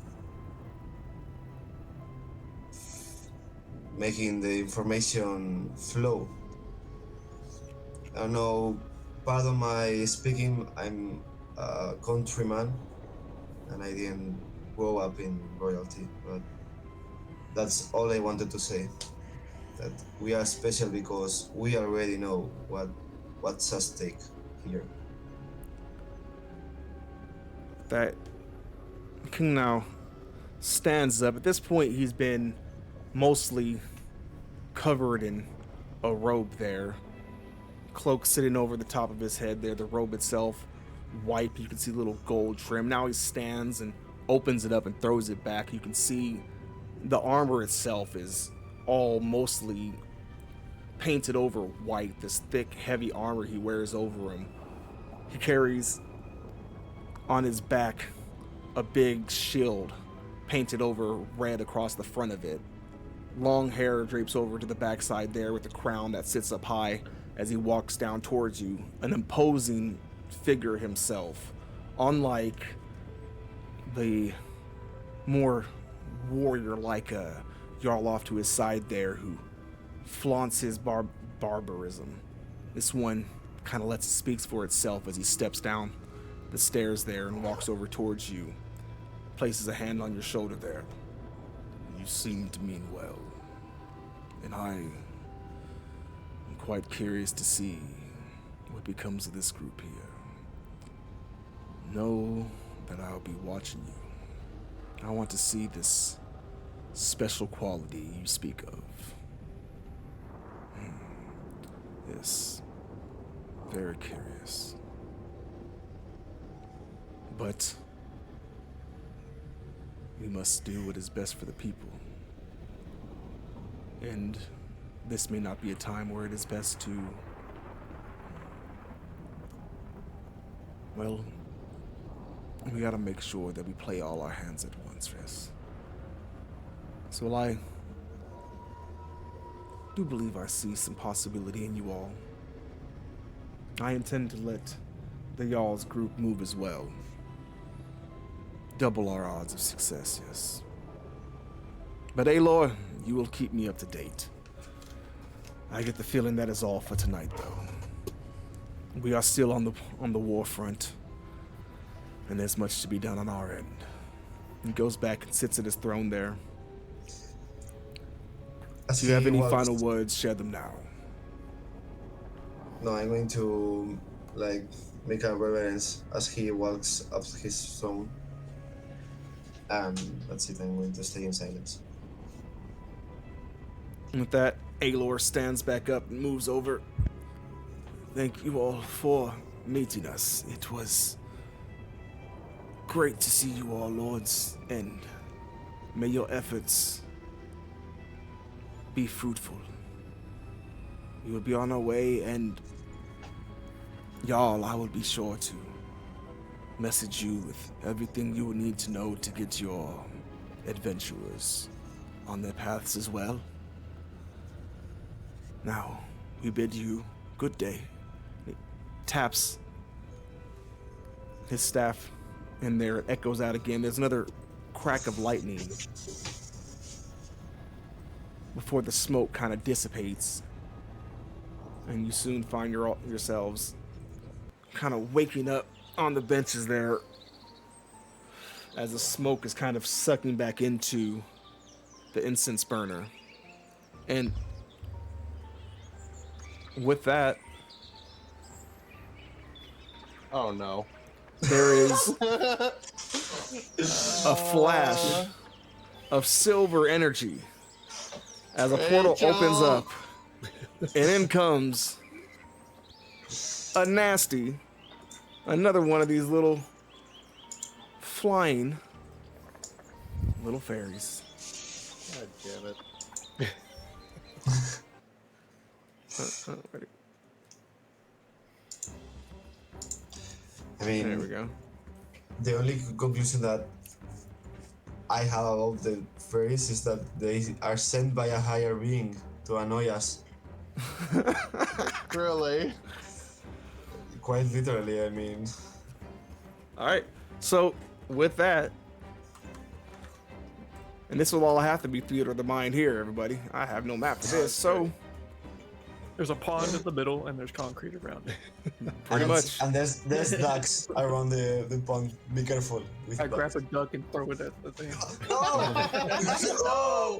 making the information flow? I don't know, pardon my speaking, I'm a countryman and I didn't grow up in royalty, but that's all I wanted to say. That we are special because we already know what's at stake here. That king now stands up. At this point, he's been mostly covered in a robe there. Cloak sitting over the top of his head there. The robe itself, white. You can see a little gold trim. Now he stands and opens it up and throws it back. You can see the armor itself is all mostly painted over white. This thick, heavy armor he wears over him. He carries on his back a big shield painted over red across the front of it. Long hair drapes over to the backside there with a crown that sits up high as he walks down towards you. An imposing figure himself, unlike the more warrior-like Jarl off to his side there who flaunts his barbarism. This one kind of speaks for itself as he steps down the stairs there and walks over towards you, places a hand on your shoulder there. You seem to mean well, and I am quite curious to see what becomes of this group here. Know that I'll be watching you. I want to see this special quality you speak of. Yes, very curious. But we must do what is best for the people. And this may not be a time where it is best to, well, we gotta make sure that we play all our hands at once, yes. So I do believe I see some possibility in you all. I intend to let the y'all's group move as well. Double our odds of success, yes. But Aloy, you will keep me up to date. I get the feeling that is all for tonight, though. We are still on the war front, and there's much to be done on our end. He goes back and sits at his throne there. As Do you have he any walks, final words? Share them now. no, I'm going to like make a reverence as he walks up his throne. And that's it. I'm going to stay in silence. And with that, Aelor stands back up and moves over. Thank you all for meeting us. It was great to see you all, lords, and may your efforts be fruitful. We will be on our way, and y'all, I will be sure to message you with everything you will need to know to get your adventurers on their paths as well. Now, we bid you good day. He taps his staff, and there it echoes out again. There's another crack of lightning before the smoke kind of dissipates, and you soon find yourselves kind of waking up on the benches there as the smoke is kind of sucking back into the incense burner. And with that, Oh no. there is a flash of silver energy as a portal Rachel! opens up, and in comes a nasty, another one of these little flying little fairies. God damn it. Ready? I mean, There we go. the only conclusion that I have about the fairies is that they are sent by a higher being to annoy us. Really? Quite literally, I mean. All right. So with that, and this will all have to be theater of the mind here, everybody. I have no map for this, so There's a pond in the middle, and there's concrete around it. pretty much. And there's ducks around the pond. Be careful with I ducks. grab a duck and throw it at the thing. No! No!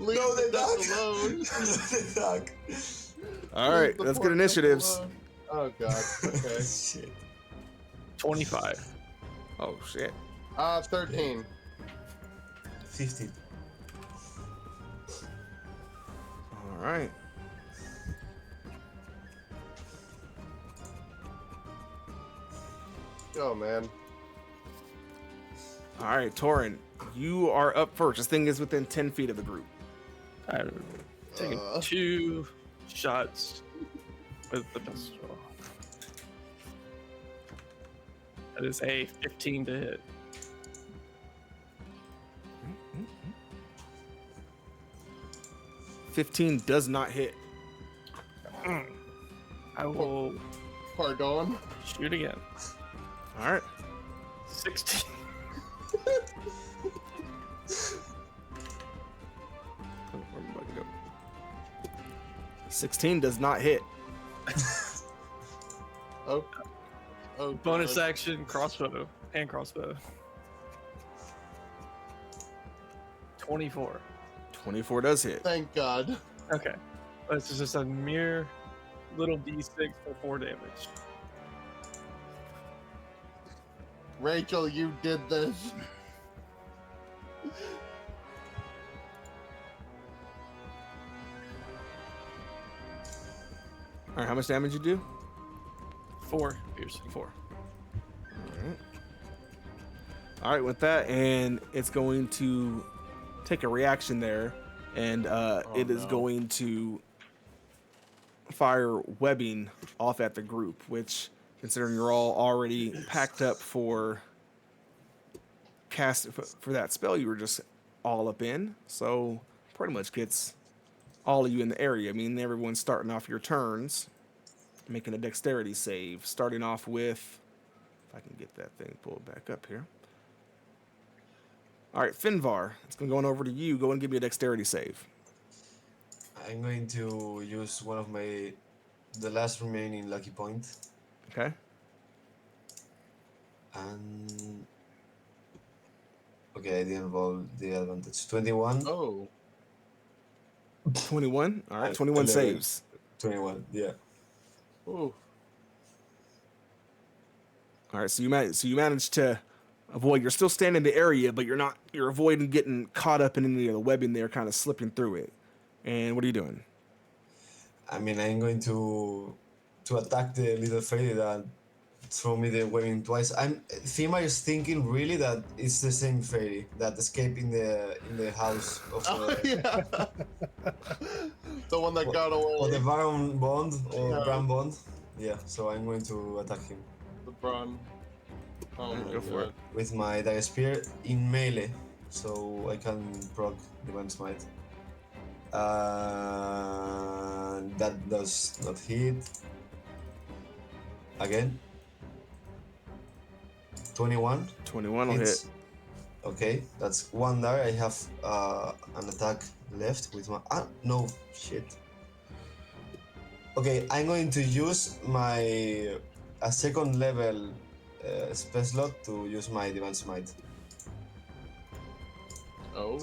Leave No, the the duck duck! alone. The duck! All right, Leave the let's poor get duck initiatives. alone. Oh god. Okay. Shit. 25. Oh shit. 13. 15. All right. Oh man. All right, Torin, you are up first. This thing is within 10 feet of the group. I'm taking 2 shots with the pistol. That is a 15 to hit. Mm-hmm. 15 does not hit. I will Pardon? shoot again. All right. 16. Where'd my button go? 16 does not hit. Oh. Oh. Bonus God. action, crossbow, hand crossbow. 24. 24 does hit. Thank God. Okay. This is just a mere little d6 for 4 damage. Rachel, you did this. All right, how much damage you do? 4 piercing. 4. All right, with that, and it's going to take a reaction there, and it is no. going to fire webbing off at the group, which, considering you're all already packed up for for that spell, you were just all up in, so pretty much gets all of you in the area. I mean, everyone's starting off your turns, making a dexterity save, starting off with, if I can get that thing pulled back up here. All right, Finvar, it's going over to you. Go and give me a dexterity save. I'm going to use one of the last remaining lucky point. Okay. And okay, I didn't roll the advantage. 21. Oh. 21. All right. 21 11. saves. 21. Yeah. Ooh. All right. So you managed to avoid. You're still standing in the area, but you're not. You're avoiding getting caught up in any of the webbing there, kind of slipping through it. And what are you doing? I mean, I'm going to attack the little fairy that threw me the webbing twice. Thema is thinking really that it's the same fairy that escaped in the house of Oh, yeah. The one that got away. or the Baron Bond or Yeah. Bran Bond. Yeah, so I'm going to attack him The Bron. Oh Alright, my go for God. with my dagger spear in melee, so I can proc Divine Smite. That does not hit. Again. 21. 21 will hit. Hits. Okay, that's one die. I have an attack left with my. No, shit. Okay, I'm going to use my a second level spell slot to use my Divine Smite. Oh.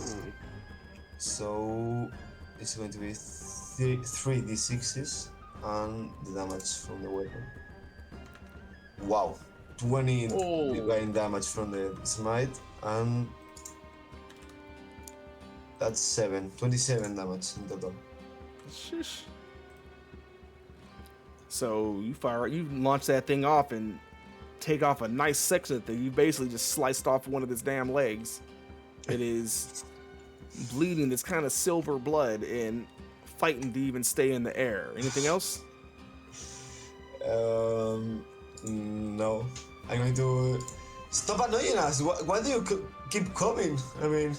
So it's going to be 3d6s and the damage from the weapon. Wow, 20 Oh. divine damage from the smite, and that's 27 damage in total. Shish. So you launch that thing off and take off a nice section of the thing. You basically just sliced off one of its damn legs. It is bleeding this kind of silver blood and fighting to even stay in the air. Anything else? No. I'm going to stop annoying us. Why do you keep coming? I mean,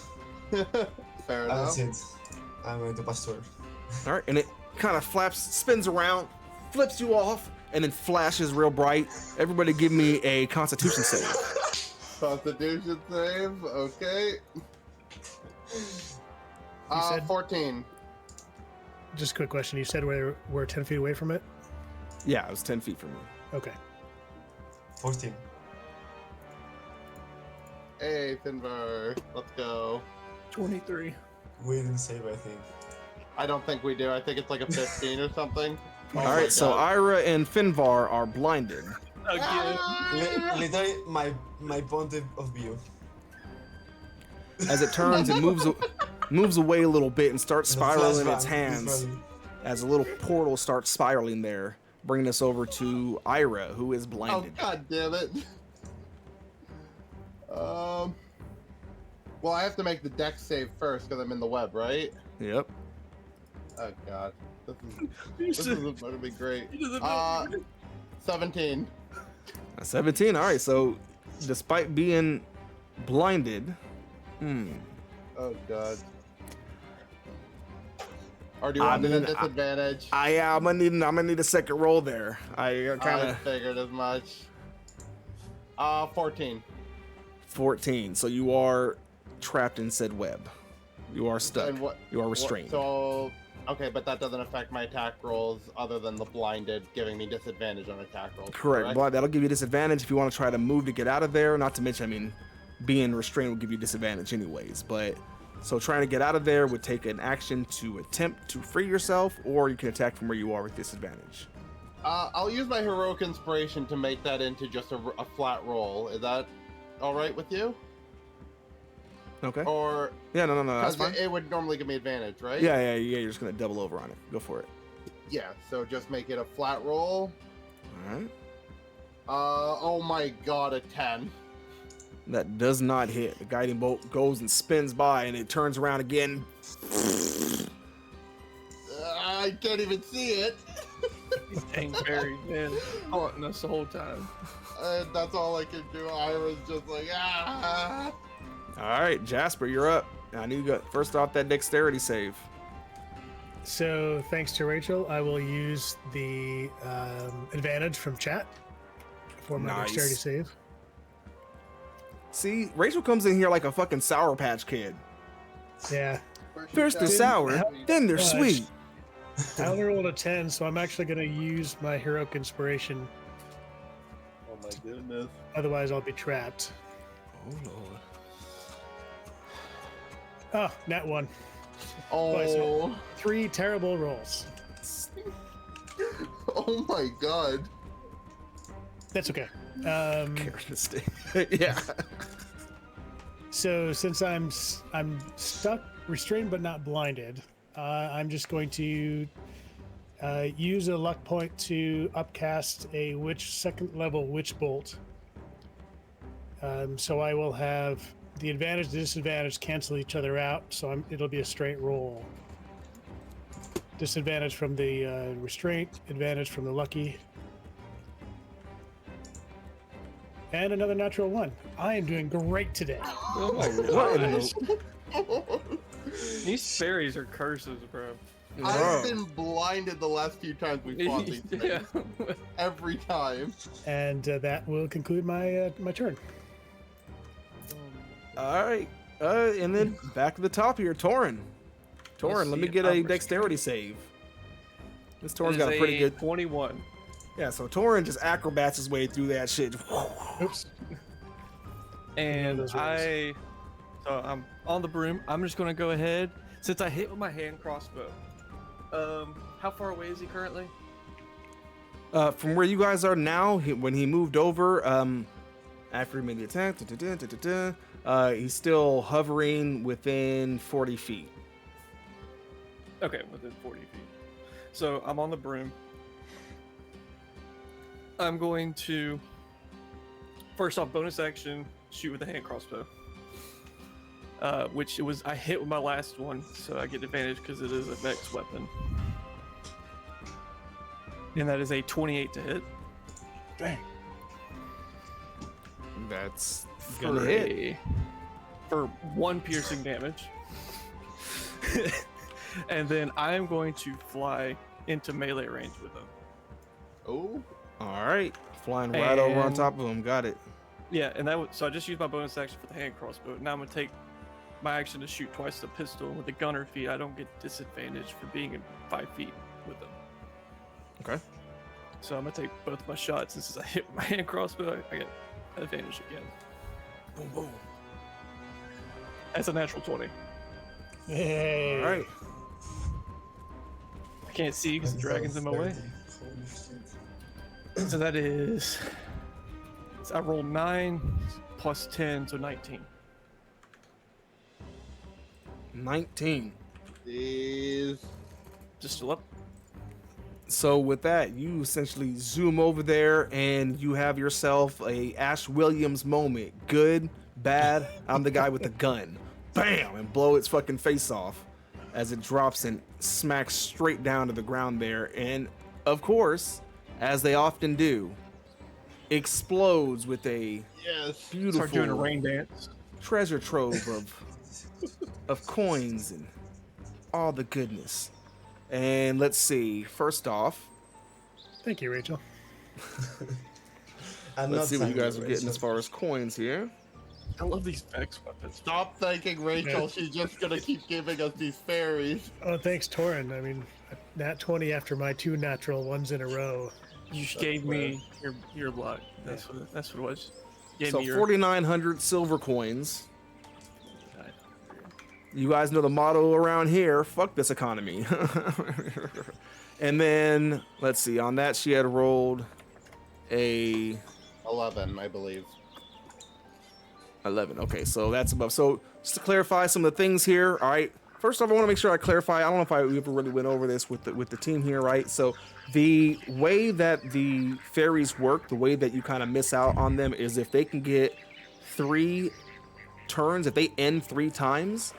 Fair that's enough. it. I'm going to pass turn. All right, and it kind of flaps, spins around, flips you off, and then flashes real bright. Everybody give me a Constitution save. Constitution save. Okay. said- 14. Just a quick question. You said we're 10 feet away from it? Yeah, it was 10 feet from you. Okay. 14. Hey, Finbar. Let's go. 23. We didn't save, I think. I don't think we do. I think it's like a 15 or something. Oh All my right, so God. Ira and Finvar are blinded. Again. Literally, my point of view. As it turns and moves away a little bit and starts The spiraling in flashbang, its hands literally. as a little portal starts spiraling there, bringing us over to Ira, who is Oh, blinded. God damn it. Well, I have to make the dex save first because I'm in the web, right? Yep. Oh, God. This is about to be great. He doesn't know. 17. 17. All right, so despite being blinded, Oh, God. Or do you want me to disadvantage? I'm gonna need a second roll there. I kind I of figured as much. 14. 14. So you are trapped in said web. You are stuck. And what- You are restrained. So, okay, but that doesn't affect my attack rolls other than the blinded giving me disadvantage on attack rolls. Correct. But that'll give you disadvantage if you want to try to move to get out of there. Not to mention, I mean, being restrained will give you disadvantage anyways. But so trying to get out of there would take an action to attempt to free yourself, or you can attack from where you are with disadvantage. I'll use my heroic inspiration to make that into just a flat roll. Is that all right with you? Okay. Or Yeah, no, that's because fine. it would normally give me advantage, right? Yeah. You're just gonna double over on it. Go for it. Yeah. So just make it a flat roll. All right. Oh my God, a 10. That does not hit. The guiding bolt goes and spins by, and it turns around again. I can't even see it. Dang Barry, man. Haunting us the whole time. That's all I can do. I was just like, ah. All right, Jasper, you're up. I need you to go first off that dexterity save. So thanks to Rachel, I will use the advantage from chat for my Nice. dexterity save. See, Rachel comes in here like a fucking Sour Patch Kid. Yeah. First they're sour, then they're Gosh. sweet. I only rolled a 10, so I'm actually going to use my heroic inspiration my goodness. Otherwise, I'll be trapped. Oh lord. Oh, nat 1. Oh. 3 terrible rolls. Oh my god. That's okay. Yeah. So since I'm stuck, restrained but not blinded, I'm just going to use a luck point to upcast a second level witch bolt. So I will have the advantage, the disadvantage cancel each other out. So it'll be a straight roll. Disadvantage from the restraint, advantage from the lucky. And another natural 1. I am doing great today. Oh my What in gosh. the... These fairies are curses, bro. I've been blinded the last few times we fought these Yeah. things. Every time. And that will conclude my my turn. All right. And then back to the top here, Torin. Torin, let me get a dexterity save. This Torin's got a pretty good 21. Yeah, so Torin just acrobats his way through that shit. Oops. And those rolls. so I'm on the broom. I'm just gonna go ahead since I hit with my hand crossbow. How far away is he currently? From where you guys are now, when he moved over, after he made the attack, he's still hovering within 40 feet. Okay, within 40 feet. So I'm on the broom. I'm going to first off bonus action shoot with a hand crossbow. Which I hit with my last one, so I get advantage because it is a vex weapon. And that is a 28 to hit. Dang. That's gonna hit. For 1 piercing damage. And then I am going to fly into melee range with him. Oh. All right, flying right over on And- top of him. Got it. Yeah, and so I just used my bonus action for the hand crossbow. Now I'm gonna take my action to shoot twice the pistol. With the gunner feat, I don't get disadvantage for being in 5 feet with them. Okay. So I'm gonna take both my shots. And since I hit my hand crossbow, I get advantage again. Boom, boom. That's a natural 20. Hey. All right. I can't see because the dragon's in my way. Holy shit. So that is. So I rolled 9 plus 10, so 19. 19. Is Just still up. So with that, you essentially zoom over there and you have yourself a Ash Williams moment. Good, bad, I'm the guy with the gun. Bam! And blow its fucking face off as it drops and smacks straight down to the ground there. And of course, as they often do, explodes with a yes. Start doing a beautiful rain dance. treasure trove of coins and all the goodness. And let's see. First off, Thank you, Rachel. I'm let's see not what you guys are thankful, getting as Rachel. far as coins here. I love these vex weapons. Stop thanking Rachel. Yeah. She's just gonna keep giving us these fairies. Oh, thanks, Torin. I mean, nat 20 after my 2 natural ones in a row. You gave me your luck. That's what it was. Gave So me your 4,900 silver coins. You guys know the motto around here, fuck this economy. And then, let's see, on that she had rolled a 11, I believe. 11. Okay, so that's above. So just to clarify some of the things here, all right. First off, I want to make sure I clarify. I don't know if I ever really went over this with the team here, right? So the way that the fairies work, the way that you kind of miss out on them is if they can get 3 turns, if they end 3 times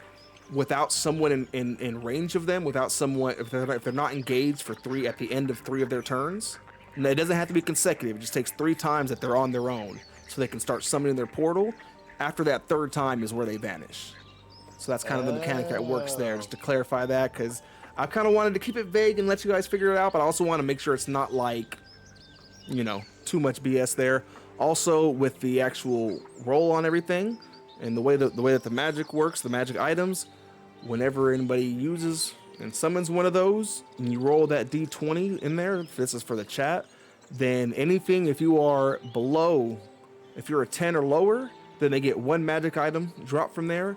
without someone in range of them, without someone, if they're not engaged for 3 at the end of 3 of their turns. And it doesn't have to be consecutive. It just takes 3 times that they're on their own, so they can start summoning their portal. After that 3rd time is where they vanish. So that's kind of the mechanic that works there, just to clarify that, because I kind of wanted to keep it vague and let you guys figure it out, but I also want to make sure it's not like, you know, too much BS there. Also, with the actual roll on everything and the way that the magic works, the magic items, whenever anybody uses and summons one of those, and you roll that D20 in there, this is for the chat, Then anything, if you are below, if you're a 10 or lower, then they get 1 magic item drop from there.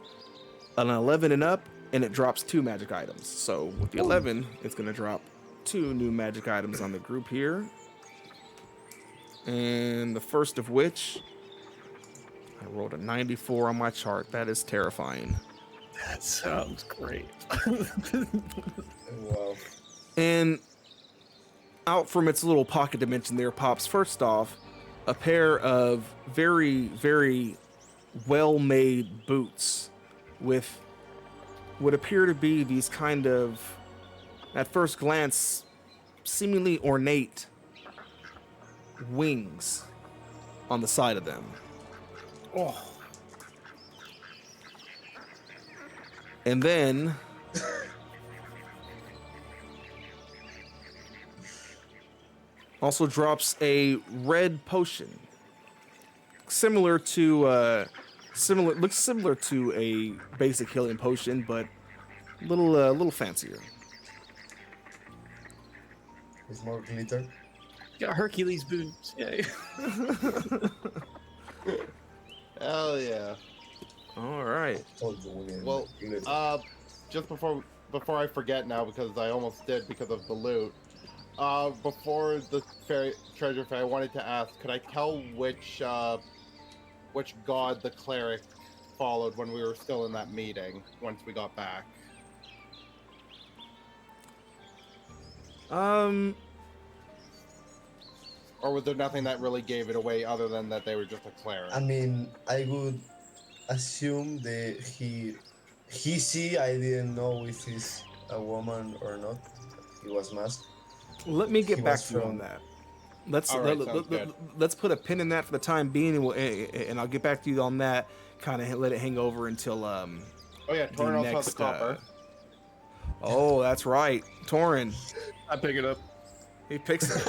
An 11 and up, and it drops 2 magic items. So with the 11, it's going to drop 2 new magic items on the group here. And the first of which, I rolled a 94 on my chart. That is terrifying. That sounds great. Wow. And out from its little pocket dimension there pops, first off, a pair of very, very well-made boots with what appear to be these kind of, at first glance, seemingly ornate wings on the side of them. Oh, And then also drops a red potion, looks similar to a basic healing potion, but a little fancier. It's more glitter. Got Hercules boots. Yay. Hell yeah. All right. Told you, William. Well, Glitter. just before I forget now, because I almost did because of the loot. Before the treasure fair, I wanted to ask, could I tell which god the cleric followed when we were still in that meeting once we got back? Or was there nothing that really gave it away other than that they were just a cleric? I mean, I would assume I didn't know if he's a woman or not. He was masked. Let me get He back was to you on from- that. Let's All right, sounds good. let's put a pin in that for the time being, and I'll get back to you on that. Kind of let it hang over until Oh yeah, Torin also has the copper. Oh, that's right, Torin. I pick it up. He picks it.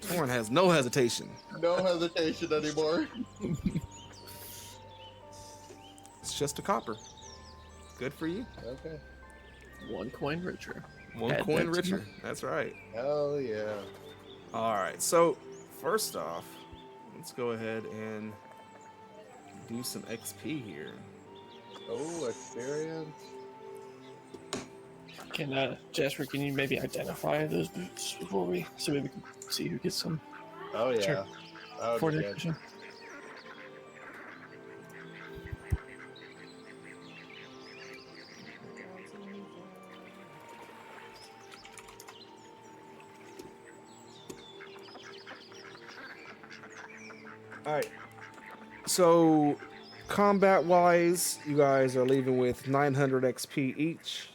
Torin has no hesitation. No hesitation anymore. It's just a copper. Good for you. Okay. 1 coin richer. One Add coin that to richer. That's right. Hell yeah. All right. So first off, let's go ahead and do some XP here. Oh, experience. Can Jasper, can you maybe identify those boots before so maybe we can see who gets some Oh yeah. Sure. That for would be the good. action? All right. So, combat-wise, you guys are leaving with 900 XP each.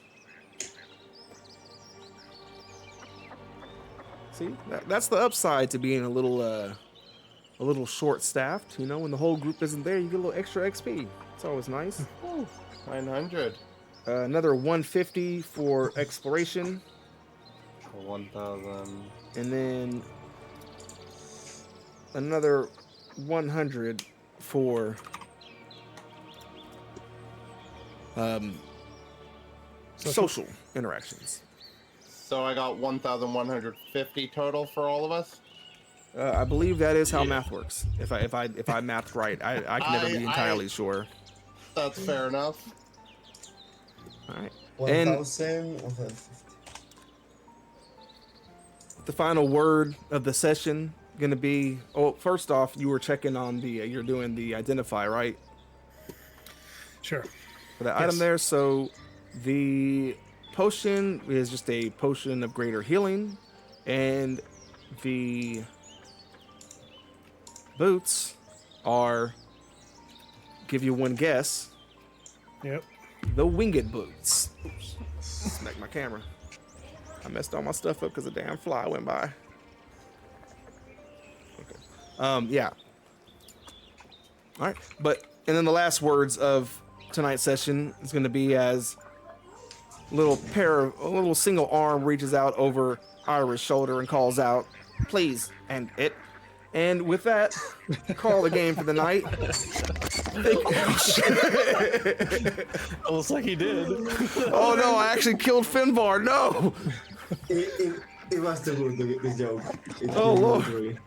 See, that's the upside to being a little short-staffed. You know, when the whole group isn't there, you get a little extra XP. It's always nice. Ooh, 900. Another 150 for exploration, 1,000. and then another 100 for social interactions. So I got 1,150 total for all of us. I believe that is how math works. If I mathed right, I can never be entirely sure. That's fair enough. All right. 1,000. The final word of the session gonna be. Oh, first off, you were checking on the. You're doing the identify, right? sure. For that Yes. item there. So the potion is just a potion of greater healing, and the boots are, give you one guess, Yep. the winged boots. Oops. Smack my camera. I messed all my stuff up because a damn fly went by. Okay. Yeah. All right. And then the last words of tonight's session is going to be as a little single arm reaches out over Ira's shoulder and calls out, "Please," and it. And with that, call the game for the night. Almost like he did. Oh no, I actually killed Finbar. No. It was too good, the joke. It's Oh, too Lord. good, really.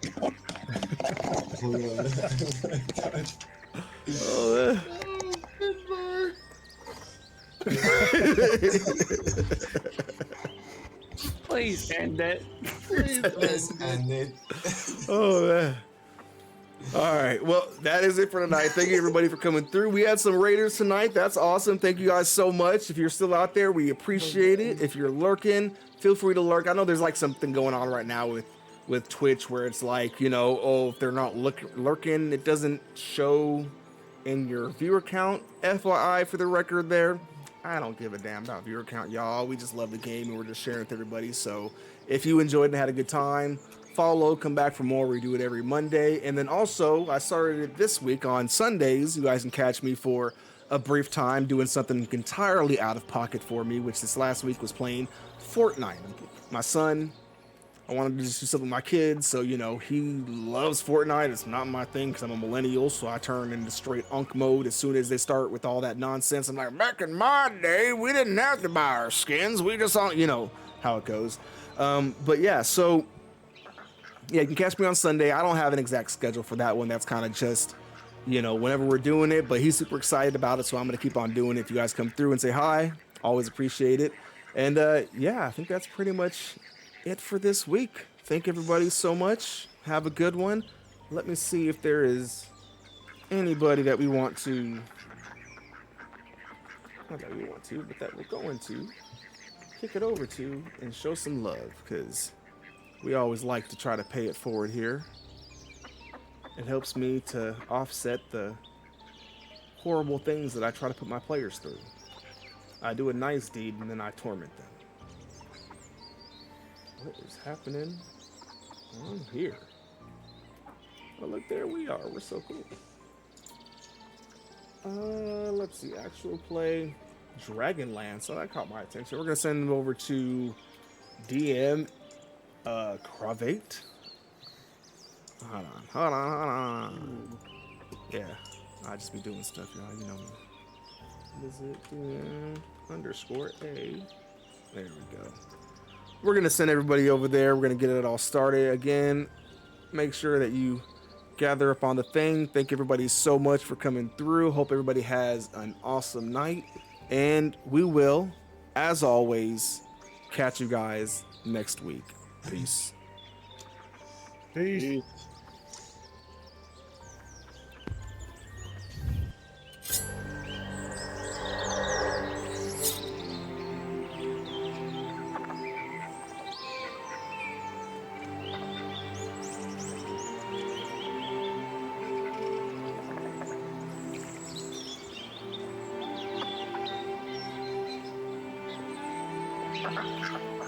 Hold on. Oh, Please end it. Please Let's end it. end it. oh man. All right. Well, that is it for tonight. Thank you everybody for coming through. We had some Raiders tonight. That's awesome. Thank you guys so much. If you're still out there, we appreciate it. If you're lurking, feel free to lurk. I know there's like something going on right now with Twitch where it's like, you know, oh, if they're not lurking, it doesn't show in your viewer count. FYI for the record there. I don't give a damn about viewer count, y'all. We just love the game and we're just sharing it with everybody. So if you enjoyed and had a good time, follow, come back for more. We do it every Monday. And then also, I started it this week on Sundays. You guys can catch me for a brief time doing something entirely out of pocket for me, which this last week was playing Fortnite. My son, I wanted to just do something with my kids, so you know he loves Fortnite. It's not my thing because I'm a millennial, so I turn into straight unk mode as soon as they start with all that nonsense. I'm like, back in my day, we didn't have to buy our skins. We just, you know how it goes. But yeah, so yeah, you can catch me on Sunday. I don't have an exact schedule for that one. That's kind of just, you know, whenever we're doing it. But he's super excited about it, so I'm gonna keep on doing it. If you guys come through and say hi, always appreciate it. And yeah, I think that's pretty much it for this week. Thank everybody so much. Have a good one. Let me see if there is anybody that we want to, not that we want to, but that we're going to kick it over to and show some love, because we always like to try to pay it forward here. It helps me to offset the horrible things that I try to put my players through. I do a nice deed and then I torment them. What is happening on here? Oh, look, there we are. We're so cool. Let's see. Actual play. Dragonland. So that caught my attention. We're going to send them over to DM Cravate. Hold on. Yeah. I just be doing stuff, y'all. You know me. Visit _A. There we go. We're going to send everybody over there. We're going to get it all started again. Make sure that you gather up on the thing. Thank everybody so much for coming through. Hope everybody has an awesome night. And we will, as always, catch you guys next week. Peace. Peace. Ha ha ha!